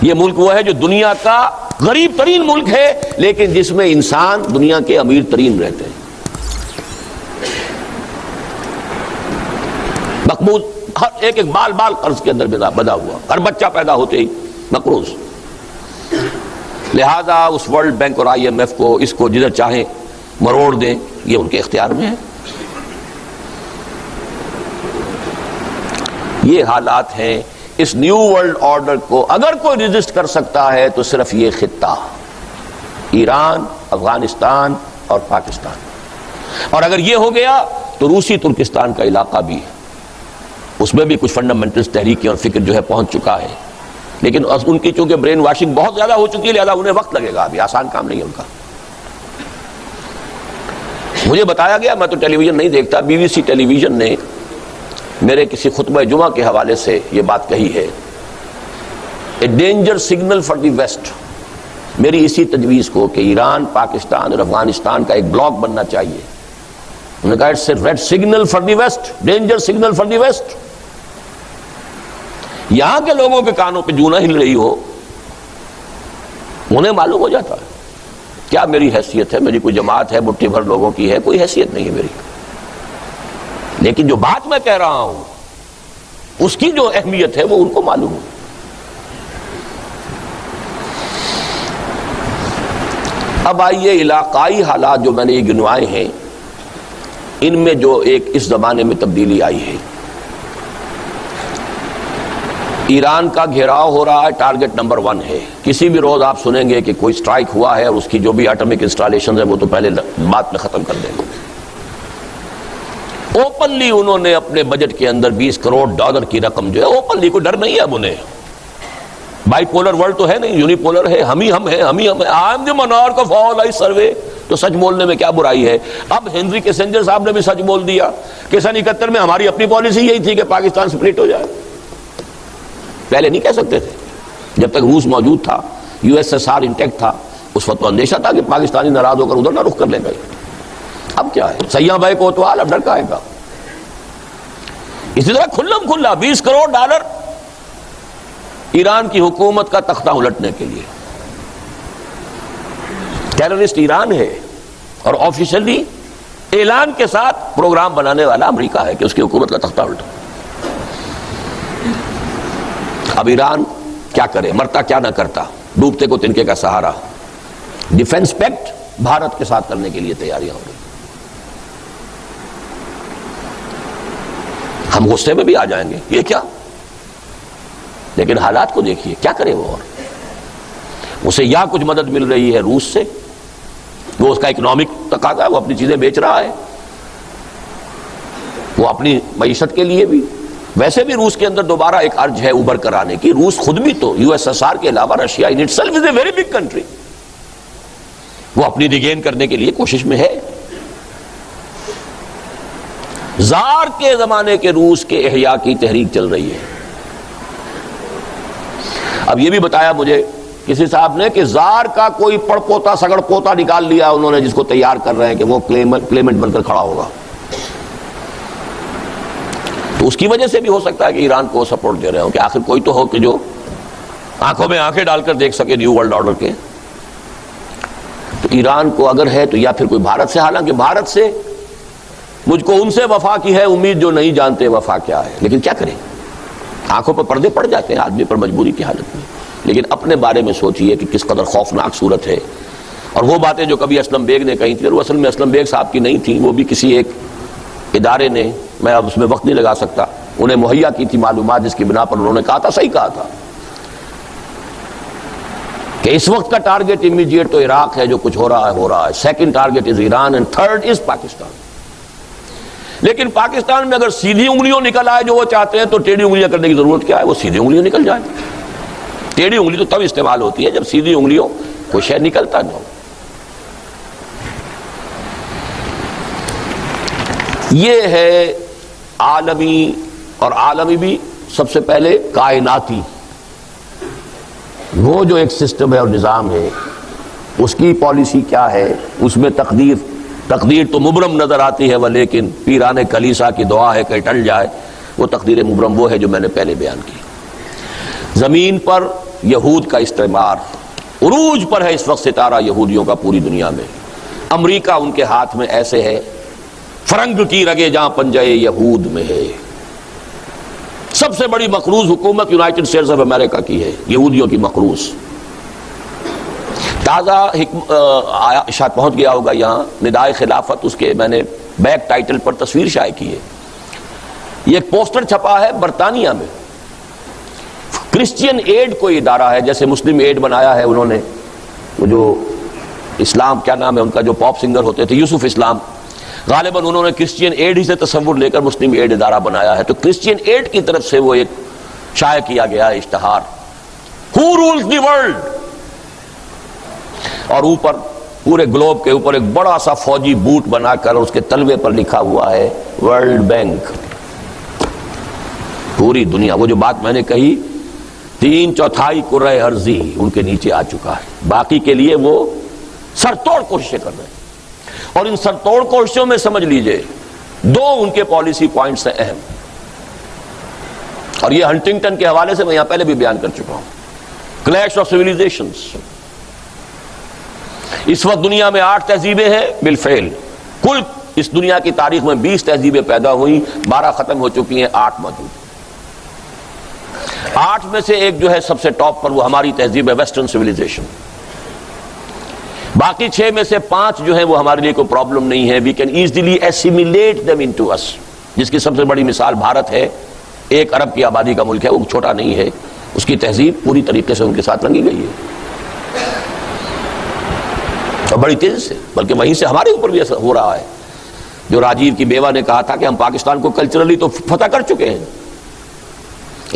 یہ ملک وہ ہے جو دنیا کا غریب ترین ملک ہے، لیکن جس میں انسان دنیا کے امیر ترین رہتے ہیں. مقبوض، ہر ایک بال قرض کے اندر بدا ہوا، ہر بچہ پیدا ہوتے ہی مقروض. لہذا اس ورلڈ بینک اور IMF کو اس کو جدھر چاہیں مروڑ دیں، یہ ان کے اختیار میں ہے. یہ حالات ہیں. اس نیو ورلڈ آرڈر کو اگر کوئی ریزسٹ کر سکتا ہے تو صرف یہ خطہ، ایران، افغانستان اور پاکستان. اور اگر یہ ہو گیا تو روسی ترکستان کا علاقہ بھی، اس میں بھی کچھ فنڈامنٹلز تحریکیں اور فکر جو ہے پہنچ چکا ہے. لیکن ان کی چونکہ برین واشنگ بہت زیادہ ہو چکی ہے، لہذا انہیں وقت لگے گا، ابھی آسان کام نہیں ہے ان کا. مجھے بتایا گیا، میں تو ٹیلی ویژن نہیں دیکھتا، BBC ٹیلی ویژن نے میرے کسی خطبہ جمعہ کے حوالے سے یہ بات کہی ہے، a danger signal for the waste. میری اسی تجویز کو کہ ایران، پاکستان اور افغانستان کا ایک بلاک بننا چاہیے. انہوں نے کہا it's a red signal for the West, danger signal for the West. یہاں کے لوگوں کے کانوں پہ جوں نہ ہل رہی ہو، انہیں معلوم ہو جاتا ہے کیا میری حیثیت ہے. میری کوئی جماعت ہے، مٹھی بھر لوگوں کی ہے، کوئی حیثیت نہیں ہے میری. لیکن جو بات میں کہہ رہا ہوں اس کی جو اہمیت ہے وہ ان کو معلوم ہے. اب آئیے علاقائی حالات جو میں نے یہ گنوائے ہیں، ان میں جو ایک اس زمانے میں تبدیلی آئی ہے. ایران کا گھیراؤ ہو رہا ہے، ٹارگٹ نمبر 1 ہے. کسی بھی روز آپ سنیں گے کہ کوئی سٹرائک ہوا ہے، اور اس کی جو بھی ایٹمک انسٹالیشنز ہیں وہ تو پہلے بات میں ختم کر دیں گے. اوپنلی انہوں نے اپنے بجٹ کے اندر $20 کروڑ کی رقم جو ہے، اوپنلی کوئی ڈر نہیں ہے اب انہیں. بائی پولر ورلڈ تو ہے نہیں، یونی پولر ہے، ہم ہی ہم ہیں. I am the monarch of all I survey. تو سچ بولنے میں کیا برائی ہے؟ اب ہنری کیسنجر صاحب نے بھی سچ بول دیا کہ سن 71 میں ہماری اپنی پالیسی یہی تھی کہ پاکستان سپلٹ ہو جائے. پہلے نہیں کہہ سکتے تھے، جب تک روس موجود تھا، USSR انٹیکٹ تھا، اس وقت تو اندیشہ تھا کہ پاکستانی ناراض ہو کر ادھر نہ رخ کر لیں گے. اب کیا ہے، سیاح بھائی کوتوال، اب ڈر کا آئے گا. اسی طرح کھلم کھلا $20 کروڑ ایران کی حکومت کا تختہ الٹنے کے لیے. ٹیررسٹ ایران ہے، اور آفیشلی اعلان کے ساتھ پروگرام بنانے والا امریکہ ہے کہ اس کی حکومت کا تختہ الٹا. اب ایران کیا کرے، مرتا کیا نہ کرتا، ڈوبتے کو تنکے کا سہارا. ڈیفنس پیکٹ بھارت کے ساتھ کرنے کے لیے تیاریاں ہو رہی. ہم غصے میں بھی آ جائیں گے، یہ کیا، لیکن حالات کو دیکھیے کیا کرے وہ. اور اسے یا کچھ مدد مل رہی ہے روس سے، وہ اس کا اکنامک تقاضا ہے، وہ اپنی چیزیں بیچ رہا ہے، وہ اپنی معیشت کے لیے بھی. ویسے بھی روس کے اندر دوبارہ ایک ارج ہے ابھر کر آنے کی. روس خود بھی تو USSR کے علاوہ Russia in itself is a very big country, وہ اپنی ریگین کرنے کے لیے کوشش میں ہے. زار کے زمانے کے روس کے احیاء کی تحریک چل رہی ہے. اب یہ بھی بتایا مجھے کسی صاحب نے کہ زار کا کوئی پڑ پوتا سگڑ پوتا نکال لیا انہوں نے، جس کو تیار کر رہے ہیں کہ وہ کلیمنٹ بن کر کھڑا ہوگا. تو اس کی وجہ سے بھی ہو سکتا ہے کہ ایران کو سپورٹ دے رہے ہوں کہ آخر کوئی تو ہو کہ جو آنکھوں میں آنکھیں ڈال کر دیکھ سکے نیو ورلڈ آرڈر کے. تو ایران کو اگر ہے تو یا پھر کوئی بھارت سے، حالانکہ بھارت سے مجھ کو ان سے وفا کی ہے امید جو نہیں جانتے وفا کیا ہے، لیکن کیا کریں، آنکھوں پر پردے پڑ جاتے ہیں آدمی پر مجبوری کی حالت میں. لیکن اپنے بارے میں سوچئے کہ کس قدر خوفناک صورت ہے. اور وہ باتیں جو کبھی اسلم بیگ نے کہی تھی، اور وہ اصل میں اسلم بیگ صاحب کی نہیں تھیں، وہ بھی کسی ایک ادارے نے، میں اب اس میں وقت نہیں لگا سکتا، انہیں مہیا کی تھی معلومات جس کی بنا پر انہوں نے کہا تھا، صحیح کہا تھا کہ اس وقت کا ٹارگٹ امیڈیٹ تو عراق ہے، جو کچھ ہو رہا ہے. Second target is Iran and third is Pakistan. لیکن پاکستان میں اگر سیدھی انگلیوں نکل آئے جو وہ چاہتے ہیں تو ٹیڑھی انگلیاں کرنے کی ضرورت کیا ہے، وہ سیدھی انگلیوں نکل جائیں. ٹیڑھی انگلی تو تب استعمال ہوتی ہے جب سیدھی انگلیوں کوئی شے نکلتا نہ ہو. یہ ہے عالمی، اور عالمی بھی سب سے پہلے کائناتی، وہ جو ایک سسٹم ہے اور نظام ہے، اس کی پالیسی کیا ہے. اس میں تقدیر تو مبرم نظر آتی ہے، لیکن پیران کلیسا کی دعا ہے کہ ٹل جائے. وہ تقدیر مبرم وہ ہے جو میں نے پہلے بیان کی. زمین پر یہود کا استعمار عروج پر ہے اس وقت، ستارہ یہودیوں کا پوری دنیا میں. امریکہ ان کے ہاتھ میں ایسے ہے، فرنگ کی رگے جہاں پنجے یہود میں ہے. سب سے بڑی مقروض حکومت یونائٹڈ اسٹیٹس آف امریکہ کی ہے، یہودیوں کی مقروض. تازہ شاید پہنچ گیا ہوگا یہاں ندائے خلافت، اس کے میں نے بیک ٹائٹل پر تصویر شائع کی ہے. یہ ایک پوسٹر چھپا ہے برطانیہ میں. کرسچین ایڈ کوئی ادارہ ہے، جیسے مسلم ایڈ بنایا ہے انہوں نے، وہ جو اسلام کیا نام ہے ان کا جو پاپ سنگر ہوتے تھے یوسف اسلام، غالباً انہوں نے کرسچین ایڈ ہی سے تصور لے کر مسلم ایڈ ادارہ بنایا ہے. تو کرسچین ایڈ کی طرف سے وہ ایک شائع کیا گیا ہے اشتہار، Who rules the world؟ اور اوپر پورے گلوب کے اوپر ایک بڑا سا فوجی بوٹ بنا کر اس کے تلوے پر لکھا ہوا ہے ورلڈ بینک. پوری دنیا، وہ جو بات میں نے کہی 3/4 کرۂ ارضی ان کے نیچے آ چکا ہے. باقی کے لیے وہ سر توڑ کوششیں کر رہے ہیں. اور ان سر توڑ کوششوں میں سمجھ لیجئے 2 ان کے پالیسی پوائنٹس ہیں اہم، اور یہ ہنٹنگٹن کے حوالے سے میں یہاں پہلے بھی بیان کر چکا ہوں. Clash of civilisations. اس وقت دنیا میں 8 تہذیبیں ہیں بالفعل. کل اس دنیا کی تاریخ میں 20 تہذیبیں پیدا ہوئی، 12 ختم ہو چکی ہیں، 8 موجود. 8 میں سے ایک جو ہے سب سے ٹاپ پر، وہ ہماری تہذیب ہے ویسٹرن سیویلائزیشن. باقی 6 میں سے 5 جو ہیں وہ ہمارے لیے کوئی پرابلم نہیں ہے. We can easily assimilate them into us. جس کی سب سے بڑی مثال بھارت ہے. 1 ارب کی آبادی کا ملک ہے، وہ چھوٹا نہیں ہے. اس کی تہذیب پوری طریقے سے ان کے ساتھ رنگی گئی ہے، اور بڑی تیزی سے، بلکہ وہیں سے ہمارے اوپر بھی ایسا ہو رہا ہے. جو راجیو کی بیوہ نے کہا تھا کہ ہم پاکستان کو کلچرلی تو فتح کر چکے ہیں،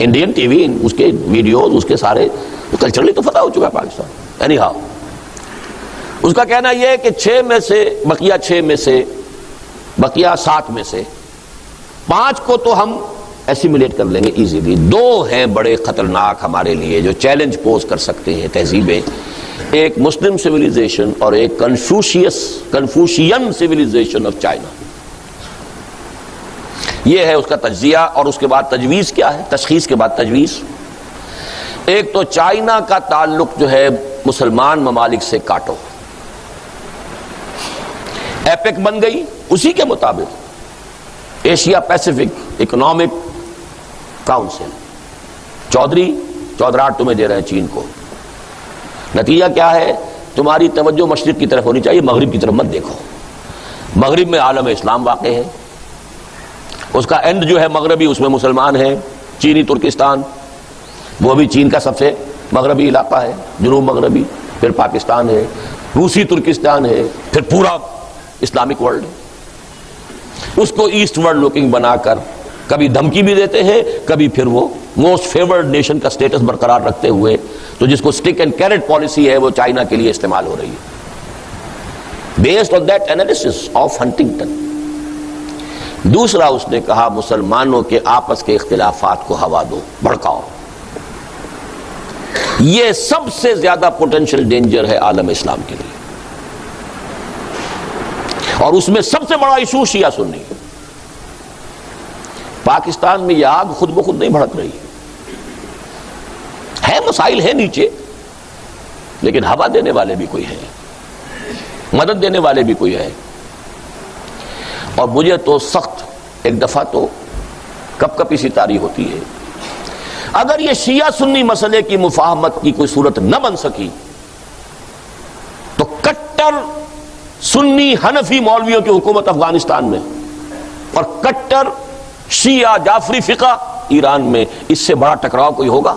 انڈین ٹی وی اس کے ویڈیوز اس کے سارے کلچرلی تو فتح ہو چکا ہے پاکستان. اینی ہاؤ اس کا کہنا یہ ہے کہ 6 میں سے بقیہ 7 میں سے 5 کو تو ہم ایسیمیلیٹ کر لیں گے ایزیلی. 2 ہیں بڑے خطرناک ہمارے لیے جو چیلنج پوز کر سکتے ہیں تہذیبیں. ایک مسلم سیویلائزیشن اور ایک کنفوشین سیویلائزیشن آف چائنا. یہ ہے اس کا تجزیہ. اور اس کے بعد تجویز کیا ہے، تشخیص کے بعد تجویز. ایک تو چائنا کا تعلق جو ہے مسلمان ممالک سے کاٹو. ایپیک بن گئی، اسی کے مطابق ایشیا پیسیفک اکنامک کاؤنسل. چودراہٹ تمہیں دے رہے ہیں چین کو. نتیجہ کیا ہے، تمہاری توجہ مشرق کی طرف ہونی چاہیے، مغرب کی طرف مت دیکھو. مغرب میں عالم اسلام واقع ہے، اس کا اینڈ جو ہے مغربی، اس میں مسلمان ہیں. چینی ترکستان وہ بھی چین کا سب سے مغربی علاقہ ہے، جنوب مغربی. پھر پاکستان ہے، روسی ترکستان ہے، پھر پورا اسلامک ورلڈ. اس کو ایسٹ ورلڈ لوکنگ بنا کر کبھی دھمکی بھی دیتے ہیں، کبھی پھر وہ موسٹ فیورڈ نیشن کا سٹیٹس برقرار رکھتے ہوئے، تو جس کو سٹک اینڈ کیرٹ پالیسی ہے وہ چائنا کے لیے استعمال ہو رہی ہے based on that analysis of Huntington. دوسرا اس نے کہا مسلمانوں کے آپس کے اختلافات کو ہوا دو، بھڑکاؤ. یہ سب سے زیادہ پوٹینشیل ڈینجر ہے عالم اسلام کے لیے، اور اس میں سب سے بڑا ایشو شیعہ سنی. پاکستان میں یہ آگ خود بخود نہیں بھڑک رہی ہے، مسائل ہیں نیچے، لیکن ہوا دینے والے بھی کوئی ہیں، مدد دینے والے بھی کوئی ہیں. اور مجھے تو سخت ایک دفعہ تو کپ کپی سی طاری ہوتی ہے، اگر یہ شیعہ سنی مسئلے کی مفاہمت کی کوئی صورت نہ بن سکی تو کٹر سنی حنفی مولویوں کی حکومت افغانستان میں اور کٹر شیعہ جعفری فقہ ایران میں، اس سے بڑا ٹکراؤ کوئی ہوگا؟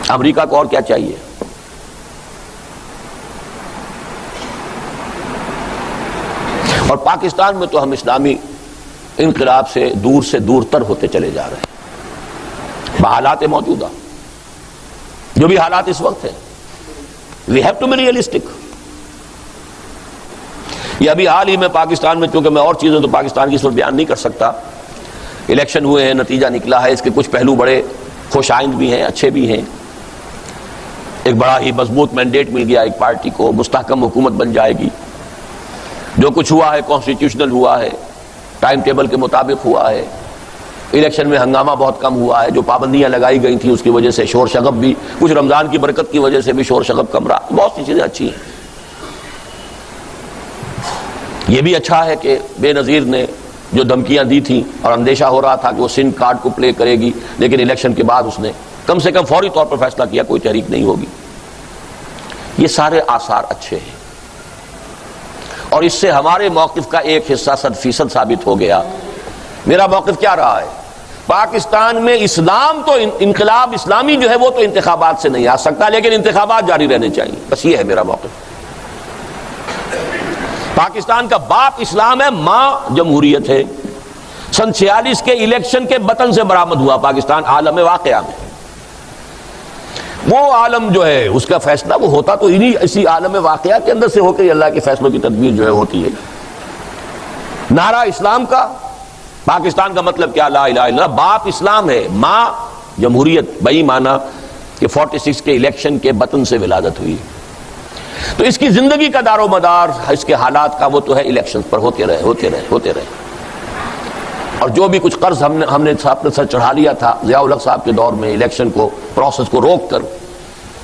امریکہ کو اور کیا چاہیے؟ اور پاکستان میں تو ہم اسلامی انقلاب سے دور تر ہوتے چلے جا رہے ہیں بحالات موجودہ، جو بھی حالات اس وقت ہیں. We have to be realistic. یہ ابھی حال ہی میں پاکستان میں، چونکہ میں اور چیزیں تو پاکستان کی اس وقت بیان نہیں کر سکتا، الیکشن ہوئے ہیں، نتیجہ نکلا ہے، اس کے کچھ پہلو بڑے خوش آئند بھی ہیں، اچھے بھی ہیں. ایک بڑا ہی مضبوط مینڈیٹ مل گیا ایک پارٹی کو، مستحکم حکومت بن جائے گی. جو کچھ ہوا ہے کانسٹیٹیوشنل ہوا ہے، ٹائم ٹیبل کے مطابق ہوا ہے. الیکشن میں ہنگامہ بہت کم ہوا ہے، جو پابندیاں لگائی گئی تھیں اس کی وجہ سے شور شغب بھی، کچھ رمضان کی برکت کی وجہ سے بھی شور شغب کم رہا. بہت سی چیزیں اچھی ہیں. یہ بھی اچھا ہے کہ بے نظیر نے جو دھمکیاں دی تھیں اور اندیشہ ہو رہا تھا کہ وہ سندھ کارڈ کو پلے کرے گی، لیکن الیکشن کے بعد اس نے کم سے کم فوری طور پر فیصلہ کیا کوئی تحریک نہیں ہوگی. یہ سارے آثار اچھے ہیں اور اس سے ہمارے موقف کا ایک حصہ 100% ثابت ہو گیا. میرا موقف کیا رہا ہے؟ پاکستان میں اسلام تو انقلاب اسلامی جو ہے وہ تو انتخابات سے نہیں آ سکتا، لیکن انتخابات جاری رہنے چاہیے. بس یہ ہے میرا موقف. پاکستان کا باپ اسلام ہے، ماں جمہوریت ہے. سن 46 کے الیکشن کے بطن سے برآمد ہوا پاکستان عالم واقعہ میں. وہ عالم جو ہے اس کا فیصلہ وہ ہوتا تو اسی عالم واقعہ کے اندر سے ہو کے اللہ کے فیصلوں کی تدبیر جو ہے ہوتی ہے. نعرہ اسلام کا پاکستان کا مطلب کیا؟ لا الہ الا اللہ. باپ اسلام ہے، ماں جمہوریت. بئی مانا کہ 46 کے الیکشن کے بطن سے ولادت ہوئی. تو اس کی زندگی کا دار و مدار اس کے حالات کا وہ تو ہے الیکشن پر ہوتے رہے. اور جو بھی کچھ قرض ہم نے اپنے سر چڑھا لیا تھا ضیاء الحق صاحب کے دور میں، الیکشن کو پروسیس کو روک کر،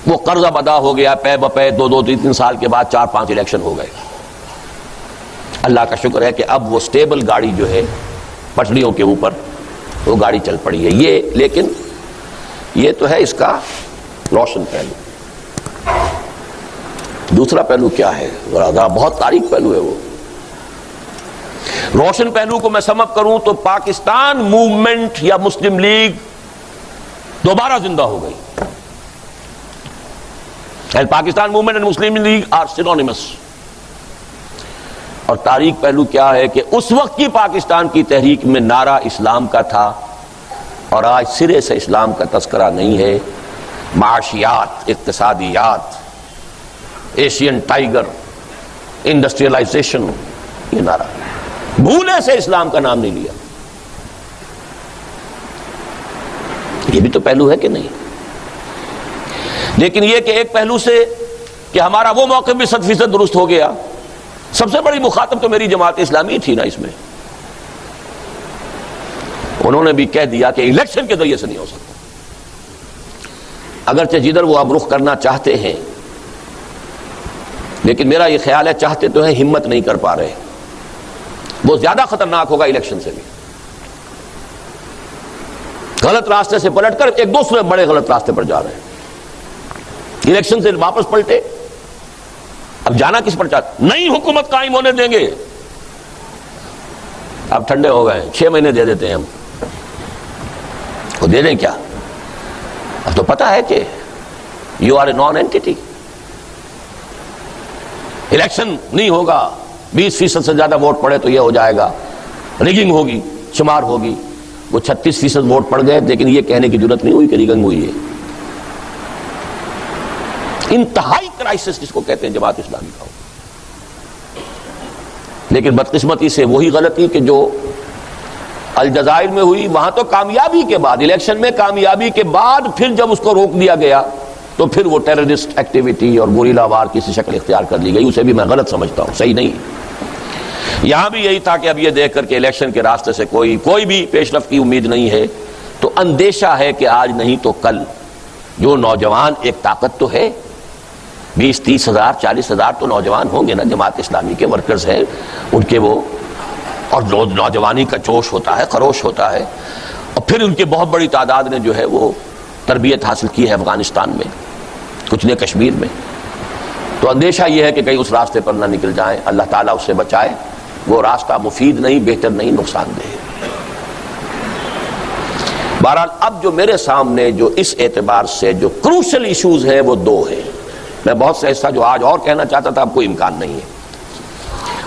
وہ قرض اب ادا ہو گیا. پے بپے 2-3 سال کے بعد 4-5 الیکشن ہو گئے. اللہ کا شکر ہے کہ اب وہ سٹیبل گاڑی جو ہے پٹریوں کے اوپر وہ گاڑی چل پڑی ہے. لیکن یہ تو ہے اس کا روشن پہلو. دوسرا پہلو کیا ہے؟ بہت تاریک پہلو ہے. وہ روشن پہلو کو میں سم اپ کروں تو پاکستان موومنٹ یا مسلم لیگ دوبارہ زندہ ہو گئی. Pakistan movement and Muslim League are synonymous. اور تاریخ پہلو کیا ہے کہ اس وقت کی پاکستان کی تحریک میں نعرہ اسلام کا تھا اور آج سرے سے اسلام کا تذکرہ نہیں ہے. معاشیات، اقتصادیات، ایشین ٹائیگر، انڈسٹریلائزیشن، یہ نعرہ بھولے سے اسلام کا نام نہیں لیا. یہ بھی تو پہلو ہے کہ نہیں؟ لیکن یہ کہ ایک پہلو سے کہ ہمارا وہ موقف بھی 100% درست ہو گیا. سب سے بڑی مخاطب تو میری جماعت اسلامی تھی نا اس میں. انہوں نے بھی کہہ دیا کہ الیکشن کے ذریعے سے نہیں ہو سکتا. اگرچہ جدھر وہ اب رخ کرنا چاہتے ہیں، لیکن میرا یہ خیال ہے چاہتے تو ہیں، ہمت نہیں کر پا رہے. وہ زیادہ خطرناک ہوگا الیکشن سے بھی. غلط راستے سے پلٹ کر ایک دوسرے بڑے غلط راستے پر جا رہے ہیں. الیکشن سے واپس پلٹے، اب جانا کس پر چاہتے؟ نئی حکومت قائم ہونے دیں گے. اب ٹھنڈے ہو گئے، 6 مہینے دے دیتے ہیں ہم. وہ دے دیں کیا؟ اب تو پتا ہے کہ you are a non entity. Election نہیں ہوگا، 20% سے زیادہ ووٹ پڑے تو یہ ہو جائے گا، ریگنگ ہوگی، شمار ہوگی. وہ 36% ووٹ پڑ گئے، لیکن یہ کہنے کی ضرورت نہیں ہوئی کہ ریگنگ ہوئی ہے. انتہائی کرائسس جس کو کہتے ہیں جماعت اسلامی کا. لیکن بدقسمتی سے وہی غلطی کہ جو الجزائر میں ہوئی، وہاں تو کامیابی کے بعد، الیکشن میں کامیابی کے بعد پھر جب اس کو روک دیا گیا تو پھر وہ ٹیررسٹ ایکٹیویٹی اور گوریلا وار کی سی شکل اختیار کر لی گئی. اسے بھی میں غلط سمجھتا ہوں، صحیح نہیں. یہاں بھی یہی تھا کہ اب یہ دیکھ کر کے الیکشن کے راستے سے کوئی بھی پیش رفت کی امید نہیں ہے، تو اندیشہ ہے کہ آج نہیں تو کل جو نوجوان، ایک طاقت تو ہے، 20-30 ہزار 40 ہزار تو نوجوان ہوں گے نا، جماعت اسلامی کے ورکرز ہیں ان کے، وہ اور نوجوانی کا جوش ہوتا ہے، خروش ہوتا ہے، اور پھر ان کی بہت بڑی تعداد نے جو ہے وہ تربیت حاصل کی ہے افغانستان میں، کچھ نے کشمیر میں، تو اندیشہ یہ ہے کہ کہیں اس راستے پر نہ نکل جائیں، اللہ تعالیٰ اس سے بچائے، وہ راستہ مفید نہیں، بہتر نہیں، نقصان دہ ہے۔ بہرحال اب جو میرے سامنے جو اس اعتبار سے جو کروشل ایشوز ہیں وہ دو ہیں، میں بہت سے حصہ جو آج اور کہنا چاہتا تھا اب کوئی امکان نہیں ہے،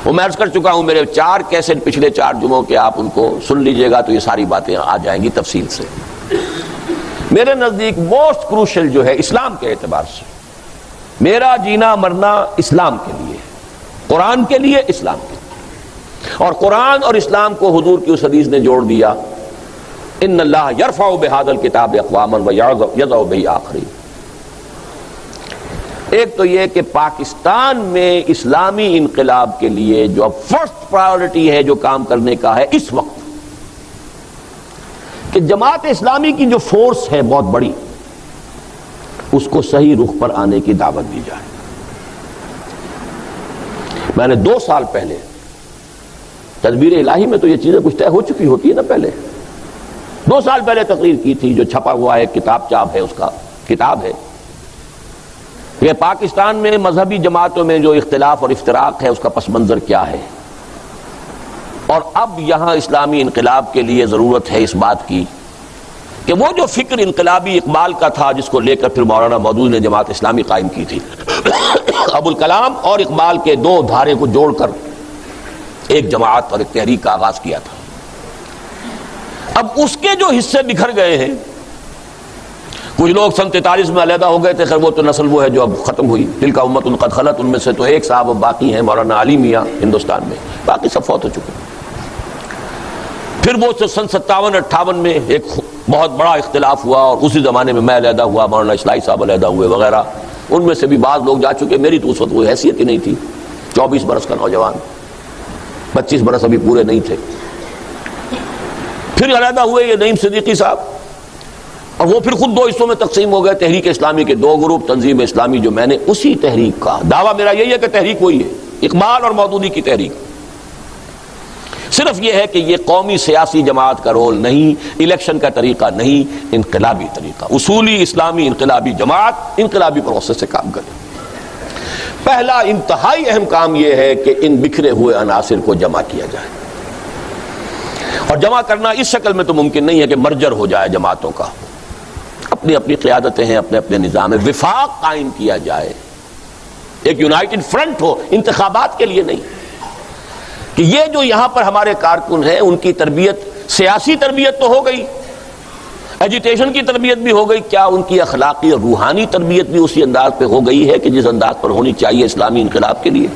وہ میں عرض کر چکا ہوں، میرے 4 کیسٹ پچھلے 4 جمعوں کے آپ ان کو سن لیجئے گا تو یہ ساری باتیں آ جائیں گی تفصیل سے۔ میرے نزدیک موسٹ کروشل جو ہے اسلام کے اعتبار سے، میرا جینا مرنا اسلام کے لیے، قرآن کے لیے، اسلام کے لیے، اور قرآن اور اسلام کو حضور کی اس حدیث نے جوڑ دیا، ان اللہ یرفع بہذا الکتاب اقواما ویضع بہ آخرین۔ ایک تو یہ کہ پاکستان میں اسلامی انقلاب کے لیے جو اب فرسٹ پرائیورٹی ہے جو کام کرنے کا ہے اس وقت، کہ جماعت اسلامی کی جو فورس ہے بہت بڑی، اس کو صحیح رخ پر آنے کی دعوت دی جائے۔ میں نے 2 سال پہلے تدبیر الہی میں تو یہ چیزیں کچھ طے ہو چکی ہوتی ہے نا، پہلے 2 سال پہلے تقریر کی تھی، جو چھپا ہوا ہے کتاب چاپ ہے، اس کا کتاب ہے کہ پاکستان میں مذہبی جماعتوں میں جو اختلاف اور افتراق ہے اس کا پس منظر کیا ہے، اور اب یہاں اسلامی انقلاب کے لیے ضرورت ہے اس بات کی کہ وہ جو فکر انقلابی اقبال کا تھا جس کو لے کر پھر مولانا مودود نے جماعت اسلامی قائم کی تھی، ابوالکلام اور اقبال کے 2 دھارے کو جوڑ کر ایک جماعت اور ایک تحریک کا آغاز کیا تھا، اب اس کے جو حصے بکھر گئے ہیں، کچھ لوگ سن 43 میں علیحدہ ہو گئے تھے، خیر وہ تو نسل وہ ہے جو اب ختم ہوئی، تلک امت قد خلت، ان میں سے تو ایک صاحب اب باقی ہیں، مولانا علی میاں ہندوستان میں، باقی سب فوت ہو چکے۔ پھر وہ سن 57-58 میں ایک بہت بڑا اختلاف ہوا، اور اسی زمانے میں علیحدہ ہوا، مولانا اصلاحی صاحب علیحدہ ہوئے وغیرہ، ان میں سے بھی بعض لوگ جا چکے، میری تو اس وقت کوئی حیثیت ہی نہیں تھی، 24 برس کا نوجوان، 25 برس ابھی پورے نہیں تھے۔ پھر علیحدہ ہوئے یہ نعیم صدیقی صاحب، اور وہ پھر خود 2 حصوں میں تقسیم ہو گئے، تحریک اسلامی کے 2 گروپ، تنظیم اسلامی جو میں نے اسی تحریک کا دعویٰ میرا یہی ہے کہ تحریک وہی ہے، اقبال اور مودودی کی تحریک، صرف یہ ہے کہ یہ قومی سیاسی جماعت کا رول نہیں، الیکشن کا طریقہ نہیں، انقلابی طریقہ، اصولی اسلامی انقلابی جماعت انقلابی پروسیس سے کام کرے۔ پہلا انتہائی اہم کام یہ ہے کہ ان بکھرے ہوئے عناصر کو جمع کیا جائے، اور جمع کرنا اس شکل میں تو ممکن نہیں ہے کہ مرجر ہو جائے جماعتوں کا، اپنی اپنی قیادتیں ہیں، اپنے اپنے نظام، وفاق قائم کیا جائے، ایک یونائٹڈ فرنٹ ہو، انتخابات کے لیے نہیں، کہ یہ جو یہاں پر ہمارے کارکن ہیں ان کی تربیت، سیاسی تربیت تو ہو گئی، ایجیٹیشن کی تربیت بھی ہو گئی، کیا ان کی اخلاقی اور روحانی تربیت بھی اسی انداز پہ ہو گئی ہے کہ جس انداز پر ہونی چاہیے اسلامی انقلاب کے لیے؟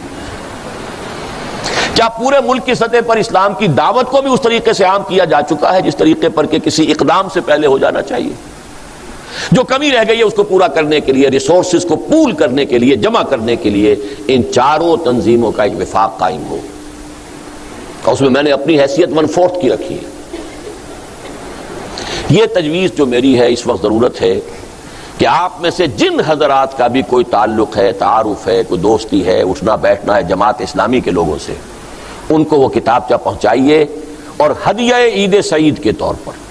کیا پورے ملک کی سطح پر اسلام کی دعوت کو بھی اس طریقے سے عام کیا جا چکا ہے جس طریقے پر کہ کسی اقدام سے پہلے ہو جانا چاہیے؟ جو کمی رہ گئی ہے اس کو پورا کرنے کے لیے، ریسورسز کو پول کرنے کے لیے، جمع کرنے کے لیے ان 4 تنظیموں کا ایک وفاق قائم ہو، اور اس میں میں نے اپنی حیثیت 1/4 کی رکھی ہے۔ یہ تجویز جو میری ہے اس وقت ضرورت ہے کہ آپ میں سے جن حضرات کا بھی کوئی تعلق ہے، تعارف ہے، کوئی دوستی ہے، اٹھنا بیٹھنا ہے جماعت اسلامی کے لوگوں سے، ان کو وہ کتابچہ پہنچائیے، اور ہدیہ عید سعید کے طور پر،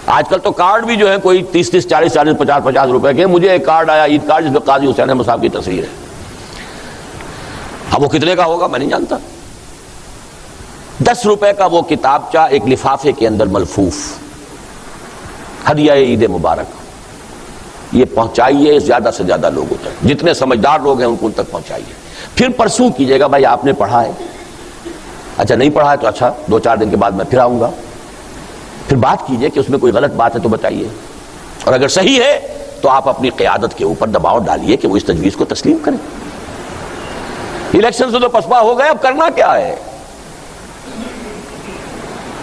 آج کل تو کارڈ بھی جو ہے کوئی 30-30 40-40 50-50 روپے کے، مجھے ایک کارڈ آیا عید کارڈ جس میں قاضی حسین احمد صاحب کی تصویر ہے، اب وہ کتنے کا ہوگا میں نہیں جانتا، 10 روپے کا وہ کتابچہ ایک لفافے کے اندر ملفوف، ہدیہ عید مبارک، یہ پہنچائیے زیادہ سے زیادہ لوگوں تک، جتنے سمجھدار لوگ ہیں ان کو ان تک پہنچائیے، پھر پرسوں کیجیے گا بھائی آپ نے پڑھا ہے، اچھا نہیں پڑھا ہے تو اچھا 2-4 دن کے بعد میں پھر آؤں گا، پھر بات کیجئے کہ اس میں کوئی غلط بات ہے تو بتائیے، اور اگر صحیح ہے تو آپ اپنی قیادت کے اوپر دباؤ ڈالیے کہ وہ اس تجویز کو تسلیم کریں۔ الیکشن سے تو پسپا ہو گئے، اب کرنا کیا ہے،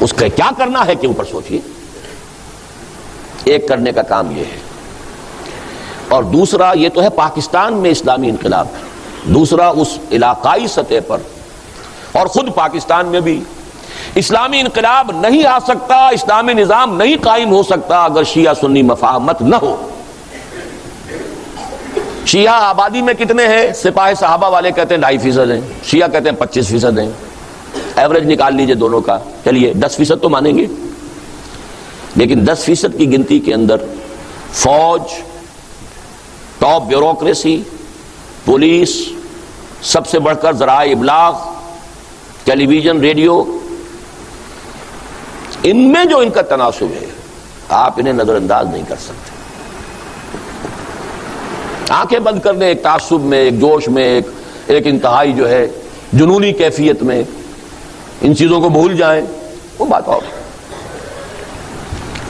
اس کا کیا کرنا ہے کہ اوپر سوچیے۔ ایک کرنے کا کام یہ ہے، اور دوسرا یہ تو ہے پاکستان میں اسلامی انقلاب، دوسرا اس علاقائی سطح پر اور خود پاکستان میں بھی اسلامی انقلاب نہیں آ سکتا، اسلامی نظام نہیں قائم ہو سکتا اگر شیعہ سنی مفاہمت نہ ہو۔ شیعہ آبادی میں کتنے ہیں؟ سپاہ صحابہ والے کہتے ہیں 2.5% ہیں، شیعہ کہتے ہیں 25% ہیں، ایوریج نکال لیجئے دونوں کا، چلیے 10% تو مانیں گے، لیکن 10% کی گنتی کے اندر فوج، ٹاپ بیوروکریسی، پولیس، سب سے بڑھ کر ذرائع ابلاغ، ٹیلی ویژن، ریڈیو، ان میں جو ان کا تناسب ہے آپ انہیں نظر انداز نہیں کر سکتے۔ آنکھیں بند کر دیں ایک تعصب میں، ایک جوش میں، ایک انتہائی جو ہے جنونی کیفیت میں، ان چیزوں کو بھول جائیں، وہ بات اور۔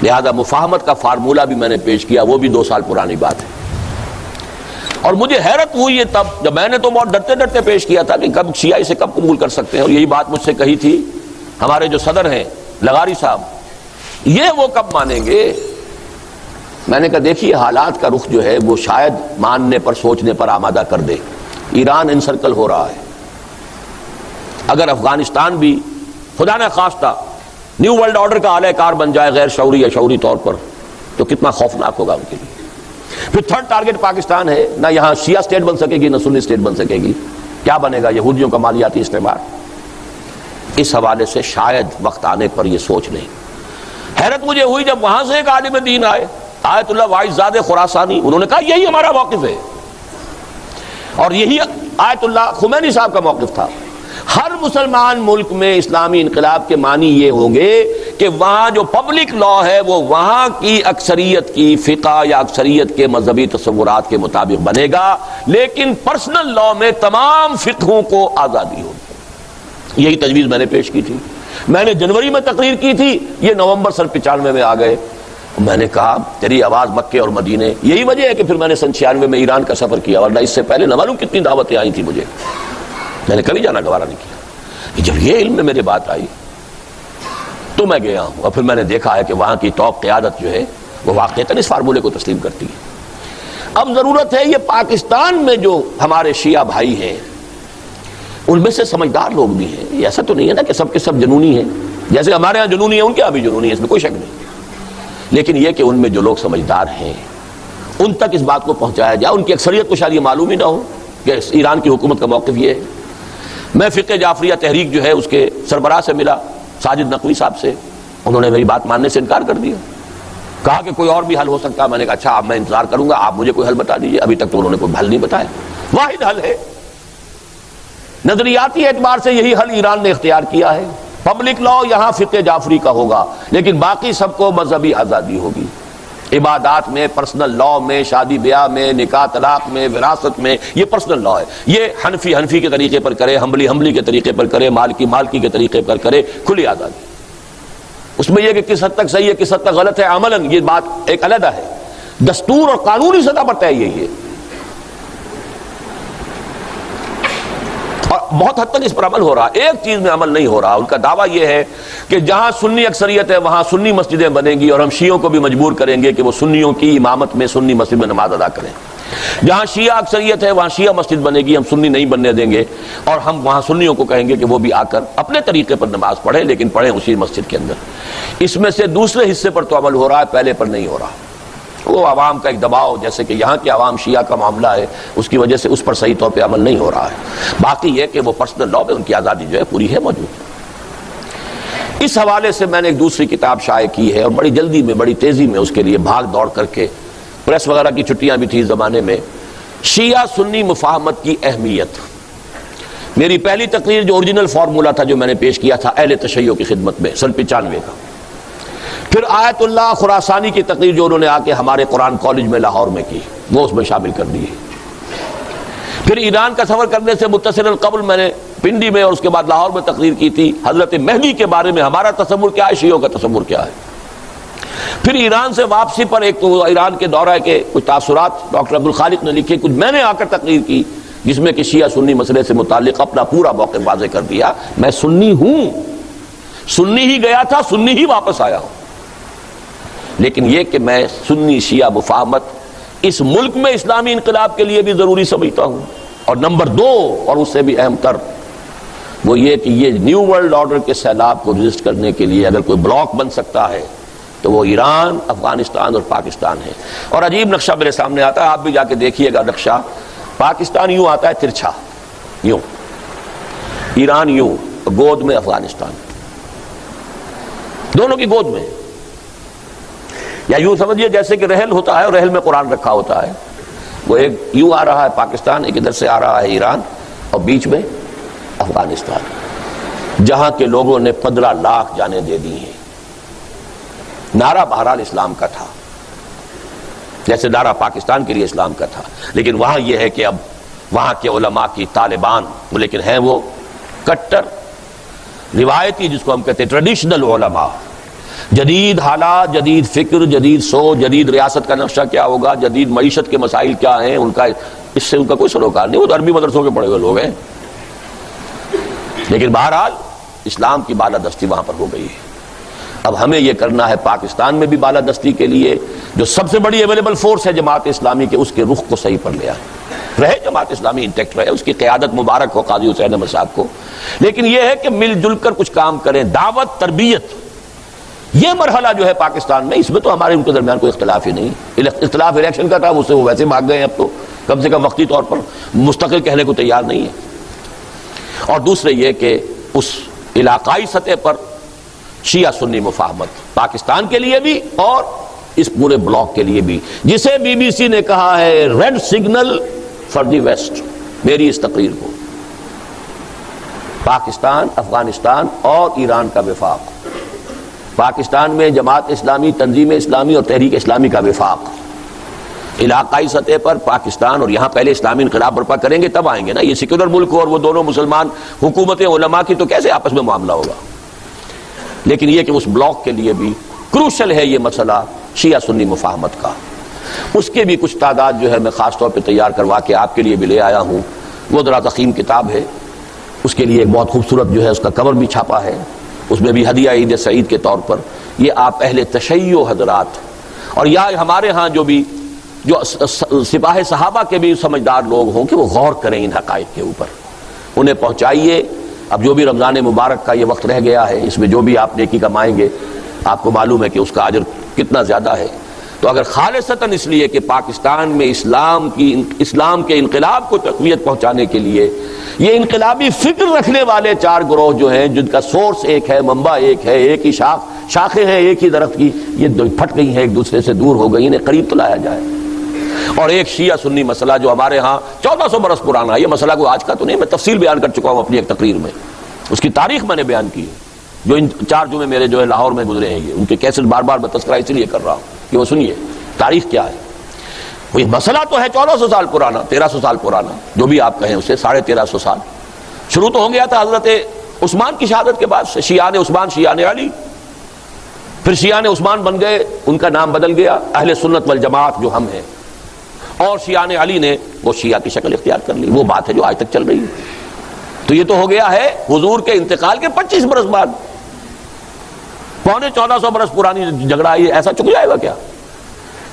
لہذا مفاہمت کا فارمولہ بھی میں نے پیش کیا، وہ بھی 2 سال پرانی بات ہے، اور مجھے حیرت ہوئی ہے تب جب میں نے تو بہت ڈرتے ڈرتے پیش کیا تھا کہ کب شیعہ اسے کب قبول کر سکتے ہیں، اور یہی بات مجھ سے کہی تھی ہمارے جو صدر ہیں لغاری صاحب، یہ وہ کب مانیں گے؟ میں نے کہا دیکھیے حالات کا رخ جو ہے وہ شاید ماننے پر، سوچنے پر آمادہ کر دے۔ ایران انسرکل ہو رہا ہے، اگر افغانستان بھی خدا نہ خواستہ نیو ورلڈ آرڈر کا اعلی کار بن جائے غیر شعوری یا شعوری طور پر، تو کتنا خوفناک ہوگا ان کے لیے۔ پھر تھرڈ ٹارگٹ پاکستان ہے، نہ یہاں شیعہ اسٹیٹ بن سکے گی نہ سنی اسٹیٹ بن سکے گی، کیا بنے گا؟ یہودیوں کا مالیاتی استعمار۔ اس حوالے سے شاید وقت آنے پر یہ سوچ لیں۔ حیرت مجھے ہوئی جب وہاں سے ایک عالم دین آئے، آیت اللہ واعظ زادہ خراسانی، انہوں نے کہا یہی ہمارا موقف ہے، اور یہی آیت اللہ خمینی صاحب کا موقف تھا۔ ہر مسلمان ملک میں اسلامی انقلاب کے معنی یہ ہوں گے کہ وہاں جو پبلک لا ہے وہ وہاں کی اکثریت کی فقہ یا اکثریت کے مذہبی تصورات کے مطابق بنے گا، لیکن پرسنل لا میں تمام فقہوں کو آزادی ہوگی۔ یہی تجویز میں نے پیش کی تھی، میں نے جنوری میں تقریر کی تھی، یہ نومبر سن 95 میں آ گئے۔ میں نے کہا تیری آواز مکے اور مدینے، یہی وجہ ہے کہ پھر میں نے سن 96 میں ایران کا سفر کیا، ورنہ اس سے پہلے نہ معلوم کتنی دعوتیں آئی تھیں مجھے، میں نے کبھی جانا گوارا نہیں کیا۔ جب یہ علم میں میرے بات آئی تو میں گیا ہوں، اور پھر میں نے دیکھا ہے کہ وہاں کی ٹاپ قیادت جو ہے وہ واقعتاً اس فارمولے کو تسلیم کرتی ہے۔ اب ضرورت ہے یہ پاکستان میں جو ہمارے شیعہ بھائی ہیں ان میں سے سمجھدار لوگ بھی ہیں، یہ ایسا تو نہیں ہے نا کہ سب کے سب جنونی ہیں، جیسے ہمارے ہاں جنونی ہیں ان کے یہاں بھی جنونی ہے، اس میں کوئی شک نہیں، لیکن یہ کہ ان میں جو لوگ سمجھدار ہیں ان تک اس بات کو پہنچایا جائے۔ ان کی اکثریت کو شاید یہ معلوم ہی نہ ہو کہ ایران کی حکومت کا موقف یہ ہے۔ میں فقہ جعفریہ تحریک جو ہے اس کے سربراہ سے ملا، ساجد نقوی صاحب سے، انہوں نے میری بات ماننے سے انکار کر دیا، کہا کہ کوئی اور بھی حل ہو سکتا۔ میں نے کہا اچھا اب میں انتظار کروں گا، آپ مجھے کوئی حل بتا دیجئے۔ ابھی تک تو انہوں نے کوئی حل نہیں بتایا۔ واحد حل ہے، نظریاتی اعتبار سے یہی حل ایران نے اختیار کیا ہے، پبلک لا یہاں فقہ جعفری کا ہوگا، لیکن باقی سب کو مذہبی آزادی ہوگی، عبادات میں، پرسنل لا میں، شادی بیاہ میں، نکاح طلاق میں، وراثت میں، یہ پرسنل لا ہے۔ یہ حنفی کے طریقے پر کرے، حنبلی کے طریقے پر کرے، مالکی کے طریقے پر کرے، کھلی آزادی۔ اس میں یہ کہ کس حد تک صحیح ہے کس حد تک غلط ہے عملاً، یہ بات ایک علیحدہ ہے، دستور اور قانونی سطح پر طے یہی ہے، اور بہت حد تک اس پر عمل ہو رہا۔ ایک چیز میں عمل نہیں ہو رہا، ان کا دعویٰ یہ ہے کہ جہاں سنی اکثریت ہے وہاں سنی مسجدیں بنیں گی، اور ہم شیعوں کو بھی مجبور کریں گے کہ وہ سنیوں کی امامت میں سنی مسجد میں نماز ادا کریں۔ جہاں شیعہ اکثریت ہے وہاں شیعہ مسجد بنے گی، ہم سنی نہیں بننے دیں گے، اور ہم وہاں سنیوں کو کہیں گے کہ وہ بھی آ کر اپنے طریقے پر نماز پڑھیں، لیکن پڑھیں اسی مسجد کے اندر۔ اس میں سے دوسرے حصے پر تو عمل ہو رہا ہے، پہلے پر نہیں ہو رہا۔ وہ عوام کا ایک دباؤ، جیسے کہ یہاں کے عوام شیعہ کا معاملہ ہے، اس کی وجہ سے اس پر صحیح طور پہ عمل نہیں ہو رہا ہے۔ باقی یہ کہ وہ پرسنل لا میں ان کی آزادی جو ہے پوری ہے، موجود۔ اس حوالے سے میں نے ایک دوسری کتاب شائع کی ہے، اور بڑی جلدی میں، بڑی تیزی میں اس کے لیے بھاگ دوڑ کر کے، پریس وغیرہ کی چھٹیاں بھی تھی اس زمانے میں، شیعہ سنی مفاہمت کی اہمیت۔ میری پہلی تقریر جو اوریجنل فارمولہ تھا جو میں نے پیش کیا تھا اہل تشیع کی خدمت میں سن 95 کا، پھر آیت اللہ خراسانی کی تقریر جو انہوں نے آ کے ہمارے قرآن کالج میں لاہور میں کی، وہ اس میں شامل کر دی۔ پھر ایران کا سفر کرنے سے متصل قبل میں نے پنڈی میں اور اس کے بعد لاہور میں تقریر کی تھی، حضرت مہدی کے بارے میں ہمارا تصور کیا ہے، شیعوں کا تصور کیا ہے۔ پھر ایران سے واپسی پر ایک تو ایران کے دورہ کے کچھ تاثرات ڈاکٹر عبدالخالق نے لکھے، کچھ میں نے آ کر تقریر کی جس میں کہ شیعہ سنی مسئلے سے متعلق اپنا پورا موقف واضح کر دیا۔ میں سنی ہوں، سنی ہی گیا تھا، سنی ہی واپس آیا ہوں، لیکن یہ کہ میں سنی شیعہ مفاہمت اس ملک میں اسلامی انقلاب کے لیے بھی ضروری سمجھتا ہوں، اور نمبر 2 اور اس سے بھی اہم تر، وہ یہ کہ یہ نیو ورلڈ آرڈر کے سیلاب کو رجسٹ کرنے کے لیے اگر کوئی بلاک بن سکتا ہے تو وہ ایران، افغانستان اور پاکستان ہے۔ اور عجیب نقشہ میرے سامنے آتا ہے، آپ بھی جا کے دیکھیے گا نقشہ۔ پاکستان یوں آتا ہے ترچھا، یوں، ایران یوں، گود میں افغانستان، دونوں کی گود میں، یا یوں سمجھیے جیسے کہ رحل ہوتا ہے اور رحل میں قرآن رکھا ہوتا ہے، وہ ایک یوں آ رہا ہے پاکستان، ایک ادھر سے آ رہا ہے ایران، اور بیچ میں افغانستان، جہاں کے لوگوں نے 15 لاکھ جانیں دے دی ہیں۔ نعرہ بہرحال اسلام کا تھا، جیسے نعرہ پاکستان کے لیے اسلام کا تھا، لیکن وہاں یہ ہے کہ اب وہاں کے علماء کی طالبان، لیکن ہیں وہ کٹر روایتی، جس کو ہم کہتے ہیں ٹریڈیشنل علماء، جدید حالات، جدید فکر، جدید سوچ، جدید ریاست کا نقشہ کیا ہوگا، جدید معیشت کے مسائل کیا ہیں، ان کا اس سے ان کا کوئی سروکار نہیں، وہ تو عربی مدرسوں کے پڑھے ہوئے لوگ ہیں، لیکن بہرحال اسلام کی بالادستی وہاں پر ہو گئی ہے۔ اب ہمیں یہ کرنا ہے پاکستان میں بھی بالادستی کے لیے، جو سب سے بڑی اویلیبل فورس ہے جماعت اسلامی کے، اس کے رخ کو صحیح پر لے آئے، رہے جماعت اسلامی انٹیکٹ رہے، اس کی قیادت مبارک ہو قاضی حسین احمد صاحب کو، لیکن یہ ہے کہ مل جل کر کچھ کام کریں، دعوت، تربیت، یہ مرحلہ جو ہے پاکستان میں، اس میں تو ہمارے ان کے درمیان کوئی اختلاف ہی نہیں۔ اختلاف الیکشن کا تھا، اس سے وہ ویسے بھاگ گئے، اب تو کم سے کم وقتی طور پر مستقل کہنے کو تیار نہیں ہے۔ اور دوسرے یہ کہ اس علاقائی سطح پر شیعہ سنی مفاہمت، پاکستان کے لیے بھی اور اس پورے بلاک کے لیے بھی، جسے بی بی سی نے کہا ہے red signal for the waste, میری اس تقریر کو، پاکستان، افغانستان اور ایران کا وفاق، پاکستان میں جماعت اسلامی، تنظیم اسلامی اور تحریک اسلامی کا وفاق، علاقائی سطح پر پاکستان، اور یہاں پہلے اسلامی انقلاب برپا کریں گے تب آئیں گے نا، یہ سیکولر ملک اور وہ دونوں مسلمان حکومتیں علماء کی، تو کیسے آپس میں معاملہ ہوگا؟ لیکن یہ کہ اس بلاک کے لیے بھی کروشل ہے یہ مسئلہ شیعہ سنی مفاہمت کا، اس کے بھی کچھ تعداد جو ہے میں خاص طور پہ تیار کروا کے آپ کے لیے بھی لے آیا ہوں۔ وہ ذرا ضخیم کتاب ہے، اس کے لیے ایک بہت خوبصورت جو ہے اس کا کور بھی چھاپا ہے، اس میں بھی ہدیہ عید سعید کے طور پر یہ آپ اہل تشیع حضرات، اور یا ہمارے ہاں جو سپاہ صحابہ کے بھی سمجھدار لوگ ہوں کہ وہ غور کریں ان حقائق کے اوپر، انہیں پہنچائیے۔ اب جو بھی رمضان مبارک کا یہ وقت رہ گیا ہے، اس میں جو بھی آپ نیکی کمائیں گے، آپ کو معلوم ہے کہ اس کا اجر کتنا زیادہ ہے، تو اگر خالصتاً اس لیے کہ پاکستان میں اسلام کے انقلاب کو تقویت پہنچانے کے لیے یہ انقلابی فکر رکھنے والے 4 گروہ جو ہیں، جن کا سورس ایک ہے، منبع ایک ہے، ایک ہی شاخیں ہیں ایک ہی درخت کی، یہ پھٹ گئی ہیں، ایک دوسرے سے دور ہو گئی، انہیں قریب تو لایا جائے۔ اور ایک شیعہ سنی مسئلہ جو ہمارے ہاں 1400 برس پرانا ہے، یہ مسئلہ کوئی آج کا تو نہیں، میں تفصیل بیان کر چکا ہوں اپنی ایک تقریر میں، اس کی تاریخ میں نے بیان کی ہے، جو ان 4 جمعے میرے جو ہے لاہور میں گزرے ہیں، یہ ان کے کیسٹ بار بار میں تذکرہ اس لیے کر رہا ہوں کہ وہ سنیے تاریخ کیا ہے۔ وہ مسئلہ تو ہے 1400 سال پرانا، 1300 سال پرانا، جو بھی آپ کہیں اسے، 1350 سال شروع تو ہو گیا تھا حضرت عثمان کی شہادت کے بعد سے، شیعان عثمان، شیعان علی، پھر شیعان عثمان بن گئے، ان کا نام بدل گیا اہل سنت والجماعت جو ہم ہیں، اور شیعان علی نے وہ شیعہ کی شکل اختیار کر لی، وہ بات ہے جو آج تک چل رہی ہے۔ تو یہ تو ہو گیا ہے حضور کے انتقال کے 25 برس بعد، 1450 برس پرانی جھگڑا، یہ ایسا چک جائے گا کیا؟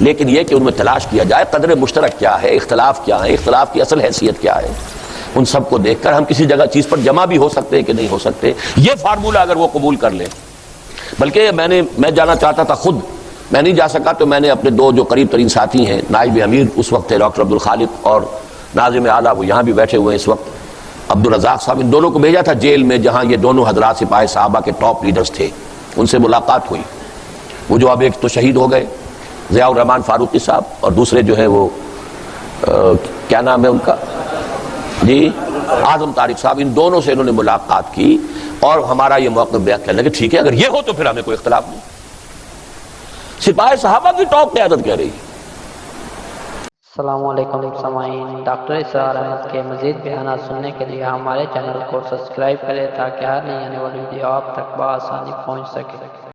لیکن یہ کہ ان میں تلاش کیا جائے قدر مشترک کیا ہے، اختلاف کیا ہے، اختلاف کی اصل حیثیت کیا ہے، ان سب کو دیکھ کر ہم کسی جگہ چیز پر جمع بھی ہو سکتے ہیں کہ نہیں ہو سکتے، یہ فارمولہ اگر وہ قبول کر لیں۔ بلکہ میں جانا چاہتا تھا خود، میں نہیں جا سکا، تو میں نے اپنے 2 جو قریب ترین ساتھی ہیں، نائب امیر اس وقت تھے ڈاکٹر عبدالخالق، اور ناظم اعلیٰ وہ یہاں بھی بیٹھے ہوئے ہیں اس وقت، عبدالرزاق صاحب، ان دونوں کو بھیجا تھا جیل میں، جہاں یہ دونوں حضرات سپاہ صحابہ کے ٹاپ لیڈرز تھے، ان سے ملاقات ہوئی۔ وہ جو اب ایک تو شہید ہو گئے ضیاء الرحمن فاروقی صاحب، اور دوسرے جو ہے وہ کیا نام ہے ان کا، جی اعظم طارق صاحب، ان دونوں سے انہوں نے ملاقات کی اور ہمارا یہ موقف بیان کرنے لگے، ٹھیک ہے اگر یہ ہو تو پھر ہمیں کوئی اختلاف نہیں۔ سپاہ صحابہ کی ٹاپ قیادت کہہ رہی ہے۔ السلام علیکم سامعین، ڈاکٹر اسرار احمد کے مزید بیانات سننے کے لیے ہمارے چینل کو سبسکرائب کریں تاکہ ہر نئی آنے والی ویڈیو آپ تک بآسانی پہنچ سکے۔